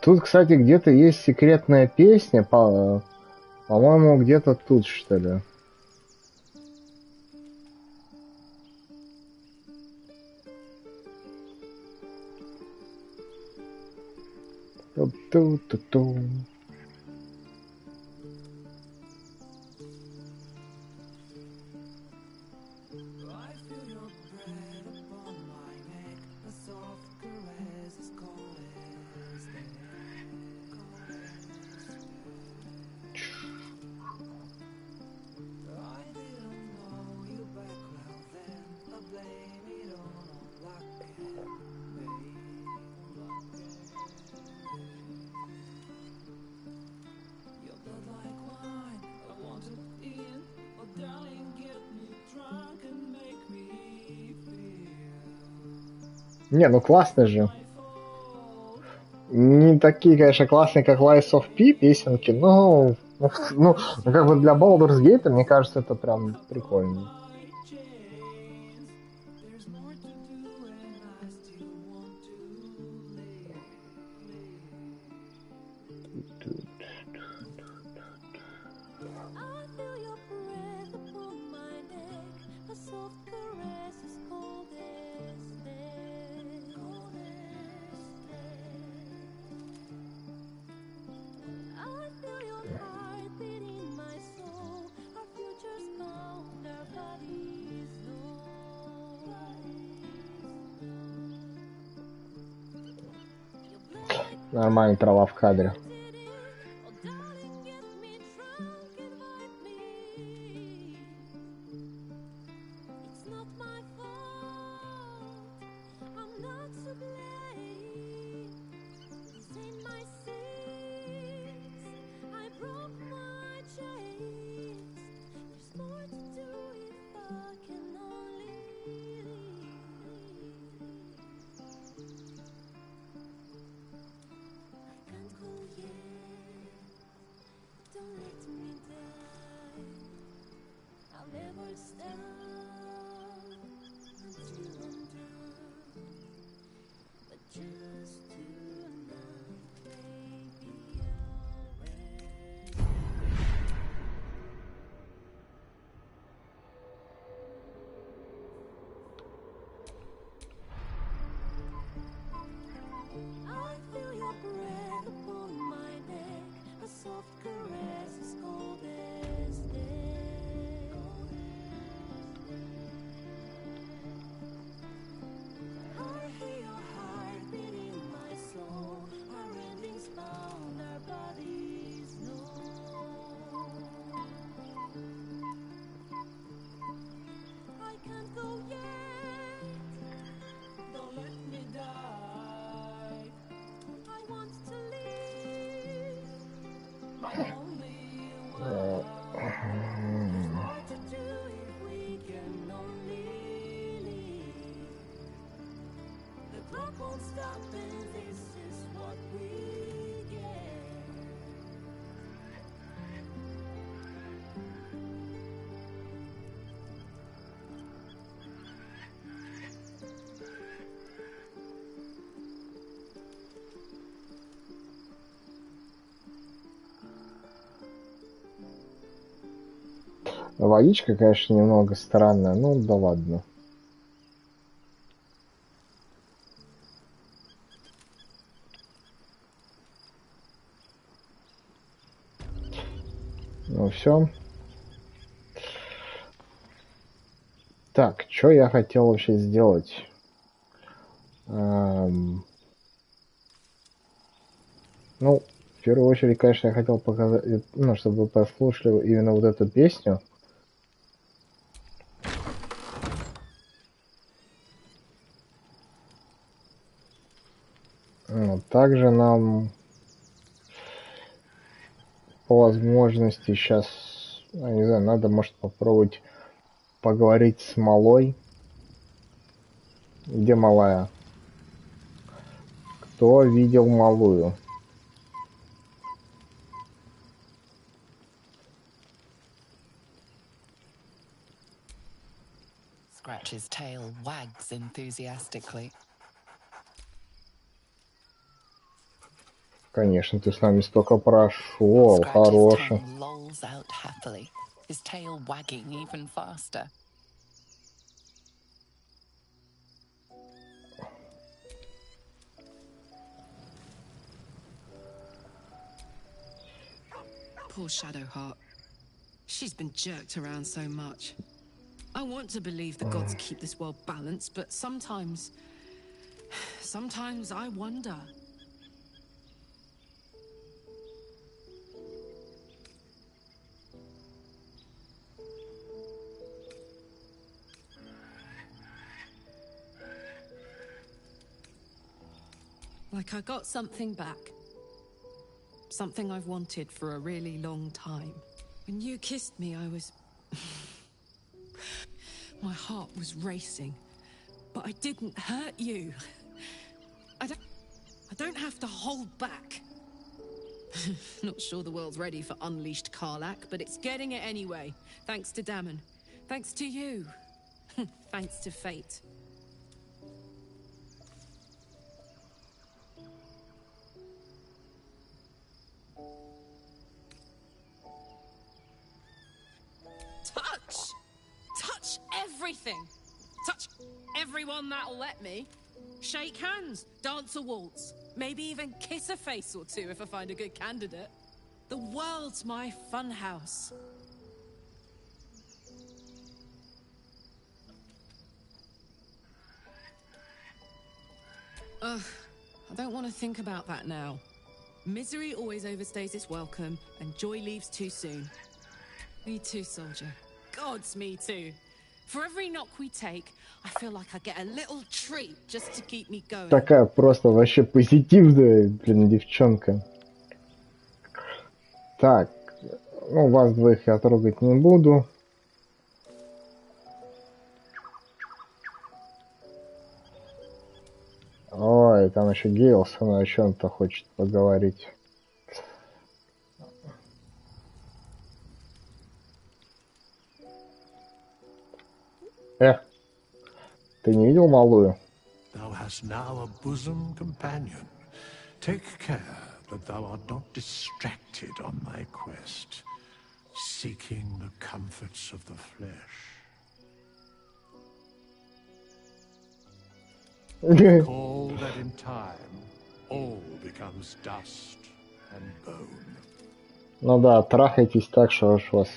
Тут, кстати, где-то есть секретная песня, по-моему, где-то тут, что ли. Ту-ту-ту-ту. Не, ну классно же. Не такие, конечно, классные, как Lies of P песенки, но как бы для Baldur's Gate, мне кажется, это прям прикольно. Нормальные трава в кадре. Водичка, конечно, немного странная, ну да ладно. Ну все. Так, что я хотел вообще сделать? Ну, в первую очередь, конечно, я хотел показать, ну, чтобы вы послушали именно вот эту песню. Также нам по возможности сейчас, я не знаю, надо, может, попробовать поговорить с Малой. Где Малая? Кто видел Малую? Scratch's tail wags enthusiastically. Конечно, ты с нами столько прошел, Scratch's хороший. tongue lolls out happily, his tail wagging even faster. Poor Shadowheart. She's been jerked around so much. I want to believe the gods keep this world balanced, but sometimes I wonder. Like I got something back. Something I've wanted for a really long time. When you kissed me, I was... My heart was racing. But I didn't hurt you. I don't have to hold back. Not sure the world's ready for unleashed Karlach, but it's getting it anyway. Thanks to Dammon. Thanks to you. Thanks to fate. Touch! Touch everything! Touch everyone that'll let me. Shake hands, dance a waltz, maybe even kiss a face or two if I find a good candidate. The world's my funhouse. Ugh, I don't want to think about that now. Misery always overstays its welcome, and joy leaves too soon. Me too, soldier. Gods, me too. For every knock we take, I feel like I get a little treat just to keep me going. Такая просто вообще позитивная, блин, девчонка. Так, ну вас двоих я трогать не буду. Ой, там еще Гейл со мной о чем-то хочет поговорить. Ты не видел Малую? Thou hast now a bosom companion. Take care that thou art not distracted on thy quest, seeking the comforts of the flesh. Recall that in time, all becomes dust and bone. Ну да, трахайтесь так, что уж вас...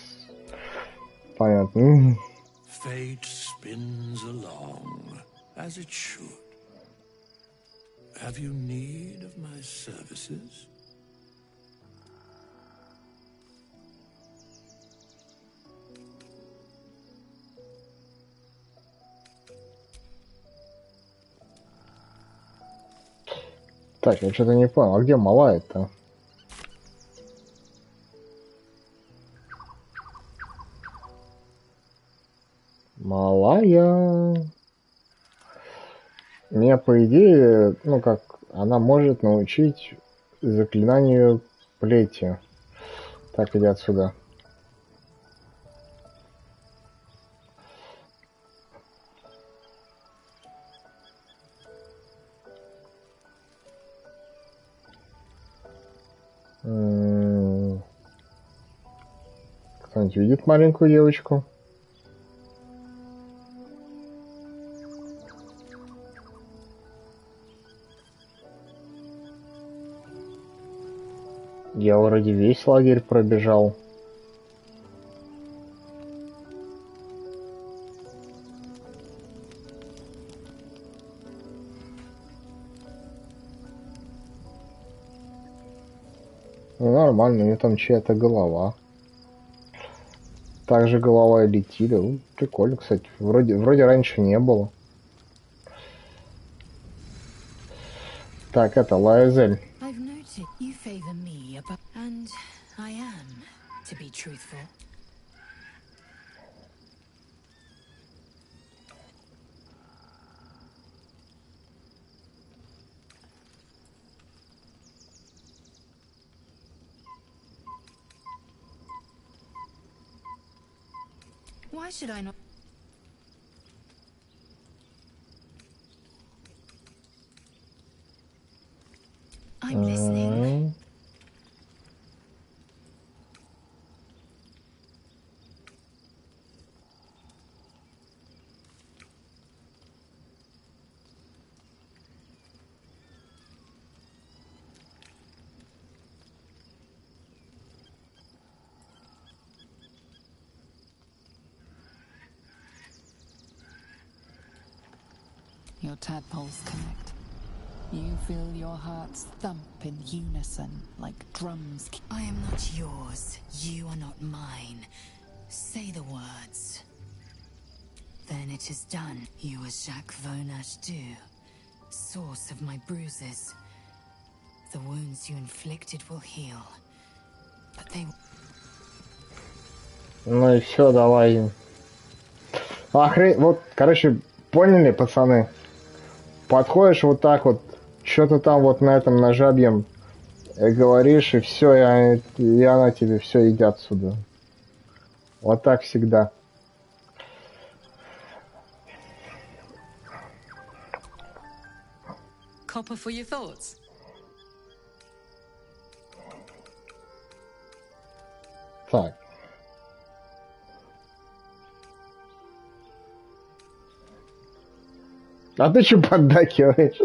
Понятно. Fate spins along, as it should. Have you need of my services? Так, я что-то не понял, а где Малая-то? Малая. Меня, по идее, ну как, она может научить заклинанию плети. Так, иди отсюда. Кто-нибудь видит маленькую девочку? Я вроде весь лагерь пробежал. Ну, нормально, у нее там чья-то голова. Также голова и летит. Ну, прикольно, кстати. Вроде раньше не было. Так, это Лаэзель. I've noted you favor me above, and I am, to be truthful. Why should I not? I'm listening. Your tadpoles connect. You feel your hearts thump in unison like drums. I am not yours. You are not mine. Say the words. Then it is done. You are Jacques Vonage, source of my bruises. The wounds you inflicted will heal. But they... Ну и все, давай. Охренеть. Вот, короче, поняли, пацаны? Подходишь вот так вот, что-то там вот на этом нажабьем говоришь, и все, и она тебе все, иди отсюда. Вот так всегда. Copper for your thoughts. Так. А ты что поддакиваешь?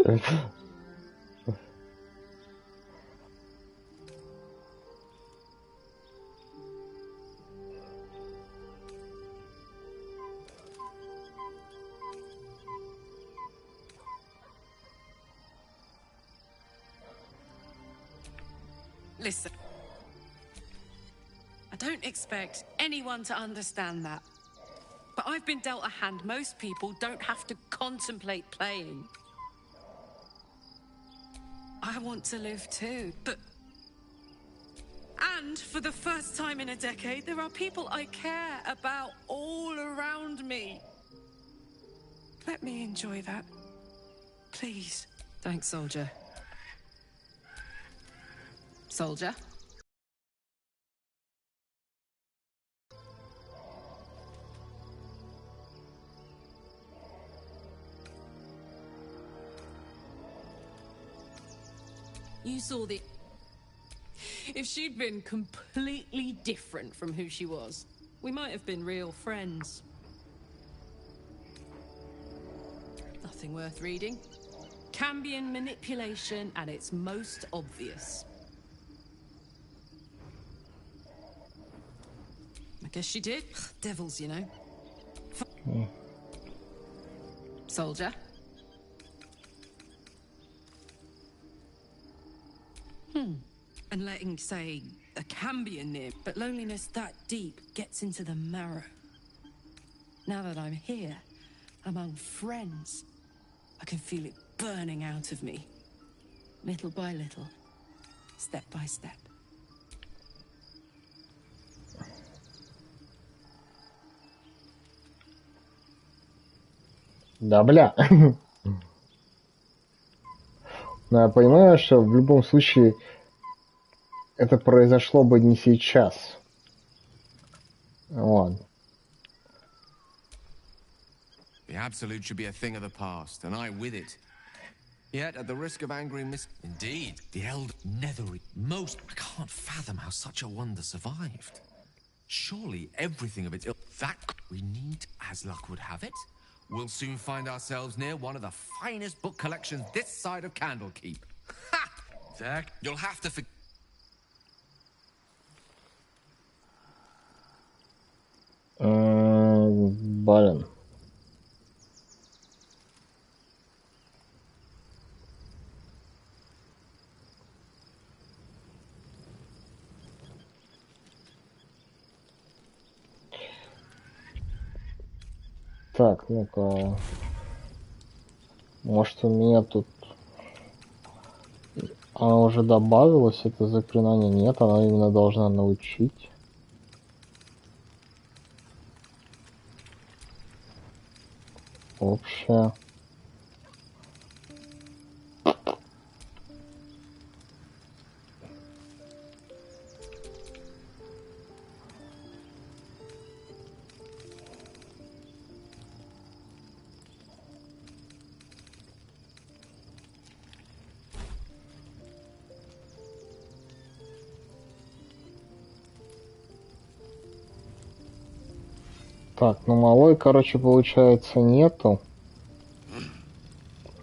Listen. I don't expect anyone to understand that. But I've been dealt a hand most people don't have to contemplate playing. I want to live too, but... And for the first time in a decade, there are people I care about all around me. Let me enjoy that. Please. Thanks, soldier. Soldier? You saw the... If she'd been completely different from who she was, we might have been real friends. Nothing worth reading. Cambion manipulation at its most obvious. I guess she did. Devils, you know. Soldier? And letting, say, a Cambion near, but loneliness that deep gets into the marrow. Now that I'm here, among friends, I can feel it burning out of me. Little by little, step by step. Да, бля. Но я понимаю, что в любом случае это произошло бы не сейчас. Вот. The Absolute should be a thing of the past, and I with it. Yet, at the risk of angering Indeed, the Eld Nethery. Most... I can't fathom how such a wonder survived. Surely everything of it... That we need, as luck would have it, we'll soon find ourselves near one of the finest book collections this side of Candlekeep. Ha! Zach, you'll have to... Блин. Так, ну-ка. Может, у меня тут... Она уже добавилась, это заклинание? Нет, она именно должна научить. Общее. Так, ну малой, короче, получается, нету.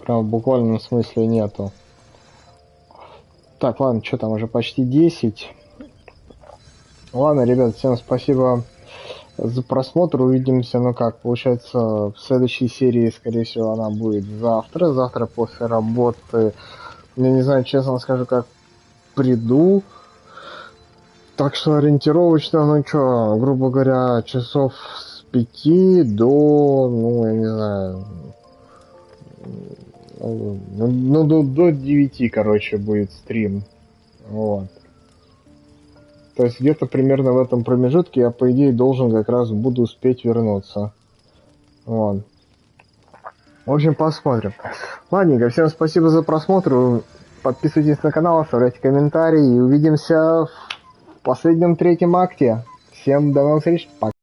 Прям в буквальном смысле нету. Так, ладно, что там, уже почти 10. Ладно, ребят, всем спасибо за просмотр. Увидимся, ну как, получается, в следующей серии, скорее всего, она будет завтра. Завтра после работы. Я не знаю, честно скажу, как приду. Так что ориентировочно, ну что, грубо говоря, часов с 5 до, ну, я не знаю, ну, до 9, короче, будет стрим. Вот. То есть где-то примерно в этом промежутке я, по идее, должен как раз буду успеть вернуться. Вот. В общем, посмотрим. Ладненько, всем спасибо за просмотр. Подписывайтесь на канал, оставляйте комментарии. И увидимся в последнем третьем акте. Всем до новых встреч. Пока.